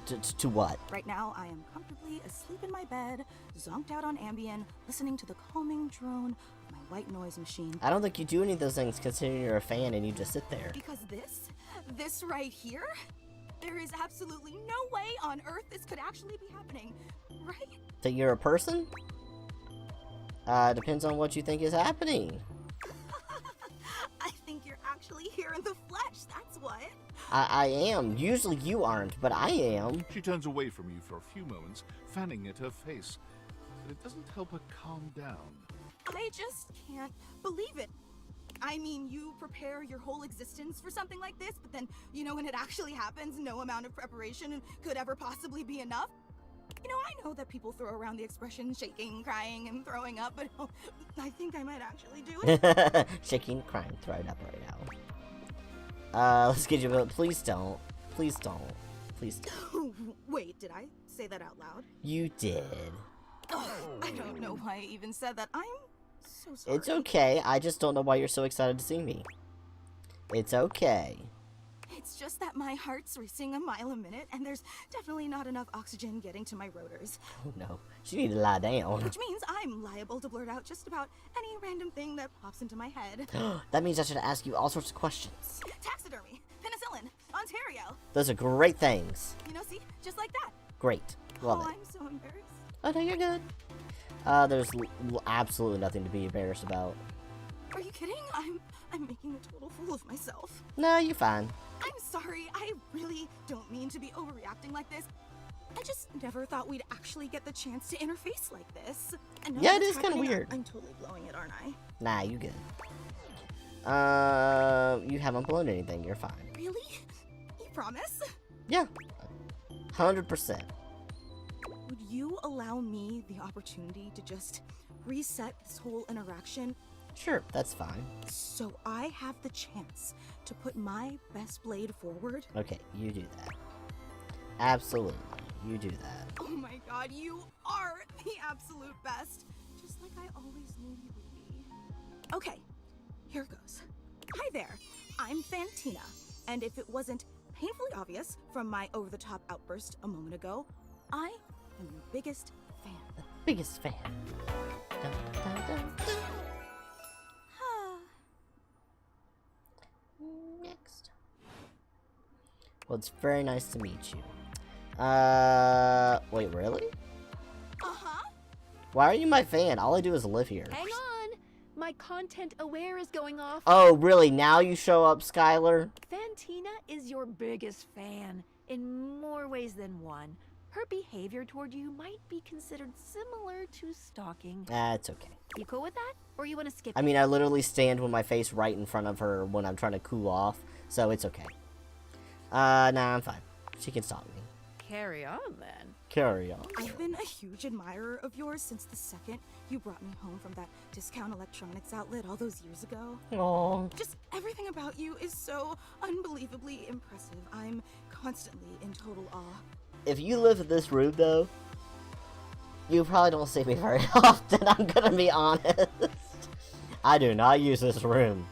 To what? Right now, I am comfortably asleep in my bed, zonked out on Ambien, listening to the calming drone of my white noise machine. I don't think you do any of those things considering you're a fan and you just sit there. Because this right here, there is absolutely no way on Earth this could actually be happening, right? That you're a person? Depends on what you think is happening. I think you're actually here in the flesh, that's what. I am. Usually you aren't, but I am. She turns away from you for a few moments, fanning at her face. But it doesn't help her calm down. I just can't believe it. I mean, you prepare your whole existence for something like this, but then, you know, when it actually happens, no amount of preparation could ever possibly be enough. You know, I know that people throw around the expression shaking, crying, and throwing up, but I think I might actually do it. Shaking, crying, throwing up right now. Let's get you a... Please don't. Please don't. Please don't. Wait, did I say that out loud? You did. Ugh, I don't know why I even said that. I'm so sorry. It's okay. I just don't know why you're so excited to see me. It's okay. It's just that my heart's racing a mile a minute, and there's definitely not enough oxygen getting to my rotors. Oh no. She need to lie down. Which means I'm liable to blurt out just about any random thing that pops into my head. That means I should ask you all sorts of questions. Taxidermy, penicillin, Ontario. Those are great things. You know, see? Just like that. Great. Love it. I'm so embarrassed. Oh no, you're good. There's absolutely nothing to be embarrassed about. Are you kidding? I'm making a total fool of myself. No, you're fine. I'm sorry. I really don't mean to be overreacting like this. I just never thought we'd actually get the chance to interface like this. And Yeah, it is kind of weird. I'm totally blowing it, aren't I? Nah, you good. You haven't blown anything. You're fine. Really? You promise? Yeah. 100%. Would you allow me the opportunity to just reset this whole interaction? Sure, that's fine. So I have the chance to put my best blade forward? Okay, you do that. Absolutely. You do that. Oh my god, you are the absolute best. Just like I always knew you would be. Okay, here goes. Hi there, I'm Fantina. And if it wasn't painfully obvious from my over-the-top outburst a moment ago, I am your biggest fan. The biggest fan. Dun, dun, dun, dun. Next. Well, it's very nice to meet you. Wait, really? Uh-huh. Why are you my fan? All I do is live here. Hang on! My content aware is going off. Oh, really? Now you show up, Skylar? Fantina is your biggest fan, in more ways than one. Her behavior toward you might be considered similar to stalking. It's okay. You cool with that? Or you want to skip I mean, I literally stand with my face right in front of her when I'm trying to cool off, so it's okay. Nah, I'm fine. She can stalk me. Carry on, then. Carry on. I've been a huge admirer of yours since the second you brought me home from that discount electronics outlet all those years ago. Aww. Just everything about you is so unbelievably impressive. I'm constantly in total awe. If you live in this room, though, you probably don't see me very often, I'm gonna be honest. I do not use this room.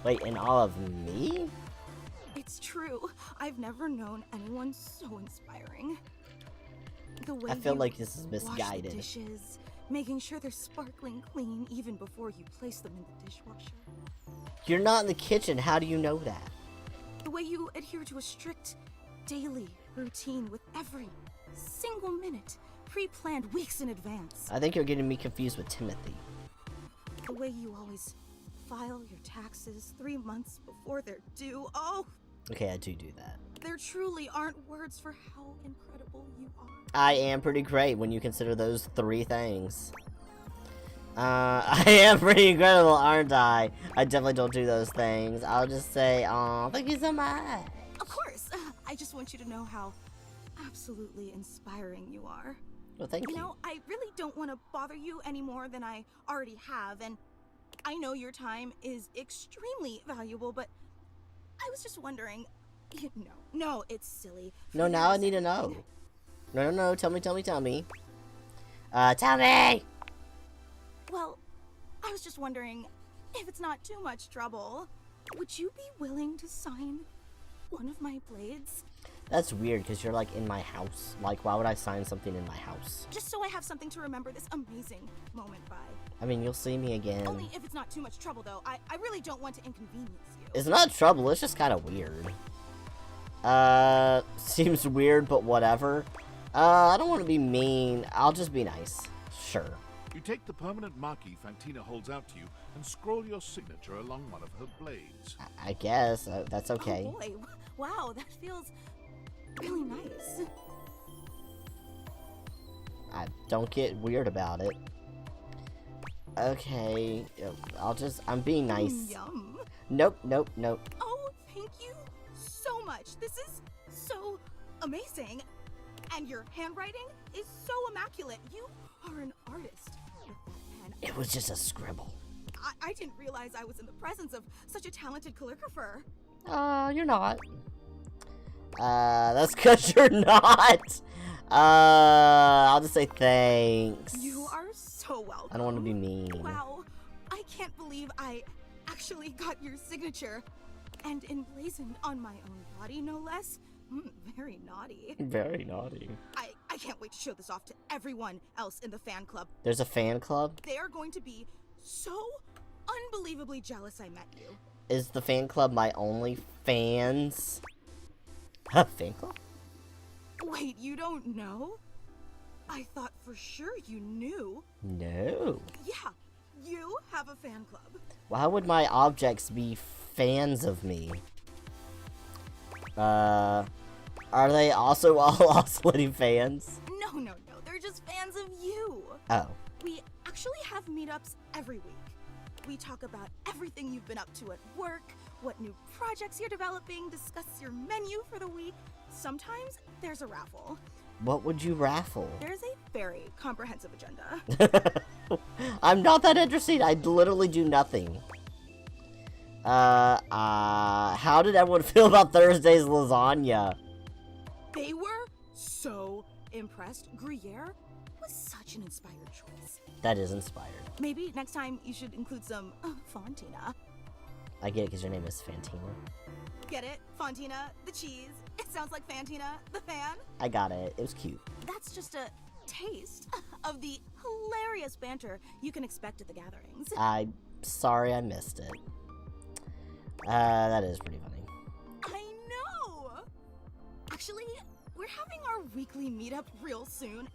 Wait, in all of me? It's true. I've never known anyone so inspiring. The way I feel you like this is wash misguided. the dishes, making sure they're sparkling clean even before you place them in the dishwasher. You're not in the kitchen, how do you know that? The way you adhere to a strict daily routine with every single minute pre-planned weeks in advance. I think you're getting me confused with Timothy. The way you always file your taxes 3 months before they're due. Oh! Okay, I do that. There truly aren't words for how incredible you are. I am pretty great when you consider those 3 things. I am pretty incredible, aren't I? I definitely don't do those things. I'll just say, aw, thank you so much. Of course. I just want you to know how absolutely inspiring you are. Well, thank you. You know, I really don't want to bother you any more than I already have, and I know your time is extremely valuable, but I was just wondering... No, it's silly. No, now I need to know. No, tell me. Tell me! Well, I was just wondering, if it's not too much trouble, would you be willing to sign one of my blades? That's weird, because you're, like, in my house. Like, why would I sign something in my house? Just so I have something to remember this amazing moment by. I mean, you'll see me again. Only if it's not too much trouble, though. I really don't want to inconvenience you. It's not trouble, it's just kind of weird. Seems weird, but whatever. I don't want to be mean. I'll just be nice. Sure. You take the permanent marquee Fantina holds out to you and scroll your signature along one of her blades. I guess. That's okay. Oh boy, wow, that feels really nice. Don't get weird about it. Okay, I'm being nice. Yum. Nope, nope, nope. Oh, thank you so much. This is so amazing. And your handwriting is so immaculate. You are an artist with that pen. It was just a scribble. I didn't realize I was in the presence of such a talented calligrapher. You're not. That's because you're not. I'll just say thanks. You are so welcome. I don't want to be mean. Wow, I can't believe I actually got your signature. And emblazoned on my own body, no less. Very naughty. Very naughty. I can't wait to show this off to everyone else in the fan club. There's a fan club? They are going to be so unbelievably jealous I met you. Is the fan club my only fans? Fan club? Wait, you don't know? I thought for sure you knew. No. Yeah, you have a fan club. Why would my objects be fans of me? Are they also all oscillating fans? No, they're just fans of you. Oh. We actually have meetups every week. We talk about everything you've been up to at work, what new projects you're developing, discuss your menu for the week. Sometimes there's a raffle. What would you raffle? There's a very comprehensive agenda. I'm not that interested. I literally do nothing. How did everyone feel about Thursday's lasagna? They were so impressed. Gruyere was such an inspired choice. That is inspired. Maybe next time you should include some Fontina. I get it because your name is Fantina. Get it? Fontina, the cheese. It sounds like Fantina, the fan. I got it. It was cute. That's just a taste of the hilarious banter you can expect at the gatherings. I'm sorry I missed it. That is pretty funny. I know! Actually, we're having our weekly meetup real soon,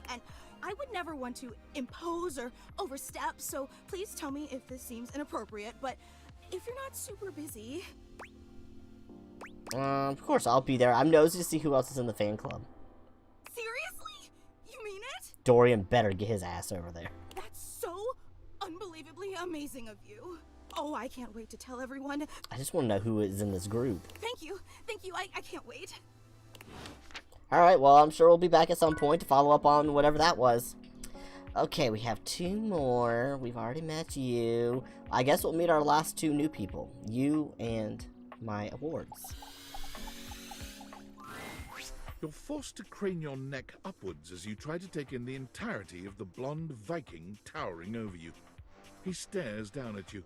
and I would never want to impose or overstep, so please tell me if this seems inappropriate, but if you're not super busy... Of course I'll be there. I'm nosy to see who else is in the fan club. Seriously? You mean it? Dorian better get his ass over there. That's so unbelievably amazing of you. Oh, I can't wait to tell everyone. I just want to know who is in this group. Thank you. I can't wait. Alright, well, I'm sure we'll be back at some point to follow up on whatever that was. Okay, we have 2 more. We've already met you. I guess we'll meet our last 2 new people. You and my awards. You're forced to crane your neck upwards as you try to take in the entirety of the blonde Viking towering over you. He stares down at you,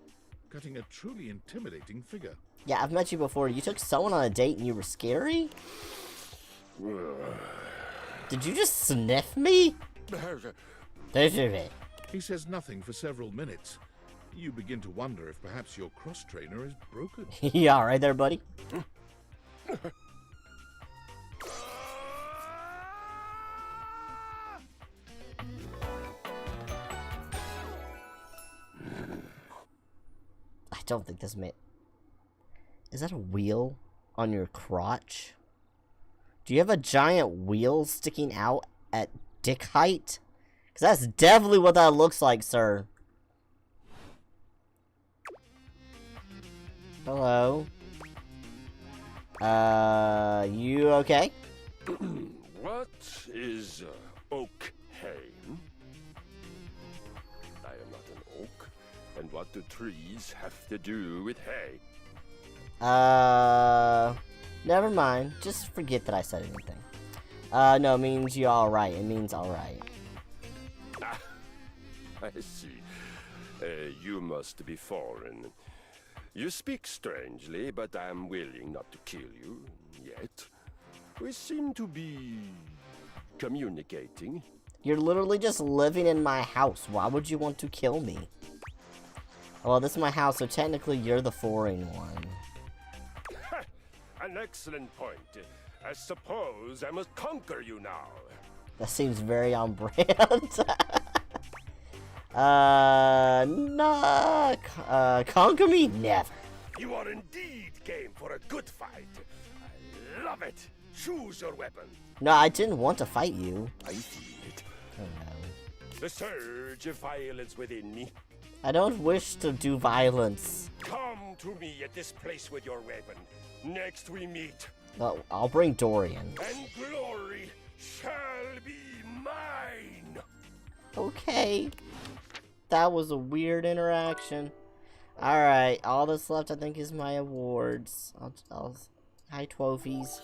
cutting a truly intimidating figure. Yeah, I've met you before. You took someone on a date and you were scary? Did you just sniff me? He says nothing for several minutes. You begin to wonder if perhaps your cross-trainer is broken. Yeah, right there, buddy. I don't think this may... Is that a wheel on your crotch? Do you have a giant wheel sticking out at dick height? Because that's definitely what that looks like, sir. Hello? You okay? What is oak hay? I am not an oak. And what do trees have to do with hay? Never mind. Just forget that I said anything. No, it means you're alright. It means alright. Ah, I see. You must be foreign. You speak strangely, but I am willing not to kill you, yet. We seem to be communicating. You're literally just living in my house. Why would you want to kill me? Well, this is my house, so technically you're the foreign one. An excellent point. I suppose I must conquer you now. That seems very on brand. Conquer me? Never. You are indeed game for a good fight. I love it. Choose your weapon. No, I didn't want to fight you. I feel it. Oh no. the surge of violence within me. I don't wish to do violence. Come to me at this place with your weapon. Next we meet. Well, I'll bring Dorian. And glory shall be mine. Okay. That was a weird interaction. Alright, all that's left I think is my awards. Hi, trophies.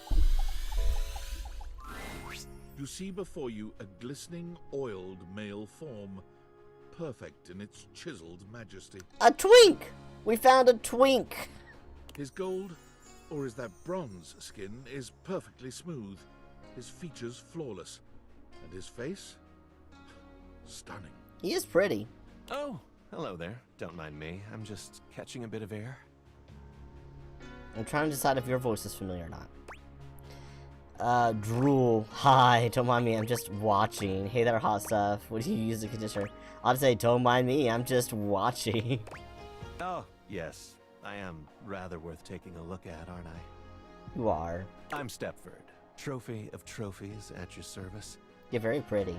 You see before you a glistening, oiled male form, perfect in its chiseled majesty. A twink! We found a twink! His gold, or is that bronze skin, is perfectly smooth, his features flawless, and his face? Stunning. He is pretty. Oh, hello there. Don't mind me. I'm just catching a bit of air. I'm trying to decide if your voice is familiar or not. Drool. Hi, don't mind me, I'm just watching. Hey there, hot stuff. What do you use the conditioner? I'd say, don't mind me, I'm just watching. Oh, yes. I am rather worth taking a look at, aren't I? You are. I'm Stepford. Trophy of trophies at your service. You're very pretty.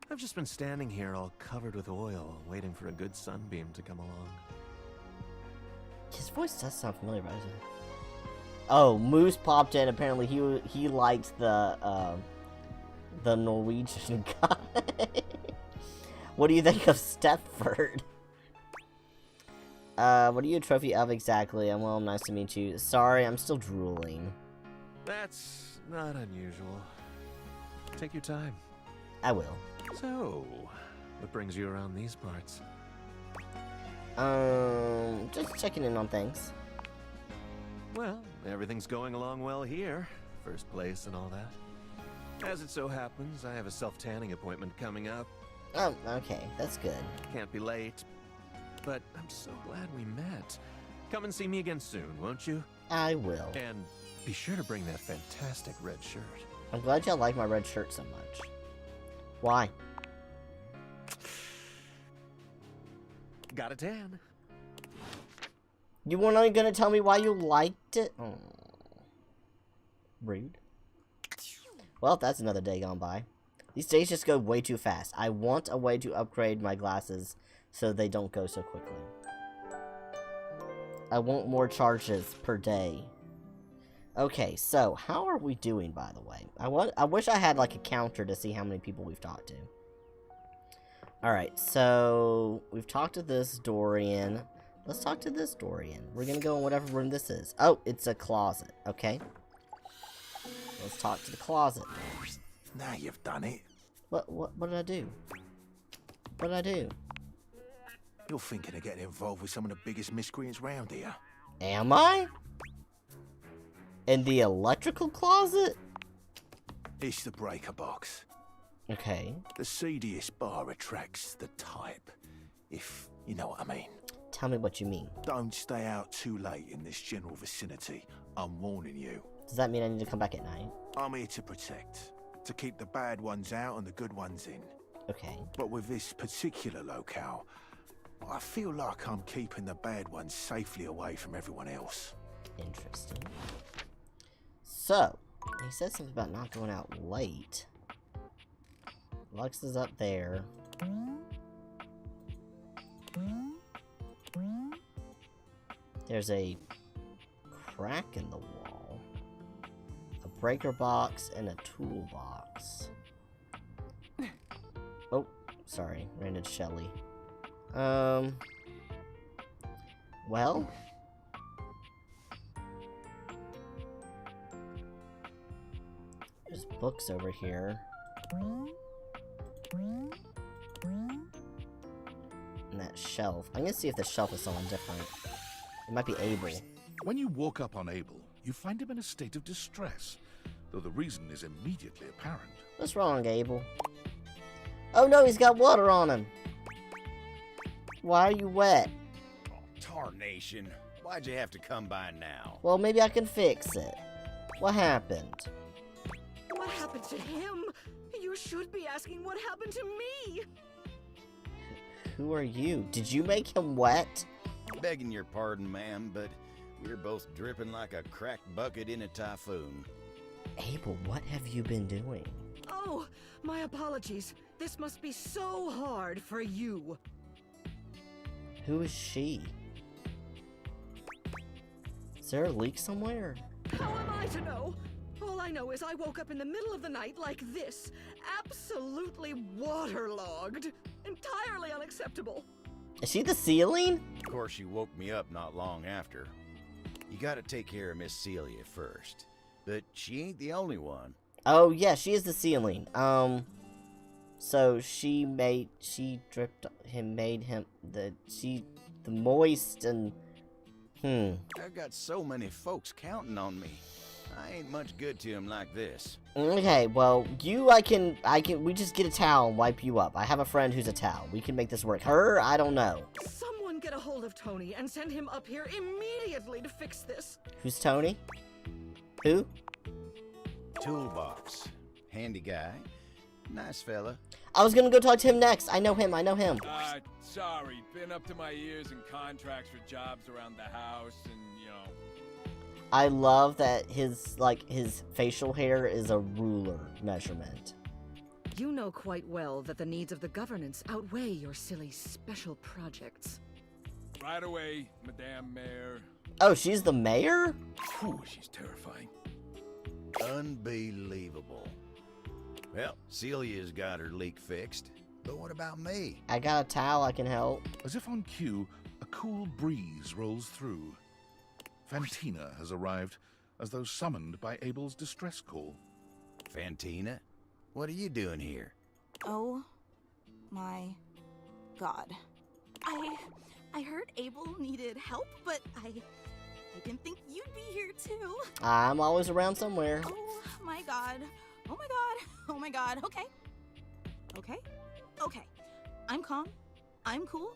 I've just been standing here all covered with oil, waiting for a good sunbeam to come along. His voice does sound familiar, doesn't it? Oh, Moose popped in. Apparently, he liked the Norwegian guy. What do you think of Stepford? What are you a trophy of exactly? Well, nice to meet you. Sorry, I'm still drooling. That's not unusual. Take your time. I will. So, what brings you around these parts? Just checking in on things. Well, everything's going along well here. First place and all that. As it so happens, I have a self-tanning appointment coming up. Oh, okay. That's good. Can't be late. But I'm so glad we met. Come and see me again soon, won't you? I will. And be sure to bring that fantastic red shirt. I'm glad y'all like my red shirt so much. Why? Got a tan. You weren't gonna tell me why you liked it? Oh. Rude. Well, that's another day gone by. These days just go way too fast. I want a way to upgrade my glasses so they don't go so quickly. I want more charges per day. Okay, so how are we doing, by the way? I wish I had like a counter to see how many people we've talked to. Alright, so we've talked to this Dorian. Let's talk to this Dorian. We're gonna go in whatever room this is. Oh, it's a closet, okay. Let's talk to the closet. Now you've done it. What did I do? What did I do? You're thinking of getting involved with some of the biggest miscreants round here. Am I? In the electrical closet? It's the breaker box. Okay. The seediest bar attracts the type, if you know what I mean. Tell me what you mean. Don't stay out too late in this general vicinity. I'm warning you. Does that mean I need to come back at night? I'm here to protect. To keep the bad ones out and the good ones in. Okay. But with this particular locale, I feel like I'm keeping the bad ones safely away from everyone else. Interesting. So, he said something about not going out late. Lux is up there. There's a crack in the wall. A breaker box and a toolbox. Oh, sorry. Ran into Shelly. Well... There's books over here. And that shelf. I'm gonna see if the shelf is someone different. It might be Abel. When you walk up on Abel, you find him in a state of distress, though the reason is immediately apparent. What's wrong, Abel? Oh no, he's got water on him! Why are you wet? Oh, tarnation. Why'd you have to come by now? Well, maybe I can fix it. What happened? What happened to him? You should be asking what happened to me. Who are you? Did you make him wet? Begging your pardon, ma'am, but We're both dripping like a cracked bucket in a typhoon. Abel, what have you been doing? Oh, my apologies. This must be so hard for you. Who is she? Is there a leak somewhere? How am I to know? All I know is I woke up in the middle of the night like this. Absolutely waterlogged. Entirely unacceptable. Is she the ceiling? Of course, you woke me up not long after. You gotta take care of Miss Celia first. But she ain't the only one. Oh, yeah, she is the ceiling. So she made him the moist and, I've got so many folks counting on me. I ain't much good to him like this. Okay, well, we just get a towel and wipe you up. I have a friend who's a towel. We can make this work. Her, I don't know. Someone get a hold of Tony and send him up here immediately to fix this. Who's Tony? Who? Toolbox. Handy guy. Nice fella. I was gonna go talk to him next. I know him. Sorry. Been up to my ears in contracts for jobs around the house and, I love that his facial hair is a ruler measurement. You know quite well that the needs of the governance outweigh your silly special projects. Right away, Madame Mayor. Oh, she's the mayor? Whew, she's terrifying. Unbelievable. Well, Celia's got her leak fixed. But what about me? I got a towel, I can help. As if on cue, a cool breeze rolls through. Fantina has arrived, as though summoned by Abel's distress call. Fantina? What are you doing here? Oh my god. I heard Abel needed help, but I didn't think you'd be here too. I'm always around somewhere. Oh my god. Oh my god. Oh my god. Okay. Okay. I'm calm. I'm cool.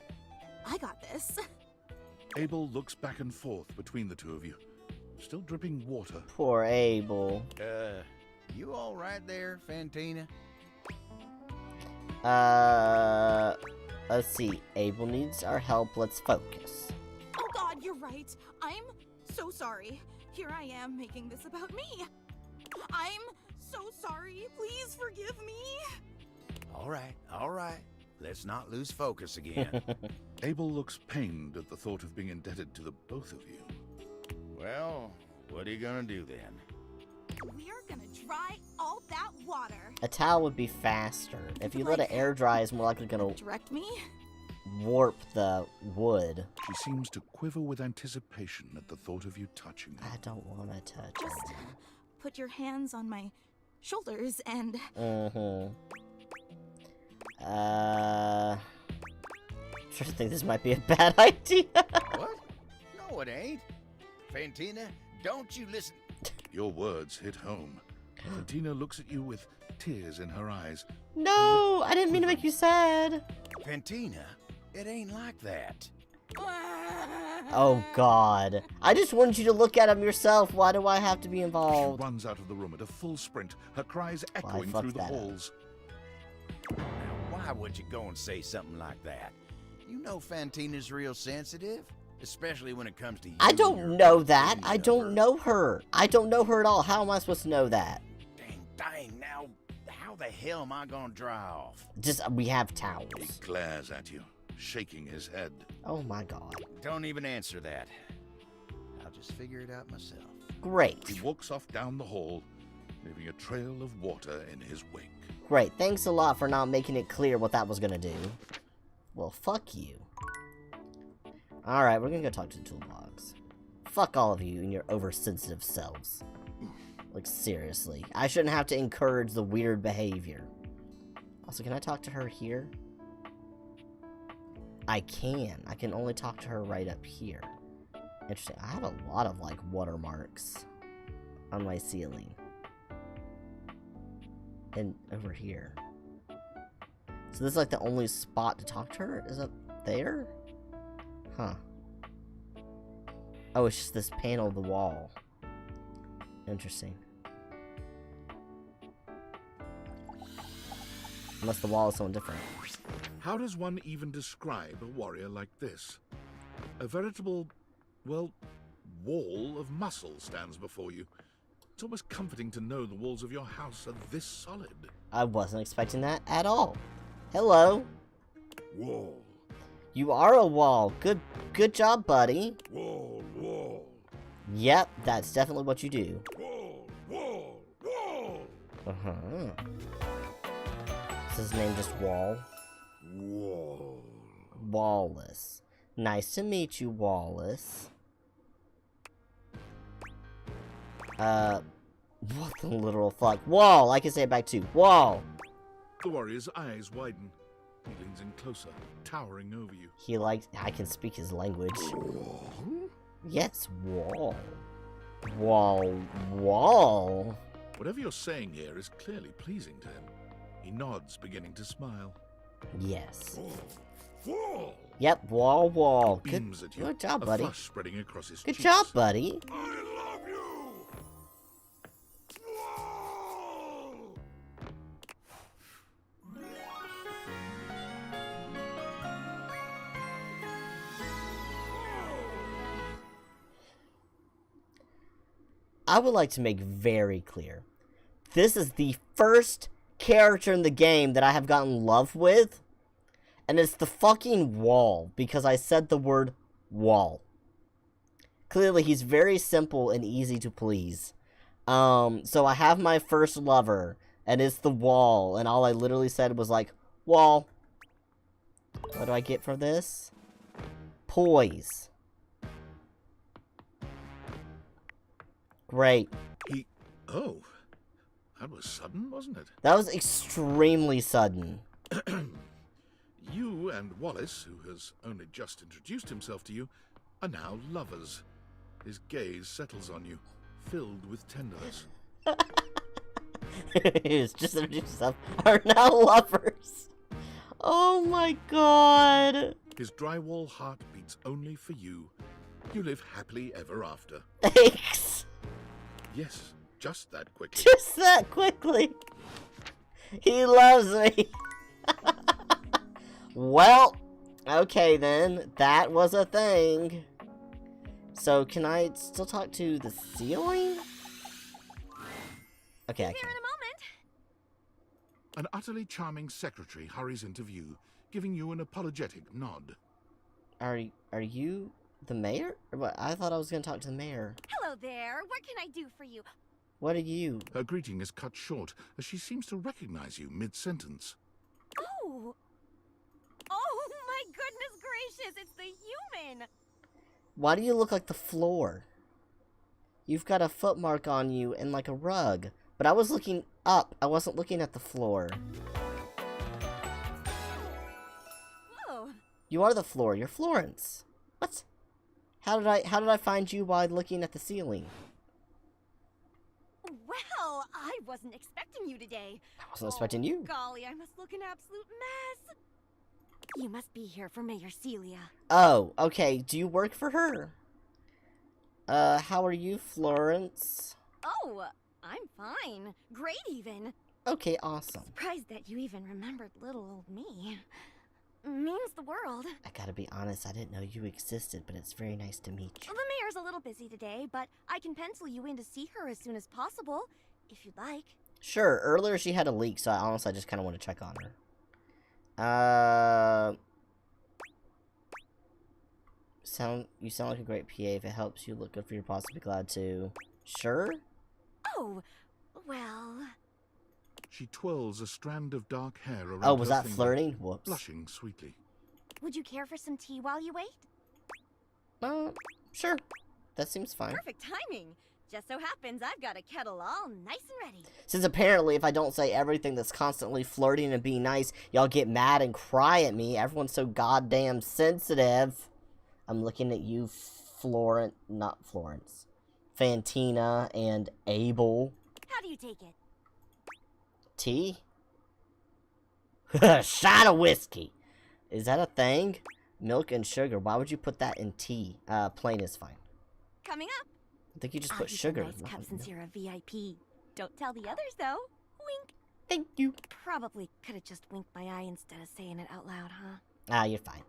I got this. Abel looks back and forth between the two of you, still dripping water. Poor Abel. You all right there, Fantina? Let's see. Abel needs our help. Let's focus. Oh god, you're right. I'm so sorry. Here I am making this about me. I'm so sorry. Please forgive me. All right. Let's not lose focus again. Abel looks pained at the thought of being indebted to the both of you. Well, what are you gonna do then? We're gonna dry all that water. A towel would be faster. If you let it air dry, it's more likely gonna direct me. Warp the wood. She seems to quiver with anticipation at the thought of you touching her. I don't want to touch Just put your hands on my shoulders and... I think this might be a bad idea. What? No, it ain't. Fantina, don't you listen. Your words hit home. Fantina looks at you with tears in her eyes. No, I didn't mean to make you sad. Fantina, it ain't like that. Oh, God. I just wanted you to look at him yourself. Why do I have to be involved? She runs out of the room at a full sprint, her cries echoing through the halls. Now, why would you go and say something like that? You know Fantina's real sensitive, especially when it comes to you. I don't know that. I don't know her. I don't know her at all. How am I supposed to know that? Dang, now, how the hell am I gonna dry off? We have towels. He glares at you, shaking his head. Oh my god. Don't even answer that. I'll just figure it out myself. Great. He walks off down the hall, leaving a trail of water in his wake. Great. Thanks a lot for not making it clear what that was gonna do. Well, fuck you. Alright, we're gonna go talk to the toolbox. Fuck all of you and your oversensitive selves. Like, seriously. I shouldn't have to encourage the weird behavior. Also, can I talk to her here? I can. I can only talk to her right up here. Interesting. I have a lot of, like, watermarks on my ceiling. And over here. So this is, like, the only spot to talk to her? Is it there? Huh. Oh, it's just this panel of the wall. Interesting. Unless the wall is something different. How does one even describe a warrior like this? A veritable, well, wall of muscle stands before you. It's almost comforting to know the walls of your house are this solid. I wasn't expecting that at all. Hello. Wall. You are a wall. Good job, buddy. Wall, wall. Yep, that's definitely what you do. Wall, wall, wall. Uh-huh. Is his name just Wall? Wall. Wallace. Nice to meet you, Wallace. What the literal fuck? Wall! I can say it back too. Wall! The warrior's eyes widen. He leans in closer, towering over you. He likes... I can speak his language. Wall? Yes, Wall. Wall. Whatever you're saying here is clearly pleasing to him. He nods, beginning to smile. Yes. Wall. Yep, Wall. He beams at you, Good job, a buddy. flush spreading across his Good cheeks. job, buddy. I love you. I would like to make very clear, this is the first character in the game that I have gotten love with, and it's the fucking Wall, because I said the word Wall. Clearly, he's very simple and easy to please. So I have my first lover, and it's the Wall, and all I literally said was like, Wall. What do I get for this? Poise. Great. Oh, that was sudden, wasn't it? That was extremely sudden. You and Wallace, who has only just introduced himself to you, are now lovers. His gaze settles on you, filled with tenderness. He's just introduced himself. Are now lovers. Oh my god. His drywall heart beats only for you. You live happily ever after. Thanks. Yes, just that quickly. Just that quickly. He loves me. Well, okay then. That was a thing. So, can I still talk to the ceiling? Okay, I can. An utterly charming secretary hurries into view, giving you an apologetic nod. Are you the mayor? Or what? I thought I was going to talk to the mayor. Hello there. What can I do for you? What are you? Her greeting is cut short, as she seems to recognize you mid-sentence. Oh. Oh my goodness gracious, it's the human. Why do you look like the floor? You've got a foot mark on you and like a rug. But I was looking up. I wasn't looking at the floor. Whoa. You are the floor. You're Florence. What? How did I find you while looking at the ceiling? Well, I wasn't expecting you today. I wasn't expecting you. Golly, I must look an absolute mess. You must be here for Mayor Celia. Oh, okay. Do you work for her? How are you, Florence? Oh, I'm fine. Great, even. Okay, awesome. Surprised that you even remembered little old me. Means the world. I gotta be honest, I didn't know you existed, but it's very nice to meet you. Well, the mayor's a little busy today, but I can pencil you in to see her as soon as possible, if you'd like. Sure, earlier she had a leak, so I just kind of want to check on her. You sound like a great PA. If it helps you look good for your boss, I'd be glad to. Sure? Oh, well... She twirls a strand of dark hair around Oh, was her that finger, flirting? Whoops. blushing sweetly. Would you care for some tea while you wait? Sure. That seems fine. Perfect timing. Just so happens I've got a kettle all nice and ready. Since apparently if I don't say everything that's constantly flirting and being nice, y'all get mad and cry at me. Everyone's so goddamn sensitive. I'm looking at you, not Florence. Fantina and Abel. How do you take it? Tea? Shot of whiskey. Is that a thing? Milk and sugar. Why would you put that in tea? Plain is fine. Coming up. I think you just I'll put use sugar. a nice cup since you're a VIP. Don't tell the others, though. Wink. Thank you. Probably could have just winked my eye instead of saying it out loud, huh? You're fine.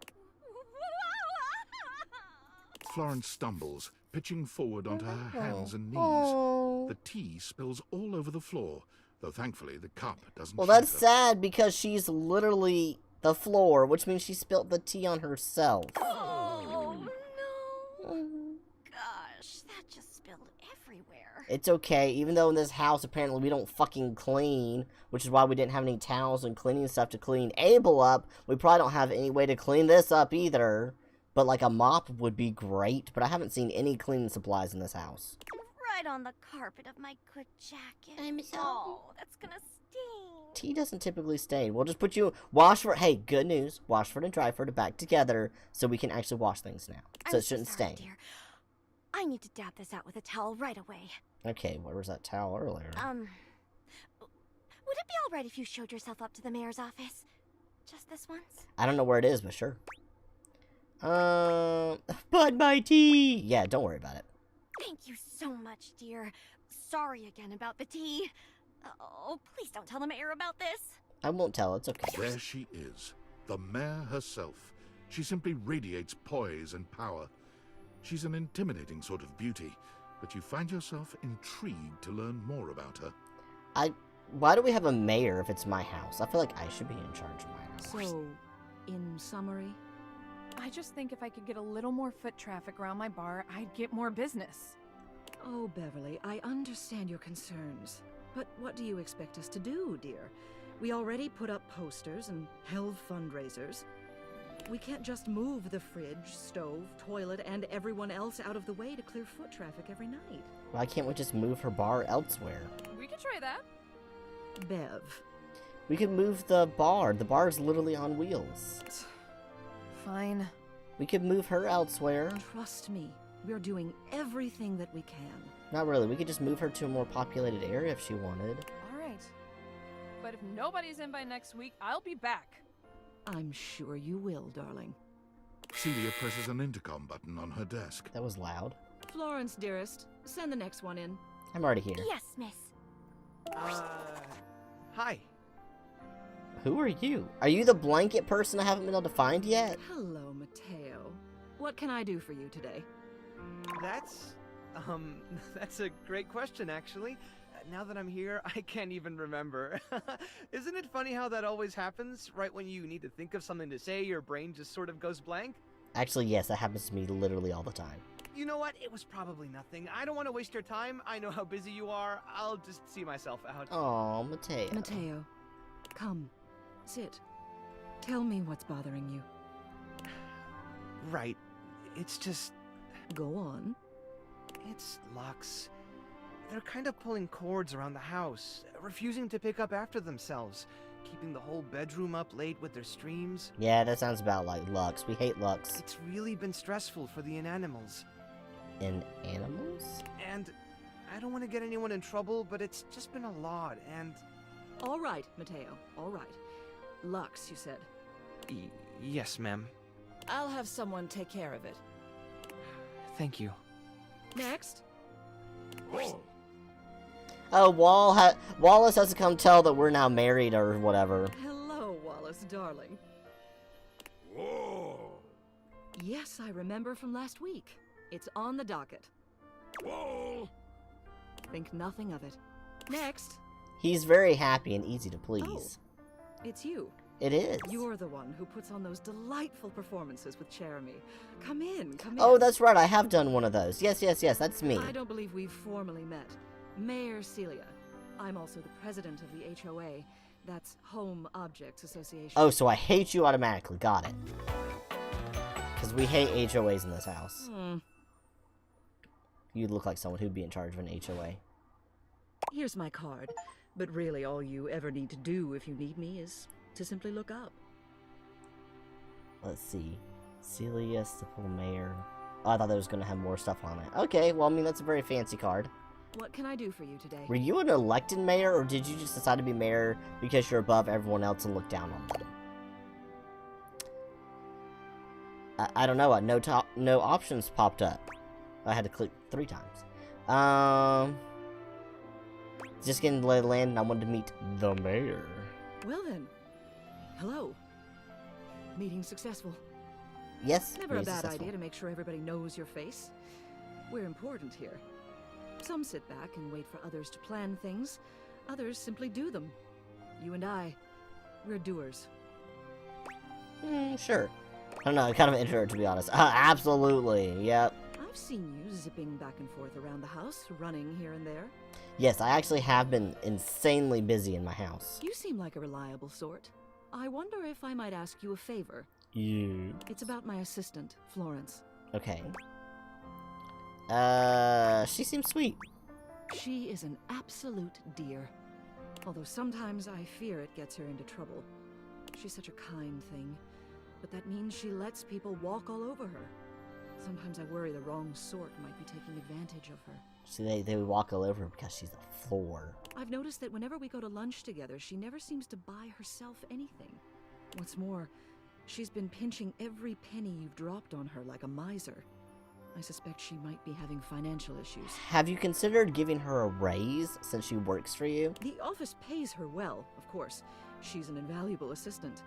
Florence stumbles, pitching forward onto her hands and knees. Oh. The tea spills all over the floor, though thankfully the cup doesn't Well, that's shatter. sad because she's literally the floor, which means she spilt the tea on herself. Oh, no. Gosh, that just spilled everywhere. It's okay, even though in this house apparently we don't fucking clean, which is why we didn't have any towels and cleaning stuff to clean Abel up. We probably don't have any way to clean this up either. But like a mop would be great, but I haven't seen any cleaning supplies in this house. Right on the carpet of my good jacket. I'm sorry. Oh, that's gonna sting. Tea doesn't typically stain. We'll just put you Washford. Hey, good news. Washford and Dryford are back together, so we can actually wash things now. So I'm it shouldn't sorry, stain. dear. I need to dab this out with a towel right away. Okay, where was that towel earlier? Would it be alright if you showed yourself up to the mayor's office? Just this once? I don't know where it is, but sure. But my tea! Yeah, don't worry about it. Thank you so much, dear. Sorry again about the tea. Oh, please don't tell the mayor about this. I won't tell, it's okay. There she is, the mayor herself. She simply radiates poise and power. She's an intimidating sort of beauty, but you find yourself intrigued to learn more about her. Why do we have a mayor if it's my house? I feel like I should be in charge of my house. So, in summary, I just think if I could get a little more foot traffic around my bar, I'd get more business. Oh, Beverly, I understand your concerns. But what do you expect us to do, dear? We already put up posters and held fundraisers. We can't just move the fridge, stove, toilet, and everyone else out of the way to clear foot traffic every night. Why can't we just move her bar elsewhere? We could try that. Bev. We could move the bar. The bar's literally on wheels. Fine. We could move her elsewhere. Trust me, we're doing everything that we can. Not really. We could just move her to a more populated area if she wanted. All right. But if nobody's in by next week, I'll be back. I'm sure you will, darling. Celia presses an intercom button on her desk. That was loud. Florence, dearest, send the next one in. I'm already here. Yes, miss. Hi. Who are you? Are you the blanket person I haven't been able to find yet? Hello, Mateo. What can I do for you today? That's a great question, actually. Now that I'm here, I can't even remember. Isn't it funny how that always happens? Right when you need to think of something to say, your brain just sort of goes blank? Actually, yes, that happens to me literally all the time. You know what? It was probably nothing. I don't want to waste your time. I know how busy you are. I'll just see myself out. Aw, Mateo. Mateo, come. Sit. Tell me what's bothering you. Right. It's just... Go on. It's Lux. They're kind of pulling cords around the house, refusing to pick up after themselves, keeping the whole bedroom up late with their streams. Yeah, that sounds about like Lux. We hate Lux. It's really been stressful for the inanimals. Animals? And I don't want to get anyone in trouble, but it's just been a lot, and... All right, Mateo, all right. Lux, you said. Yes, ma'am. I'll have someone take care of it. Thank you. Next. Oh, Wallace has to come tell that we're now married or whatever. Hello, Wallace, darling. Whoa! Yes, I remember from last week. It's on the docket. Whoa! Think nothing of it. Next. He's very happy and easy to please. Oh, it's you. It is. You're the one who puts on those delightful performances with Jeremy. Come in, come in. Oh, that's right. I have done one of those. Yes, that's me. I don't believe we've formally met. Mayor Celia. I'm also the president of the HOA. That's Home Objects Association. Oh, so I hate you automatically. Got it. Because we hate HOAs in this house. You look like someone who'd be in charge of an HOA. Here's my card. But really, all you ever need to do if you need me is to simply look up. Let's see. Celia, Simple Mayor. Oh, I thought that was going to have more stuff on it. Okay, well, I mean, that's a very fancy card. What can I do for you today? Were you an elected mayor, or did you just decide to be mayor because you're above everyone else and look down on them? I don't know. No options popped up. I had to click 3 times. Just getting the lay of the land, and I wanted to meet the mayor. Well then. Hello. Meeting successful. Yes. Never a bad idea to make sure everybody knows your face. We're important here. Some sit back and wait for others to plan things. Others simply do them. You and I, we're doers. Sure. I don't know, kind of an introvert, to be honest. Absolutely, yep. I've seen you zipping back and forth around the house, running here and there. Yes, I actually have been insanely busy in my house. You seem like a reliable sort. I wonder if I might ask you a favor. You? It's about my assistant, Florence. Okay. She seems sweet. She is an absolute dear. Although sometimes I fear it gets her into trouble. She's such a kind thing. But that means she lets people walk all over her. Sometimes I worry the wrong sort might be taking advantage of her. See, they would walk all over her because she's a floor. I've noticed that whenever we go to lunch together, she never seems to buy herself anything. What's more, she's been pinching every penny you've dropped on her like a miser. I suspect she might be having financial issues. Have you considered giving her a raise since she works for you? The office pays her well, of course. She's an invaluable assistant.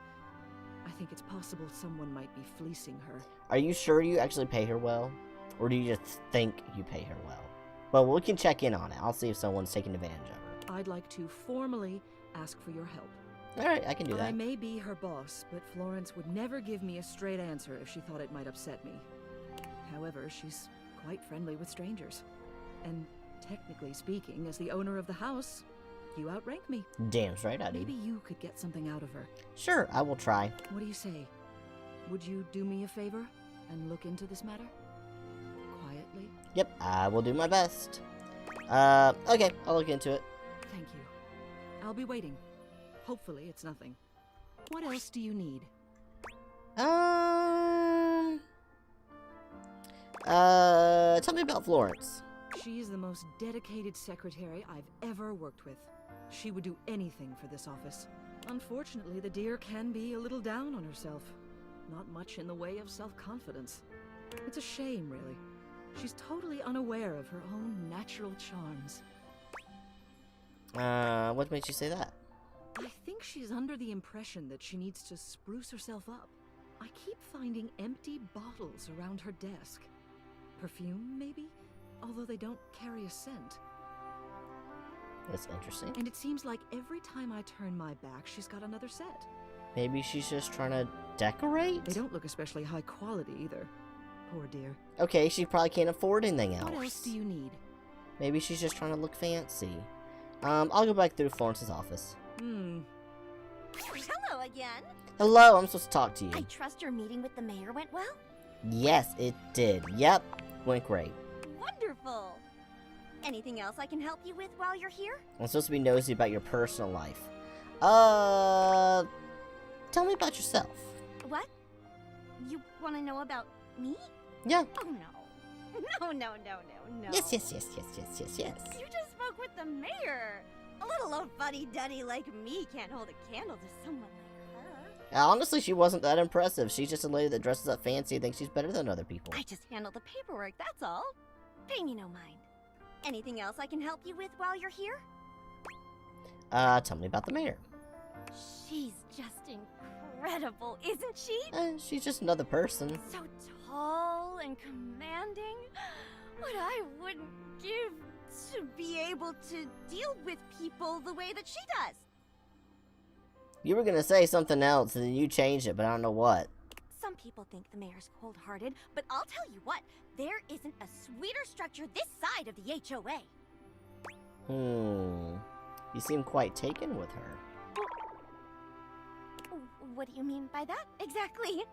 I think it's possible someone might be fleecing her. Are you sure you actually pay her well? Or do you just think you pay her well? Well, we can check in on it. I'll see if someone's taking advantage of her. I'd like to formally ask for your help. Alright, I can do that. I may be her boss, but Florence would never give me a straight answer if she thought it might upset me. However, she's quite friendly with strangers. And technically speaking, as the owner of the house, you outrank me. Damn straight I do. Maybe you could get something out of her. Sure, I will try. What do you say? Would you do me a favor and look into this matter? Quietly? Yep, I will do my best. Okay, I'll look into it. Thank you. I'll be waiting. Hopefully it's nothing. What else do you need? Tell me about Florence. She's the most dedicated secretary I've ever worked with. She would do anything for this office. Unfortunately, the dear can be a little down on herself. Not much in the way of self-confidence. It's a shame, really. She's totally unaware of her own natural charms. What makes you say that? I think she's under the impression that she needs to spruce herself up. I keep finding empty bottles around her desk. Perfume, maybe? Although they don't carry a scent. That's interesting. And it seems like every time I turn my back, she's got another set. Maybe she's just trying to decorate? They don't look especially high quality either. Poor dear. Okay, she probably can't afford anything else. What else do you need? Maybe she's just trying to look fancy. I'll go back through Florence's office. Hello again. Hello, I'm supposed to talk to you. I trust your meeting with the mayor went well? Yes, it did. Yep, went great. Wonderful. Anything else I can help you with while you're here? I'm supposed to be nosy about your personal life. Tell me about yourself. What? You want to know about me? Yeah. Oh, no. No. Yes. You just spoke with the mayor. A little old fuddy-duddy like me can't hold a candle to someone like her. Honestly, she wasn't that impressive. She's just a lady that dresses up fancy and thinks she's better than other people. I just handle the paperwork, that's all. Pay me no mind. Anything else I can help you with while you're here? Tell me about the mayor. She's just incredible, isn't she? She's just another person. So tall and commanding. What I wouldn't give to be able to deal with people the way that she does. You were gonna say something else and then you changed it, but I don't know what. Some people think the mayor's cold-hearted, but I'll tell you what, there isn't a sweeter structure this side of the HOA. You seem quite taken with her. What do you mean by that, exactly?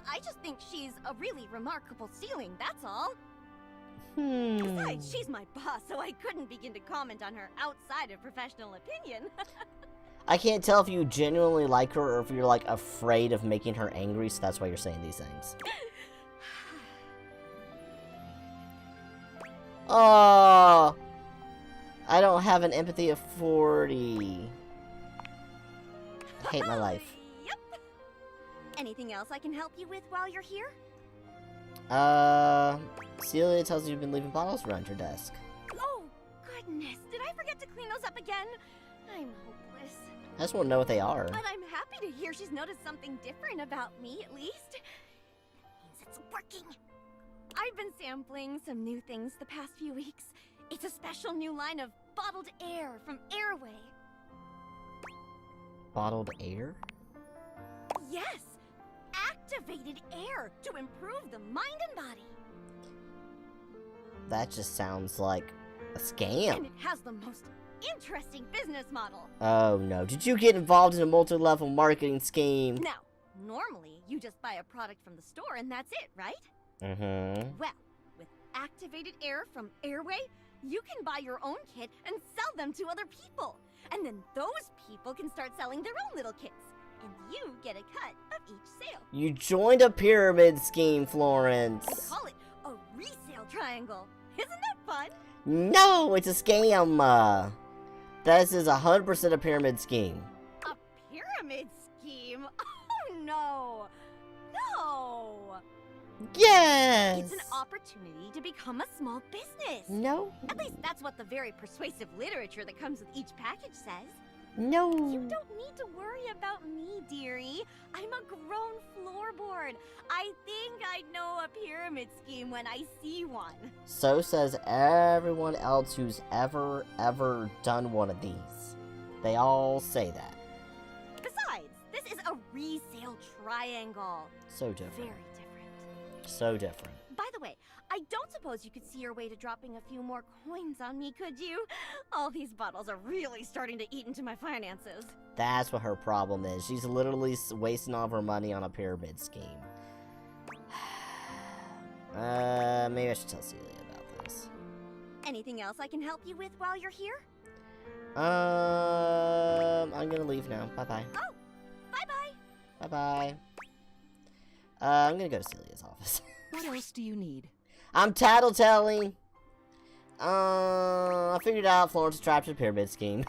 I just think she's a really remarkable ceiling, that's all. Besides, she's my boss, so I couldn't begin to comment on her outside of professional opinion. I can't tell if you genuinely like her or if you're, like, afraid of making her angry, so that's why you're saying these things. Oh, I don't have an empathy of 40. I hate my life. Yep. Anything else I can help you with while you're here? Celia tells you you've been leaving bottles around your desk. Oh, goodness. Did I forget to clean those up again? I'm hopeless. I just want to know what they are. But I'm happy to hear she's noticed something different about me, at least. That means it's working. I've been sampling some new things the past few weeks. It's a special new line of bottled air from Airway. Bottled air? Yes! Activated air to improve the mind and body. That just sounds like a And scam. it has the most interesting business model. Oh no, did you get involved in a multi-level marketing scheme? Now, normally you just buy a product from the store and that's it, right? Mm-hmm. Well, with activated air from Airway, you can buy your own kit and sell them to other people. And then those people can start selling their own little kits. And you get a cut of each sale. You joined a pyramid scheme, Florence. We call it a resale triangle. Isn't that fun? No, it's a scam. This is 100% a pyramid scheme. A pyramid scheme? Oh no! No! Yes! It's an opportunity to become a small business. No. At least that's what the very persuasive literature that comes with each package says. No. You don't need to worry about me, dearie. I'm a grown floorboard. I think I know a pyramid scheme when I see one. So says everyone else who's ever done one of these. They all say that. Besides, this is a resale triangle. So different. Very different. So different. By the way, I don't suppose you could see your way to dropping a few more coins on me, could you? All these bottles are really starting to eat into my finances. That's what her problem is. She's literally wasting all of her money on a pyramid scheme. Maybe I should tell Celia about this. Anything else I can help you with while you're here? I'm gonna leave now. Bye-bye. Oh, bye-bye. Bye-bye. I'm gonna go to Celia's office. What else do you need? I'm tattletelling. I figured out Florence is trapped in a pyramid scheme.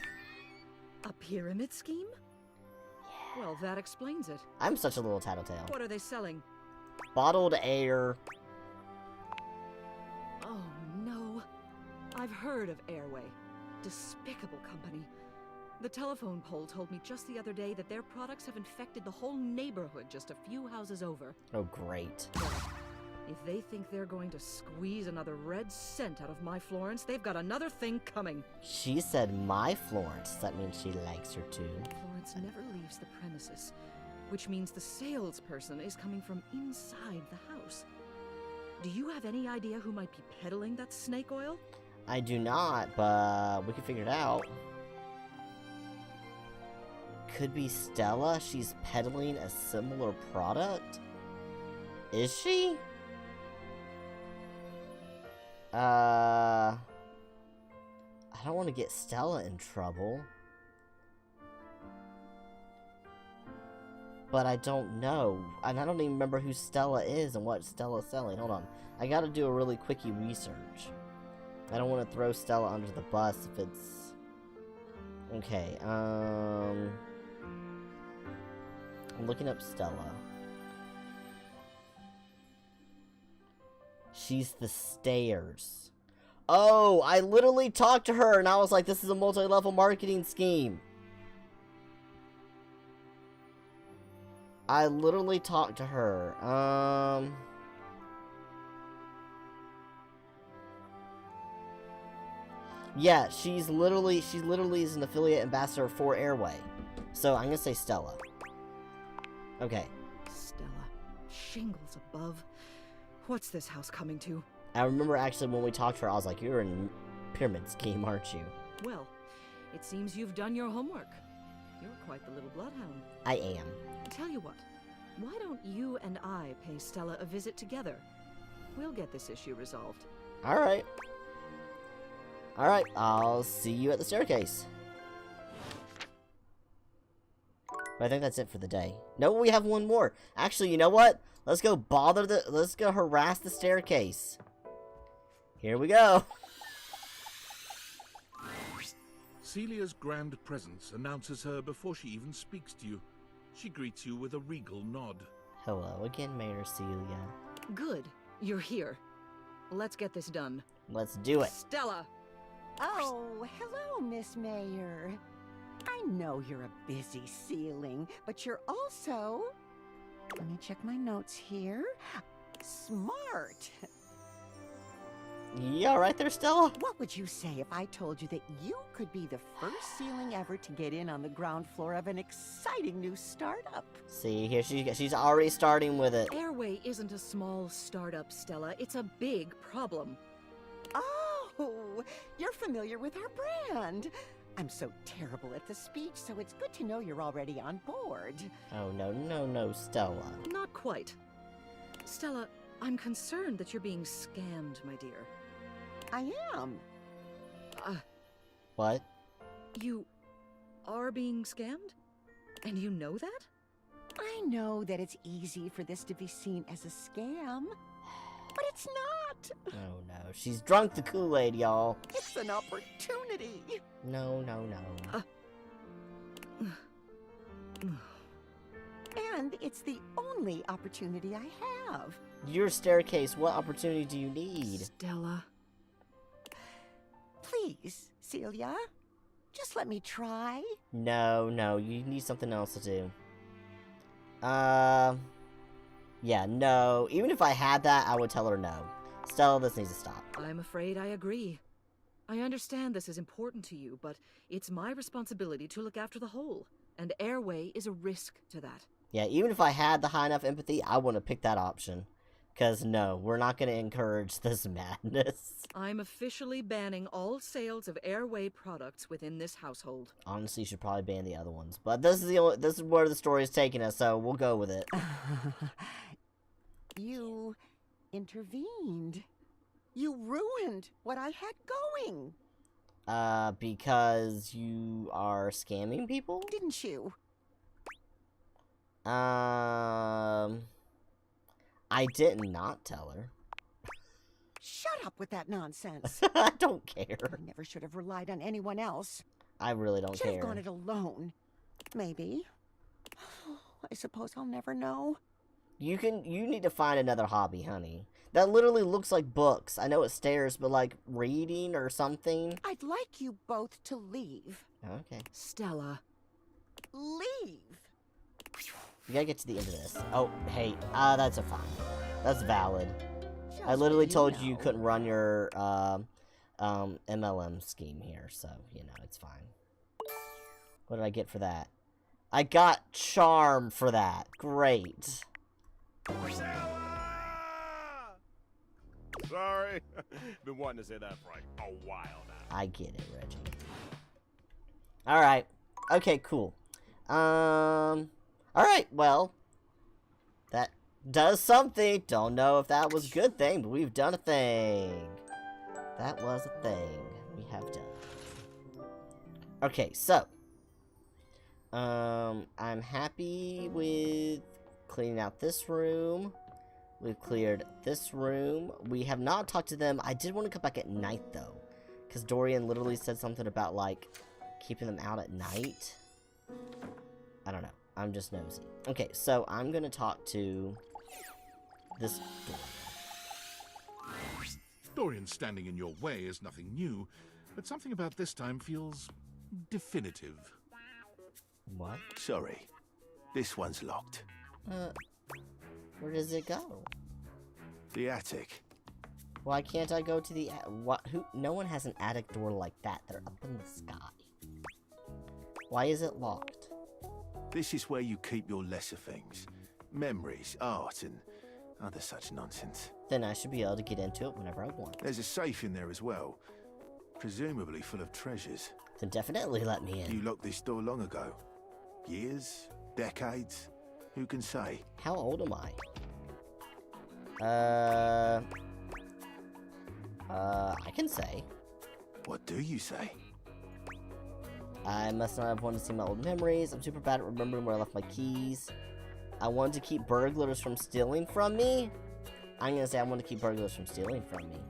A pyramid scheme? Yeah. Well, that explains it. I'm such a little tattletale. What are they selling? Bottled air. Oh, no. I've heard of Airway. Despicable company. The telephone pole told me just the other day that their products have infected the whole neighborhood just a few houses over. Oh, great. If they think they're going to squeeze another red cent out of my Florence, they've got another thing coming. She said my Florence. Does that mean she likes her too? Florence never leaves the premises, which means the salesperson is coming from inside the house. Do you have any idea who might be peddling that snake oil? I do not, but we can figure it out. Could be Stella. She's peddling a similar product. Is she? I don't want to get Stella in trouble. But I don't know. And I don't even remember who Stella is and what Stella's selling. Hold on. I gotta do a really quickie research. I don't want to throw Stella under the bus if it's... Okay, I'm looking up Stella. She's the stairs. Oh, I literally talked to her and I was like, this is a multi-level marketing scheme. I literally talked to her. Yeah, she's literally is an affiliate ambassador for Airway. So I'm gonna say Stella. Okay. Stella. Shingles above. What's this house coming to? I remember actually when we talked to her, I was like, you're in pyramid scheme, aren't you? Well, it seems you've done your homework. You're quite the little bloodhound. I am. Tell you what, why don't you and I pay Stella a visit together? We'll get this issue resolved. Alright. Alright, I'll see you at the staircase. But I think that's it for the day. No, we have one more. Actually, you know what? Let's go let's go harass the staircase. Here we go. Celia's grand presence announces her before she even speaks to you. She greets you with a regal nod. Hello again, Mayor Celia. Good. You're here. Let's get this done. Let's do it. Stella! Oh, hello, Miss Mayor. I know you're a busy ceiling, but you're also... Let me check my notes here. Smart. You alright there, Stella? What would you say if I told you that you could be the first ceiling ever to get in on the ground floor of an exciting new startup? See, here she's already starting with it. Airway isn't a small startup, Stella. It's a big problem. Oh, you're familiar with our brand. I'm so terrible at the speech, so it's good to know you're already on board. Oh, no, Stella. Not quite. Stella, I'm concerned that you're being scammed, my dear. I am. What? You are being scammed? And you know that? I know that it's easy for this to be seen as a scam, but it's not. Oh no, she's drunk the Kool-Aid, y'all. It's an opportunity. No. And it's the only opportunity I have. Your staircase, what opportunity do you need? Stella. Please, Celia. Just let me try. No, you need something else to do. Yeah, no. Even if I had that, I would tell her no. Stella, this needs to stop. I'm afraid I agree. I understand this is important to you, but it's my responsibility to look after the whole, and Airway is a risk to that. Yeah, even if I had the high enough empathy, I wouldn't have picked that option. Because, no, we're not going to encourage this madness. I'm officially banning all sales of Airway products within this household. Honestly, you should probably ban the other ones. But this is where the story is taking us, so we'll go with it. You intervened. You ruined what I had going. Because you are scamming people? Didn't you? I did not tell her. Shut up with that nonsense. I don't care. I never should have relied on anyone else. I really don't Should care. have gone it alone. Maybe. I suppose I'll never know. You need to find another hobby, honey. That literally looks like books. I know it's stairs, but like reading or something. I'd like you both to leave. Okay. Stella. Leave. You gotta get to the end of this. Oh, hey, that's a fine. That's valid. I literally told you couldn't run your MLM scheme here, so you know it's fine. What did I get for that? I got charm for that. Great. Sorry. Been wanting to say that for like a while now. I get it, Reggie. Alright. Okay, cool. Alright, well. That does something. Don't know if that was a good thing, but we've done a thing. That was a thing we have done. Okay, so. I'm happy with cleaning out this room. We've cleared this room. We have not talked to them. I did want to come back at night, though. Because Dorian literally said something about, like, keeping them out at night. I don't know. I'm just nosy. Okay, so I'm going to talk to this Dorian. Dorian standing in your way is nothing new, but something about this time feels definitive. What? Sorry. This one's locked. Where does it go? The attic. Why can't I go to the what? Who? No one has an attic door like that. They're up in the sky. Why is it locked? This is where you keep your lesser things. Memories, art, and other such nonsense. Then I should be able to get into it whenever I want. There's a safe in there as well. Presumably full of treasures. Then definitely let me in. You locked this door long ago. Years? Decades? Who can say? How old am I? I can say. What do you say? I must not have wanted to see my old memories. I'm super bad at remembering where I left my keys. I wanted to keep burglars from stealing from me. I'm gonna say I want to keep burglars from stealing from me.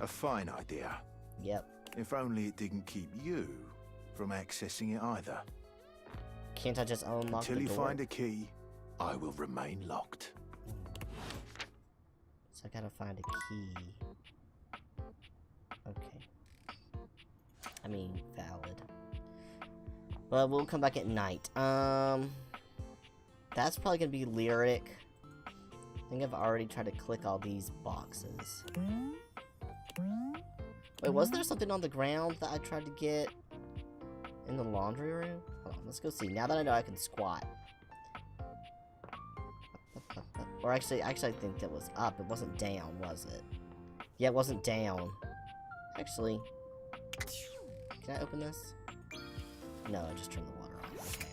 A fine idea. Yep. If only it didn't keep you from accessing it either. Can't I just unlock the door? Until you find a key, I will remain locked. So I gotta find a key. Okay. I mean, valid. But we'll come back at night. That's probably gonna be lyric. I think I've already tried to click all these boxes. Wait, was there something on the ground that I tried to get in the laundry room? Hold on, let's go see. Now that I know I can squat. Or actually I think that was up. It wasn't down, was it? Yeah, it wasn't down. Actually, can I open this? No, I just turned the water on. Okay.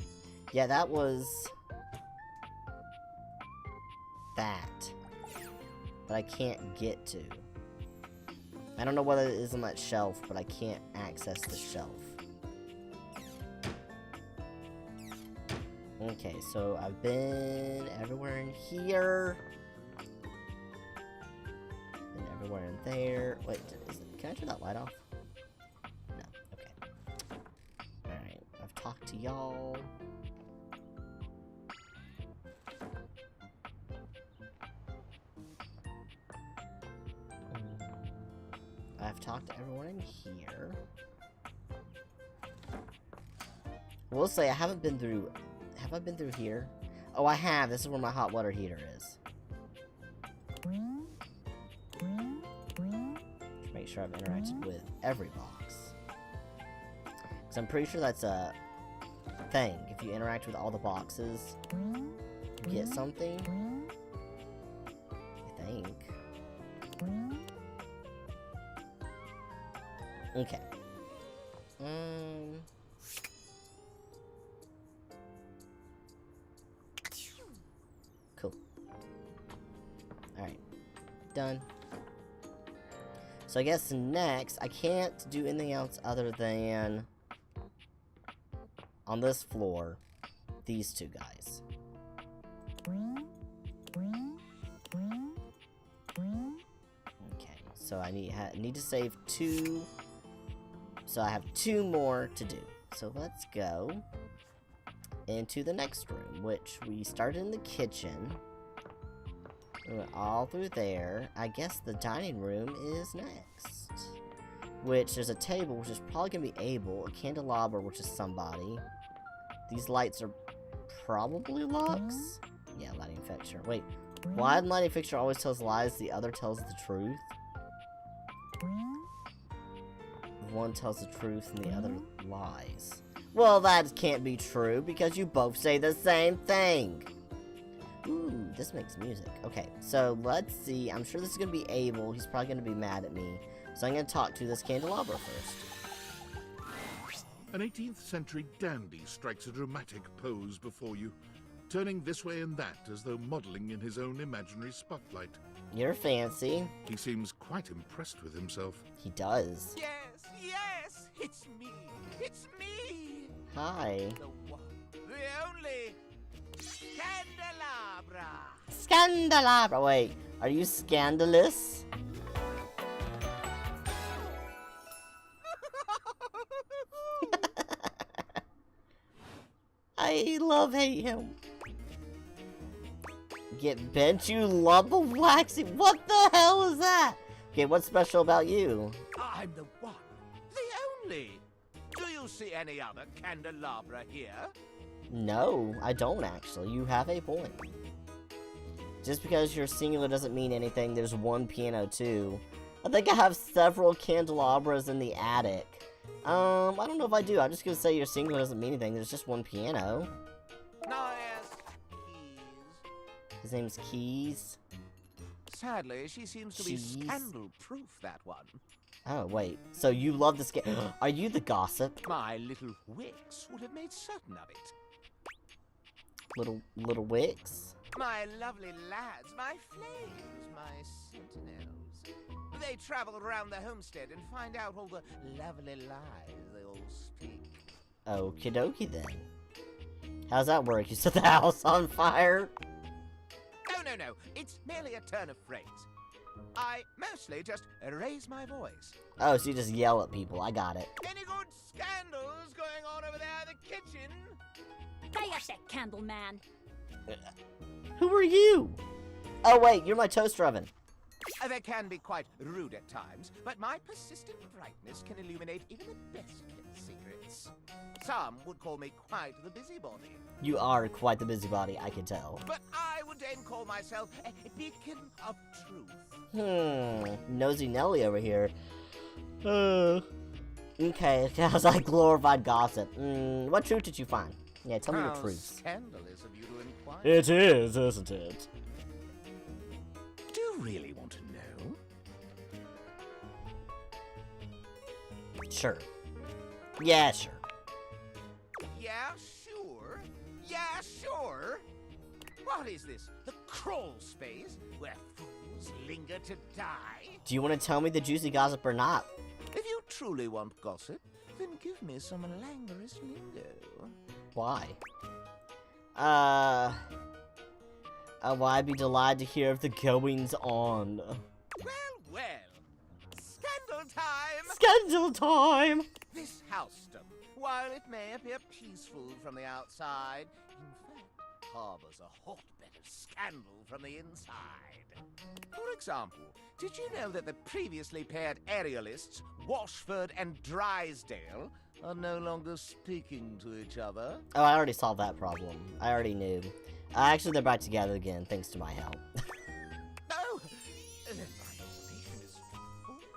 Yeah, that was... that. But I can't get to. I don't know what it is on that shelf, but I can't access the shelf. Okay, so I've been everywhere in here. Been everywhere in there. Wait, can I turn that light off? No, okay. Alright, I've talked to y'all. I've talked to everyone in here. We'll say I haven't been through... Have I been through here? Oh, I have. This is where my hot water heater is. Just make sure I've interacted with every box. Because I'm pretty sure that's a thing. If you interact with all the boxes, you get something. I think. Okay. Cool. Alright. Done. So I guess next, I can't do anything else other than on this floor, these two guys. Okay, so I need to save 2. So I have 2 more to do. So let's go into the next room, which we started in the kitchen. We went all through there. I guess the dining room is next. Which, there's a table, which is probably going to be Abel. A candelabra, which is somebody. These lights are probably Lux? Yeah, lighting fixture. Wait, one lighting fixture always tells lies, the other tells the truth? One tells the truth and the other lies. Well, that can't be true because you both say the same thing. Ooh, this makes music. Okay, so let's see. I'm sure this is going to be Abel. He's probably going to be mad at me. So I'm going to talk to this candelabra first. An 18th century dandy strikes a dramatic pose before you, turning this way and that as though modeling in his own imaginary spotlight. You're fancy. He seems quite impressed with himself. He does. Yes, yes, it's me. It's me. Hi. The one, the only Candelabra. Scandalabra. Wait, are you scandalous? I hate him. Get bent, you love of waxing. What the hell is that? Okay, what's special about you? I'm the one, the only. Do you see any other candelabra here? No, I don't actually. You have a point. Just because you're singular doesn't mean anything. There's one piano too. I think I have several candelabras in the attic. I don't know if I do. I'm just gonna say your singular doesn't mean anything. There's just one piano. No, yes, Keys. His name's Keys. Sadly, she seems to be scandal-proof, that one. Oh, wait. So you love the scandal. Are you the gossip? My little wicks would have made certain of it. Little wicks? My lovely lads, my flames, my sentinels. They travel around the homestead and find out all the lovely lies they all speak. Okie dokie then. How's that work? You set the house on fire? Oh, no. It's merely a turn of phrase. I mostly just raise my voice. Oh, so you just yell at people. I got it. Any good scandals going on over there in the kitchen? Stay up that candle, man. Who are you? Oh, wait. You're my toaster oven. They can be quite rude at times, but my persistent brightness can illuminate even the best kept secrets. Some would call me quite the busybody. You are quite the busybody, I can tell. But I would then call myself a beacon of truth. Nosy Nelly over here. Okay, sounds like glorified gossip. What truth did you find? Yeah, tell me your truths. Scandalous of you to inquire. It is, isn't it? Do you really want to know? Sure. Yeah, sure. Yeah, sure. Yeah, sure. What is this? The crawl space where fools linger to die? Do you want to tell me the juicy gossip or not? If you truly want gossip, then give me some languorous lingo. Why? Well, I'd be delighted to hear of the goings on. Well. Scandal time! Scandal time! This housedom, while it may appear peaceful from the outside, in fact, harbors a hotbed of scandal from the inside. For example, did you know that the previously paired aerialists, Washford and Drysdale, are no longer speaking to each other? Oh, I already solved that problem. I already knew. Actually, they're back together again, thanks to my help. Oh, then my information is faulty.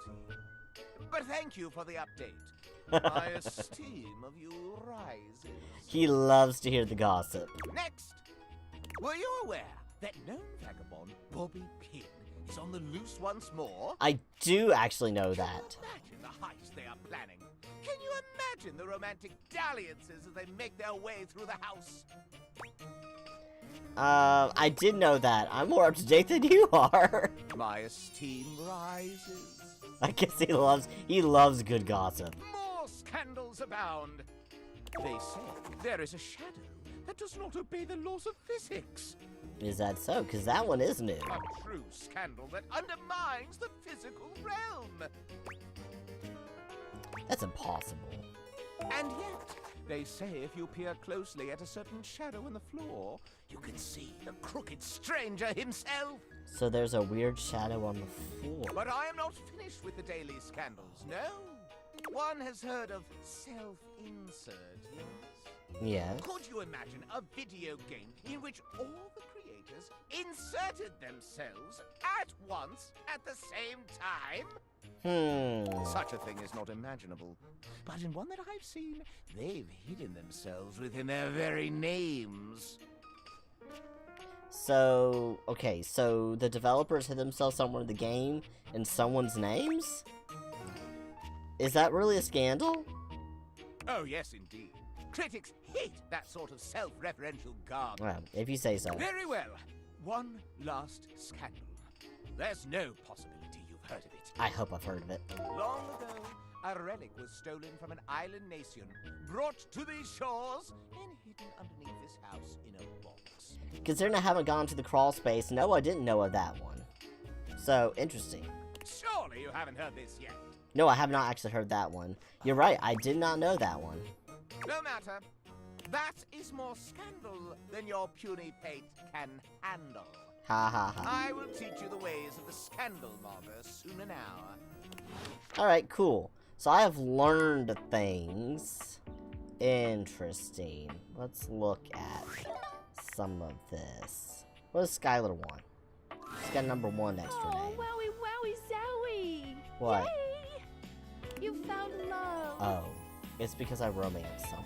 But thank you for the update. My esteem of you rises. He loves to hear the gossip. Next, were you aware that known vagabond Bobby Pin is on the loose once more? I do actually know that. Imagine the heist they are planning. Can you imagine the romantic dalliances as they make their way through the house? I did know that. I'm more up to date than you are. My esteem rises. I guess he loves good gossip. More scandals abound. They say there is a shadow that does not obey the laws of physics. Is that so? Because that one is new. A true scandal that undermines the physical realm. That's impossible. And yet, they say if you peer closely at a certain shadow in the floor, you can see the crooked stranger himself. So there's a weird shadow on the floor. But I am not finished with the daily scandals, no. One has heard of self-insert, yes? Yeah. Could you imagine a video game in which all the creators inserted themselves at once at the same time? Such a thing is not imaginable. But in one that I've seen, they've hidden themselves within their very names. So, okay, so the developers hid themselves somewhere in the game in someone's names? Is that really a scandal? Oh, yes, indeed. Critics hate that sort of self-referential garb. Well, if you say so. Very well. One last scandal. There's no possibility you've heard of it. I hope I've heard of it. Long ago, a relic was stolen from an island nation, brought to these shores, and hidden underneath this house in a box. Considering I haven't gone to the crawl space, no, I didn't know of that one. So, interesting. Surely you haven't heard this yet. No, I have not actually heard that one. You're right, I did not know that one. No matter. That is more scandal than your puny pate can handle. Ha ha ha. I will teach you the ways of the scandal monger soon now. Alright, cool. So I have learned things. Interesting. Let's look at some of this. What does Skylar want? She's got number 1 next to her name. Wowie, wowie, zowie! What? Yay! You found love! Oh, it's because I romanced someone.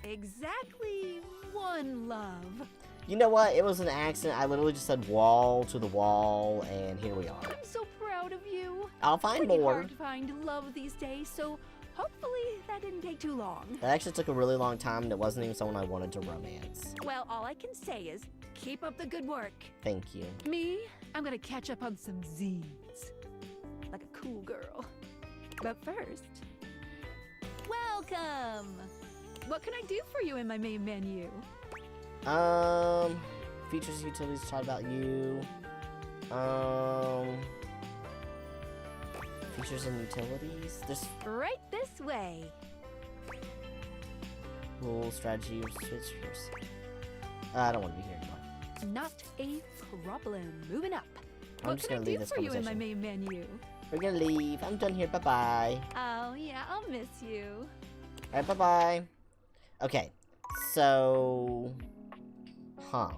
Exactly one love. You know what? It was an accident. I literally just said wall to the wall, and here we are. I'm so proud of you. I'll find Pretty more. hard to find love these days, so hopefully that didn't take too long. That actually took a really long time, and it wasn't even someone I wanted to romance. Well, all I can say is keep up the good work. Thank you. Me, I'm gonna catch up on some zines. Like a cool girl. But first, welcome! What can I do for you in my main menu? Features, utilities, chat about you. Features and utilities. There's right this way. Rule, strategy, switchers. I don't want to be here anymore. Not a problem. Moving up. I'm What just can I gonna do leave this for you in my conversation. main menu? We're gonna leave. I'm done here. Bye-bye. Oh, yeah, I'll miss you. Alright, bye-bye. Okay, so... Huh.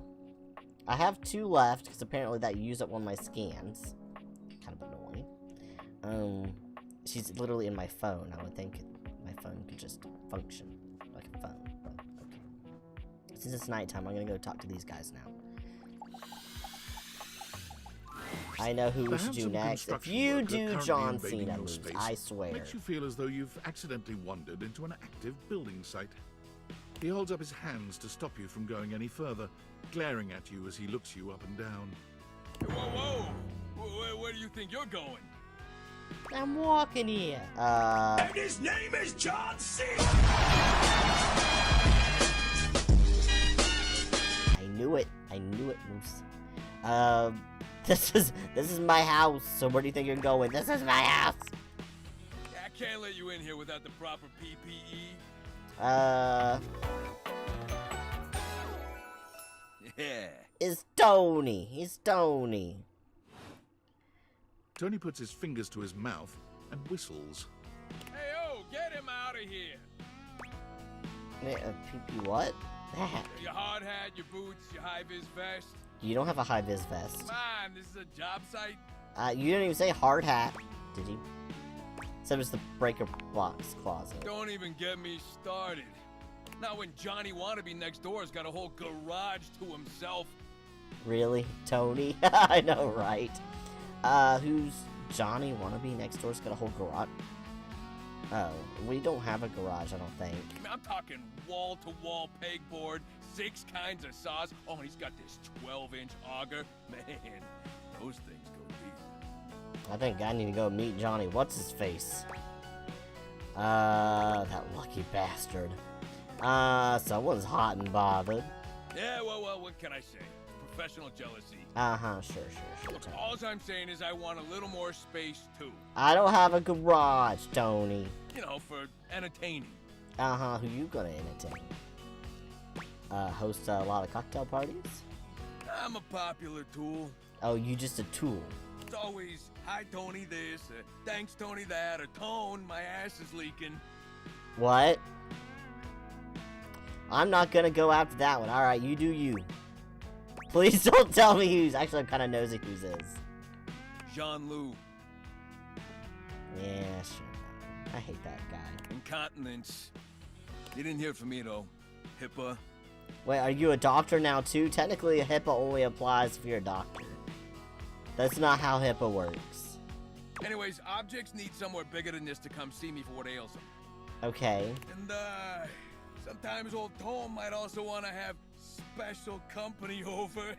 I have 2 left, because apparently that used up one of my scans. Kind of annoying. She's literally in my phone. I would think my phone could just function like a phone, but okay. Since it's nighttime, I'm gonna go talk to these guys now. I know who we should do next. If you do John Cena moves, I swear. Makes you feel as though you've accidentally wandered into an active building site. He holds up his hands to stop you from going any further, glaring at you as he looks you up and down. Whoa! Where do you think you're going? I'm walking here. And his name is John Cena! I knew it, Moose. This is my house, so where do you think you're going? This is my house! I can't let you in here without the proper PPE. Yeah. It's Tony. He's Tony. Tony puts his fingers to his mouth and whistles. Hey, get him out of here! What? Your hard hat, your boots, your high-vis vest. You don't have a high-vis vest. Come on, this is a job site. You didn't even say hard hat, did you? Said it was the breaker box closet. Don't even get me started. Not when Johnny Wannabe next door's got a whole garage to himself. Really? Tony? I know, right? Who's Johnny Wannabe next door's got a whole garage? Oh, we don't have a garage, I don't think. I mean, I'm talking wall-to-wall pegboard, 6 kinds of saws. Oh, and he's got this 12-inch auger. Man, those things go deep. I think I need to go meet Johnny What's-His-Face. That lucky bastard. Someone's hot and bothered. Yeah, well, what can I say? Professional jealousy. Sure. Look, all I'm saying is I want a little more space, too. I don't have a garage, Tony. You know, for entertaining. Who you gonna entertain? Host a lot of cocktail parties? I'm a popular tool. Oh, you just a tool. It's always, hi, Tony this, thanks, Tony that, or Tone, my ass is leaking. What? I'm not gonna go after that one. Alright, you do you. Please don't tell me who's. Actually, I'm kind of nosy whose is. Jean-Loup. Yeah, sure. I hate that guy. Incontinence. You didn't hear from me, though. HIPAA. Wait, are you a doctor now, too? Technically, HIPAA only applies if you're a doctor. That's not how HIPAA works. Anyways, objects need somewhere bigger than this to come see me for what ails them. Okay. And, sometimes old Tom might also want to have special company over.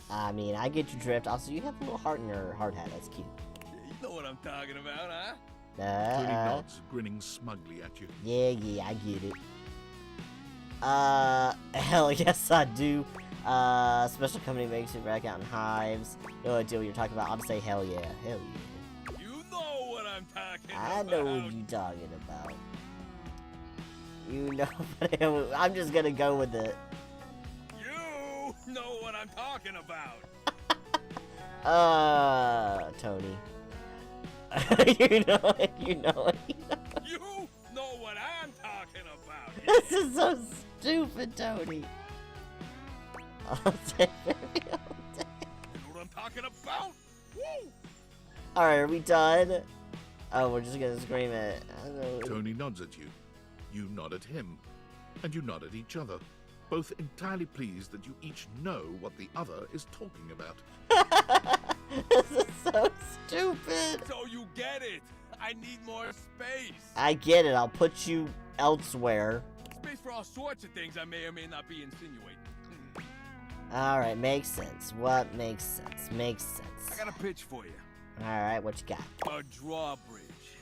I mean, I get your drift. Also, you have a little heart in your hard hat. That's cute. You know what I'm talking about, huh? Tony nods, grinning smugly at you. Yeah, I get it. Hell yes, I do. Special company makes it back out in hives. No idea what you're talking about. I'm say hell yeah. Hell yeah. You know what I'm talking about. I know what you're talking about. You know, but I'm just gonna go with it. You know what I'm talking about. Tony. You know it. You know what I'm talking about. This is so stupid, Tony. All day, baby, all day. You know what I'm talking about? Woo! Alright, are we done? Oh, we're just gonna scream it. Tony nods at you. You nod at him. And you nod at each other. Both entirely pleased that you each know what the other is talking about. This is so stupid. So you get it. I need more space. I get it. I'll put you elsewhere. Space for all sorts of things I may or may not be insinuating. Alright, makes sense. What makes sense? Makes sense. I got a pitch for you. Alright, what you got? A drawbridge.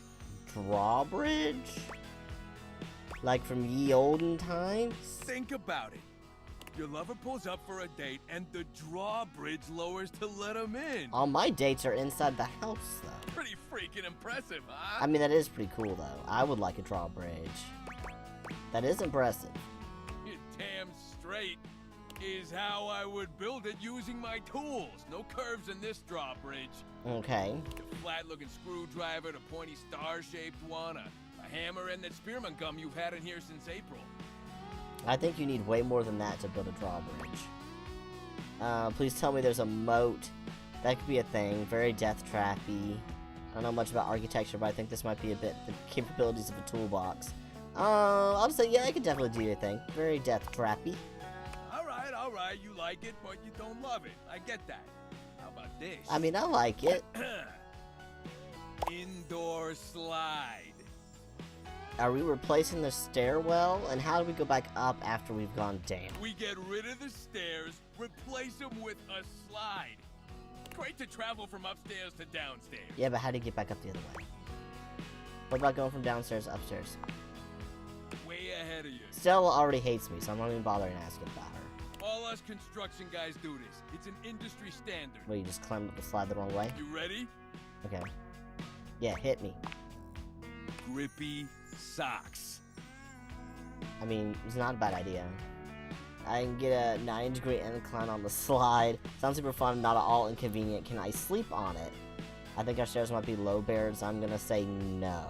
Drawbridge? Like from ye olden times? Think about it. Your lover pulls up for a date, and the drawbridge lowers to let him in. All my dates are inside the house, though. Pretty freaking impressive, huh? I mean, that is pretty cool, though. I would like a drawbridge. That is impressive. You're damn straight. Is how I would build it using my tools. No curves in this drawbridge. Okay. A flat-looking screwdriver, a pointy star-shaped one, a A hammer and that spearmint gum you've had in here since April. I think you need way more than that to build a drawbridge. Please tell me there's a moat. That could be a thing. Very death trappy. I don't know much about architecture, but I think this might be a bit the capabilities of a toolbox. I'll just say, yeah, I could definitely do your thing. Very death trappy. All right, you like it, but you don't love it. I get that. How about this? I mean, I like it. Indoor slide. Are we replacing the stairwell? And how do we go back up after we've gone down? We get rid of the stairs, replace them with a slide. Great to travel from upstairs to downstairs. Yeah, but how do you get back up the other way? What about going from downstairs to upstairs? Way ahead of you. Stella already hates me, so I'm not even bothering asking about her. All us construction guys do this. It's an industry standard. Well, you just climb up the slide the wrong way? You ready? Okay. Yeah, hit me. Grippy socks. I mean, it's not a bad idea. I can get a 90-degree incline on the slide. Sounds super fun, not at all inconvenient. Can I sleep on it? I think our stairs might be low beared, so I'm gonna say no.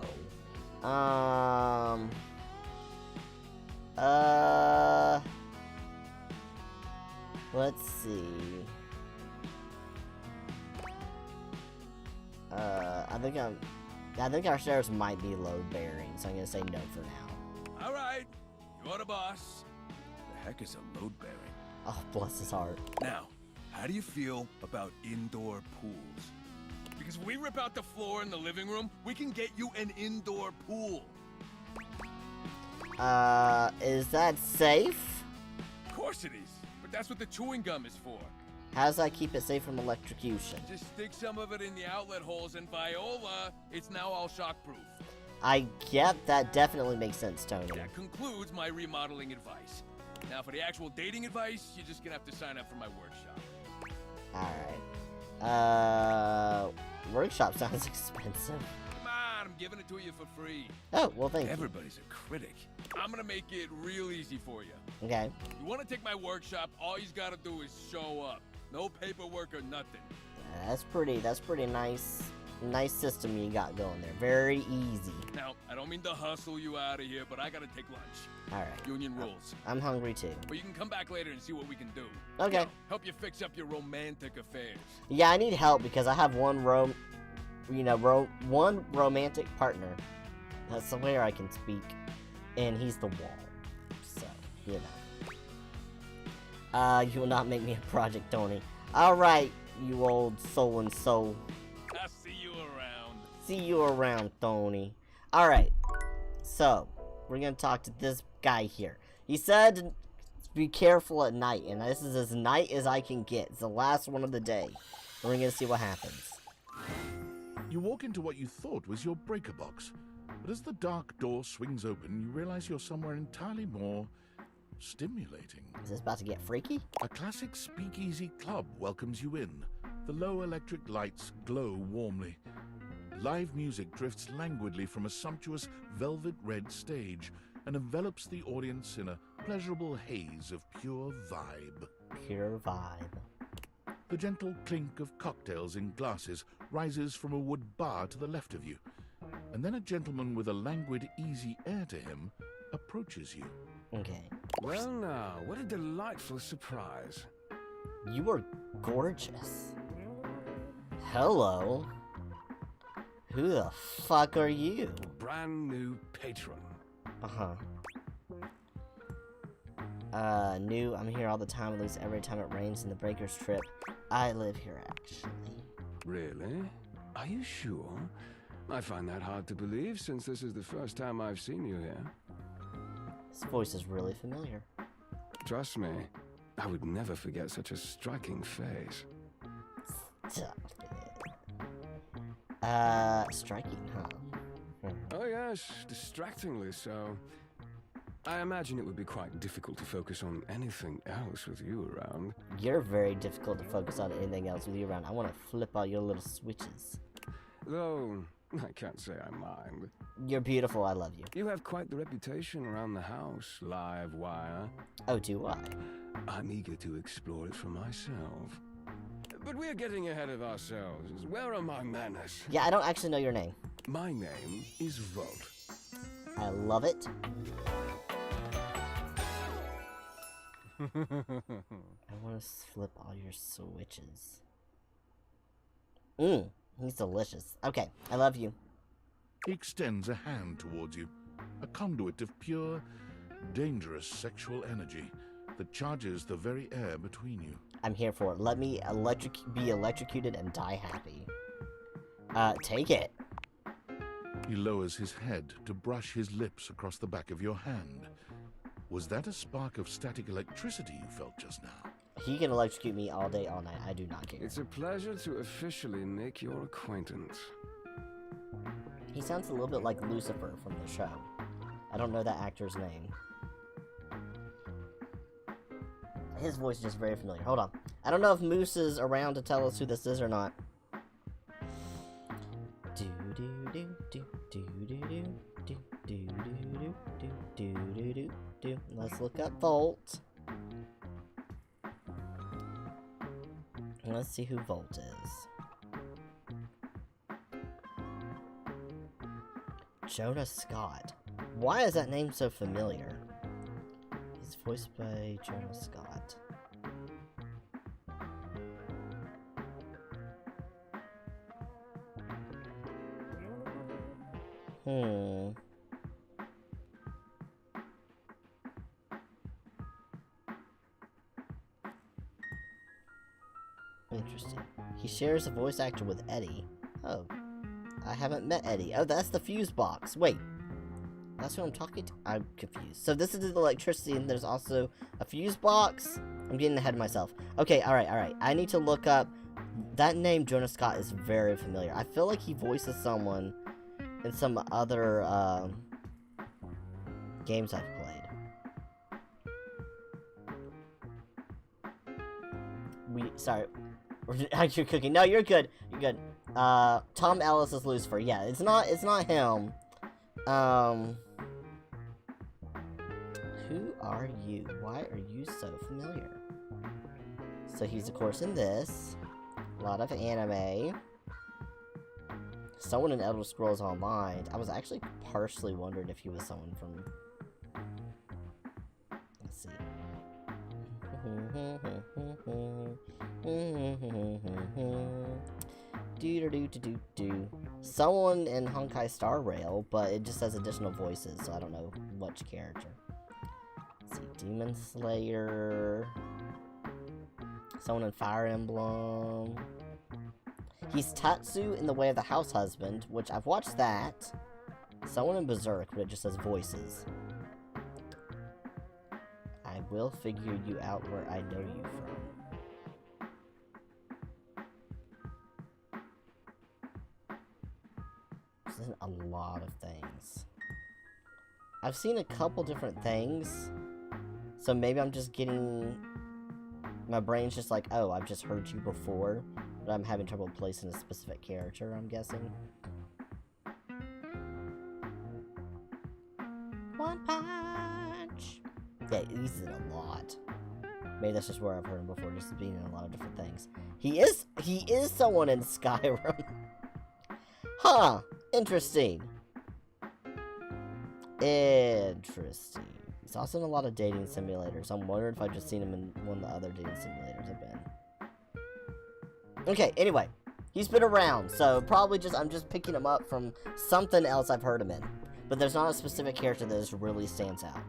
Let's see. I think our stairs might be load bearing, so I'm gonna say no for now. All right, you're the boss. The heck is a load bearing? Oh, bless his heart. Now, how do you feel about indoor pools? Because if we rip out the floor in the living room, we can get you an indoor pool. Is that safe? Of course it is, but that's what the chewing gum is for. How does that keep it safe from electrocution? Just stick some of it in the outlet holes, and Viola, it's now all shockproof. I get that. Definitely makes sense, Tony. That concludes my remodeling advice. Now, for the actual dating advice, you're just gonna have to sign up for my workshop. Alright. Workshop sounds expensive. Come on, I'm giving it to you for free. Oh, well, thank you. Everybody's a critic. I'm gonna make it real easy for you. Okay. You wanna take my workshop, all you gotta do is show up. No paperwork or nothing. That's pretty nice. Nice system you got going there. Very easy. Now, I don't mean to hustle you out of here, but I gotta take lunch. Alright. Union rules. I'm hungry too. But you can come back later and see what we can do. Okay. Help you fix up your romantic affairs. Yeah, I need help because I have one romantic partner. That's somewhere I can speak. And he's the wall. So, you know. You will not make me a project, Tony. Alright, you old soul and soul. I'll see you around. See you around, Tony. Alright, so, we're gonna talk to this guy here. He said to be careful at night, and this is as night as I can get. It's the last one of the day. We're gonna see what happens. You walk into what you thought was your breaker box, but as the dark door swings open, you realize you're somewhere entirely more stimulating. Is this about to get freaky? A classic speakeasy club welcomes you in. The low electric lights glow warmly. Live music drifts languidly from a sumptuous velvet red stage and envelops the audience in a pleasurable haze of pure vibe. Pure vibe. The gentle clink of cocktails in glasses rises from a wood bar to the left of you, and then a gentleman with a languid, easy air to him approaches you. Okay. Well now, what a delightful surprise. You are gorgeous. Hello. Who the fuck are you? Brand new patron. New. I'm here all the time, at least every time it rains in the Breakers trip. I live here, actually. Really? Are you sure? I find that hard to believe, since this is the first time I've seen you here. His voice is really familiar. Trust me, I would never forget such a striking face. Stop it. Striking, huh? Oh yes, distractingly so. I imagine it would be quite difficult to focus on anything else with you around. You're very difficult to focus on anything else with you around. I want to flip all your little switches. Though, I can't say I mind. You're beautiful, I love you. You have quite the reputation around the house, live wire. Oh, do I? I'm eager to explore it for myself. But we're getting ahead of ourselves. Where are my manners? Yeah, I don't actually know your name. My name is Volt. I love it. I want to flip all your switches. He's delicious. Okay, I love you. He extends a hand towards you, a conduit of pure, dangerous sexual energy that charges the very air between you. I'm here for it. Let me be electrocuted and die happy. Take it. He lowers his head to brush his lips across the back of your hand. Was that a spark of static electricity you felt just now? He can electrocute me all day, all night. I do not care. It's a pleasure to officially make your acquaintance. He sounds a little bit like Lucifer from the show. I don't know that actor's name. His voice is just very familiar. Hold on. I don't know if Moose is around to tell us who this is or not. Let's look up Volt. Let's see who Volt is. Jonah Scott. Why is that name so familiar? He's voiced by Jonah Scott. Interesting. He shares a voice actor with Eddie. Oh. I haven't met Eddie. Oh, that's the fuse box. Wait. That's who I'm talking to? I'm confused. So this is the electricity and there's also a fuse box? I'm getting ahead of myself. Okay, alright. I need to look up... That name, Jonah Scott, is very familiar. I feel like he voices someone in some other, games I've played. Sorry. You're cooking. No, you're good. You're good. Tom Ellis is Lucifer. Yeah, it's not him. Who are you? Why are you so familiar? So he's, of course, in this. A lot of anime. Someone in Elder Scrolls Online. I was actually partially wondering if he was someone from... Let's see. Someone in Honkai Star Rail, but it just has additional voices, so I don't know which character. Let's see, Demon Slayer. Someone in Fire Emblem. He's Tatsu in The Way of the House Husband, which I've watched that. Someone in Berserk, but it just says voices. I will figure you out where I know you from. This is a lot of things. I've seen a couple different things, so maybe I'm just getting... My brain's just like, oh, I've just heard you before, but I'm having trouble placing a specific character, I'm guessing. One Punch! Yeah, he's in a lot. Maybe that's just where I've heard him before, just being in a lot of different things. He is someone in Skyrim. Huh, interesting. Interesting. He's also in a lot of dating simulators. I'm wondering if I've just seen him in one of the other dating simulators I've been. Okay, anyway. He's been around, so probably I'm just picking him up from something else I've heard him in. But there's not a specific character that just really stands out.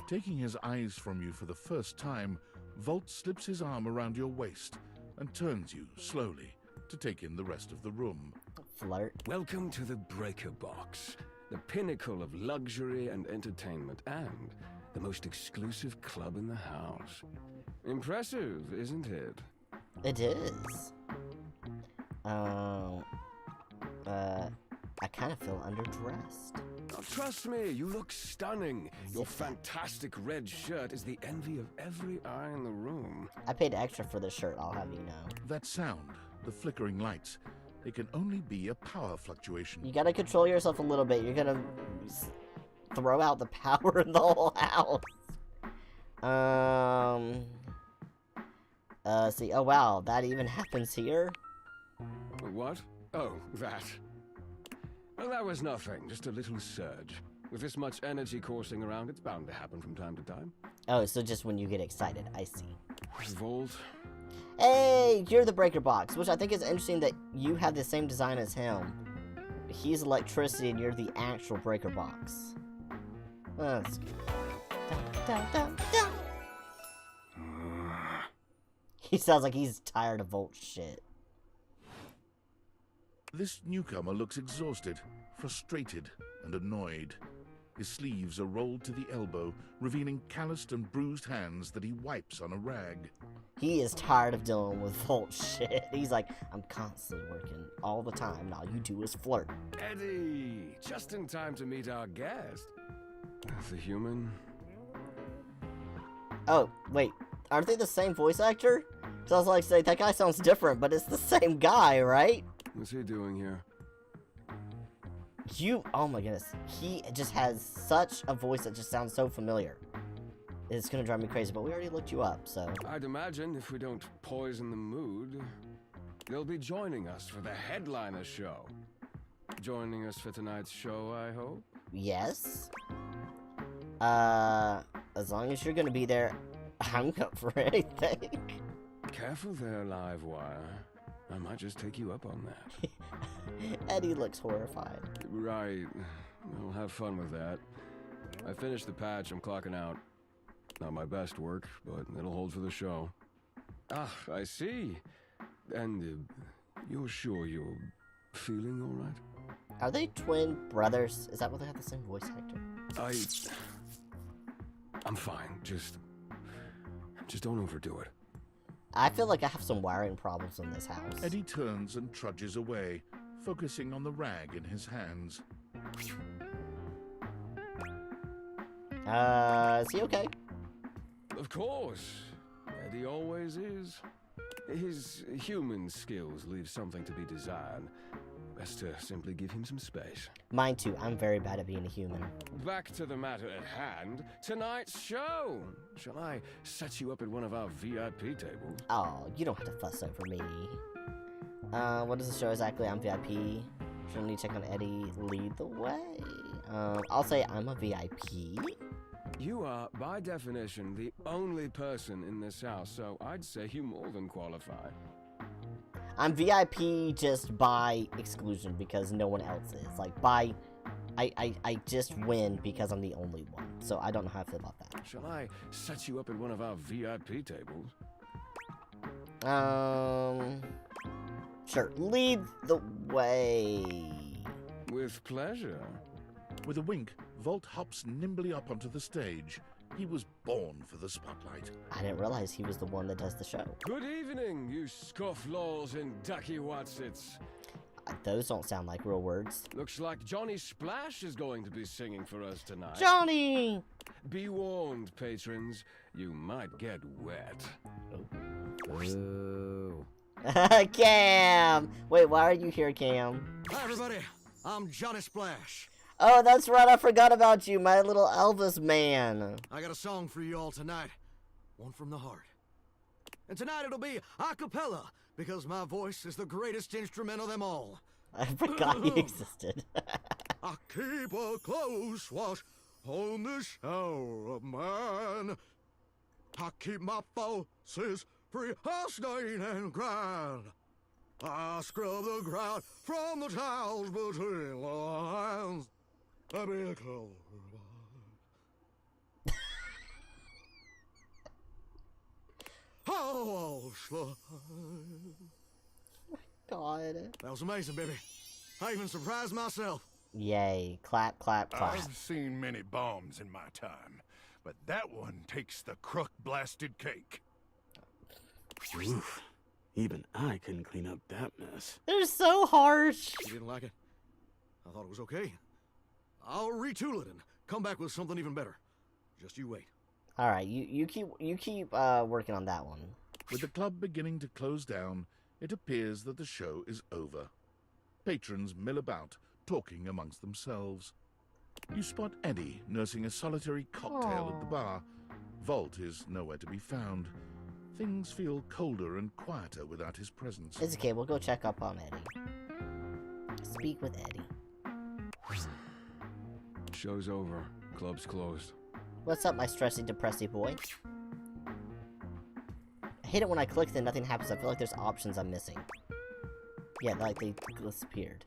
Taking his eyes from you for the first time, Volt slips his arm around your waist and turns you, slowly, to take in the rest of the room. Flirt. Welcome to the Breaker Box, the pinnacle of luxury and entertainment, and the most exclusive club in the house. Impressive, isn't it? It is. I kind of feel underdressed. Oh, trust me, you look stunning. Your fantastic red shirt is the envy of every eye in the room. I paid extra for this shirt, I'll have you know. That sound, the flickering lights, they can only be a power fluctuation. You gotta control yourself a little bit. You're gonna throw out the power in the whole house. See, oh wow, that even happens here? What? Oh, that. Well, that was nothing, just a little surge. With this much energy coursing around, it's bound to happen from time to time. Oh, so just when you get excited. I see. Volt. Hey, you're the breaker box, which I think is interesting that you have the same design as him. He's electricity and you're the actual breaker box. That's good. Dun, dun, dun, dun. He sounds like he's tired of Volt shit. This newcomer looks exhausted, frustrated, and annoyed. His sleeves are rolled to the elbow, revealing calloused and bruised hands that he wipes on a rag. He is tired of dealing with Volt shit. He's like, I'm constantly working all the time, and all you do is flirt. Eddie! Just in time to meet our guest. The human. Oh, wait. Aren't they the same voice actor? So I was like, say, that guy sounds different, but it's the same guy, right? What's he doing here? Oh my goodness. He just has such a voice that just sounds so familiar. It's gonna drive me crazy, but we already looked you up, so. I'd imagine if we don't poison the mood, they'll be joining us for the headliner show. Joining us for tonight's show, I hope? Yes. As long as you're gonna be there, I'm up for anything. Careful there, Livewire. I might just take you up on that. Eddie looks horrified. Right. I'll have fun with that. I finished the patch, I'm clocking out. Not my best work, but it'll hold for the show. Ah, I see. And you're sure you're feeling all right? Are they twin brothers? Is that why they have the same voice actor? I'm fine. Just don't overdo it. I feel like I have some wiring problems in this house. Eddie turns and trudges away, focusing on the rag in his hands. Is he okay? Of course. Eddie always is. His human skills leave something to be desired. Best to simply give him some space. Mine too. I'm very bad at being a human. Back to the matter at hand. Tonight's show. Shall I set you up at one of our VIP tables? Oh, you don't have to fuss over me. What is the show exactly? I'm VIP. She'll need to check on Eddie. Lead the way. I'll say I'm a VIP. You are, by definition, the only person in this house, so I'd say you more than qualify. I'm VIP just by exclusion because no one else is. Like, I just win because I'm the only one. So I don't know how I feel about that. Shall I set you up at one of our VIP tables? Sure. Lead the way. With pleasure. With a wink, Volt hops nimbly up onto the stage. He was born for the spotlight. I didn't realize he was the one that does the show. Good evening, you scofflaws and ducky watsits. Those don't sound like real words. Looks like Johnny Splash is going to be singing for us tonight. Johnny! Be warned, patrons. You might get wet. Ooh. Cam! Wait, why are you here, Cam? Hi, everybody. I'm Johnny Splash. Oh, that's right. I forgot about you, my little Elvis man. I got a song for you all tonight. One from the heart. And tonight it'll be a cappella, because my voice is the greatest instrument of them all. I forgot he existed. I keep a close watch on this shower of mine. I keep my forces free of stain and grind. I scrub the ground from the tiles between the lines. I be a color. Oh, slide. God. That was amazing, baby. I even surprised myself. Yay. Clap, clap, clap. I've seen many bombs in my time, but that one takes the crook-blasted cake. Oof. Even I couldn't clean up that mess. They're so harsh. You didn't like it? I thought it was okay. I'll retool it and come back with something even better. Just you wait. All right, you keep working on that one. With the club beginning to close down, it appears that the show is over. Patrons mill about, talking amongst themselves. You spot Eddie nursing a solitary cocktail at the bar. Volt is nowhere to be found. Things feel colder and quieter without his presence. It's okay, we'll go check up on Eddie. Speak with Eddie. Show's over. Club's closed. What's up, my stressy, depressy boy? I hate it when I click then nothing happens. I feel like there's options I'm missing. Yeah, like they disappeared.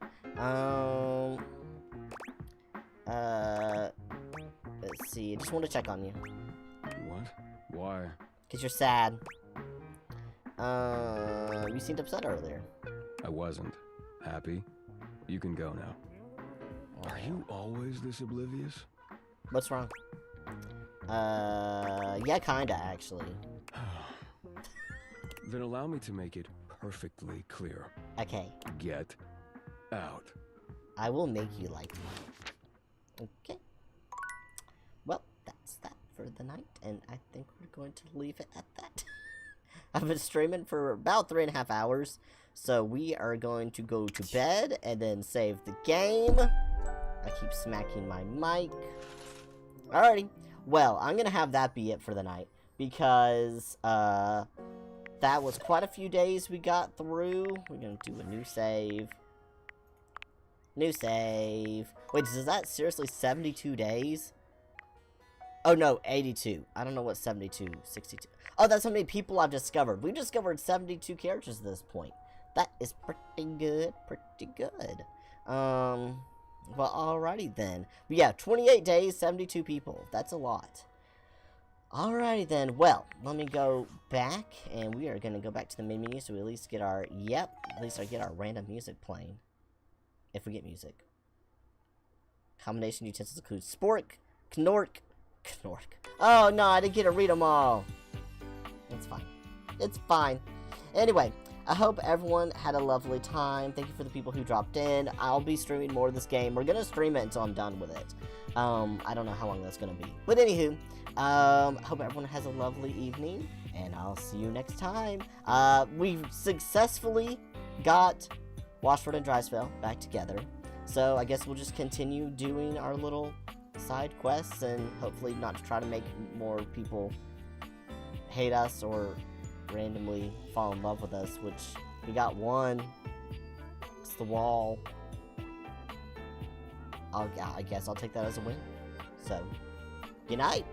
Let's see. I just want to check on you. What? Why? Because you're sad. You seemed upset earlier. I wasn't. Happy? You can go now. Are you always this oblivious? What's wrong? Yeah, kinda, actually. Then allow me to make it perfectly clear. Okay. Get out. I will make you like me. Okay. Well, that's that for the night, and I think we're going to leave it at that. I've been streaming for about 3.5 hours, so we are going to go to bed and then save the game. I keep smacking my mic. Alrighty. Well, I'm going to have that be it for the night, because that was quite a few days we got through. We're going to do a new save. New save. Wait, is that seriously 72 days? Oh no, 82. I don't know what 72, 62. Oh, that's how many people I've discovered. We've discovered 72 characters at this point. That is pretty good, pretty good. Well, alrighty then. But yeah, 28 days, 72 people. That's a lot. Alrighty then. Well, let me go back, and we are going to go back to the main menu so we at least get our, at least I get our random music playing. If we get music. Combination utensils include spork, knork. Oh no, I didn't get to read them all. It's fine. It's fine. Anyway, I hope everyone had a lovely time. Thank you for the people who dropped in. I'll be streaming more of this game. We're gonna stream it until I'm done with it. I don't know how long that's gonna be. But anywho, hope everyone has a lovely evening, and I'll see you next time. We've successfully got Washford and Drysdale back together. So I guess we'll just continue doing our little side quests and hopefully not try to make more people hate us or randomly fall in love with us, which we got one. It's the wall. I guess I'll take that as a win. So, good night.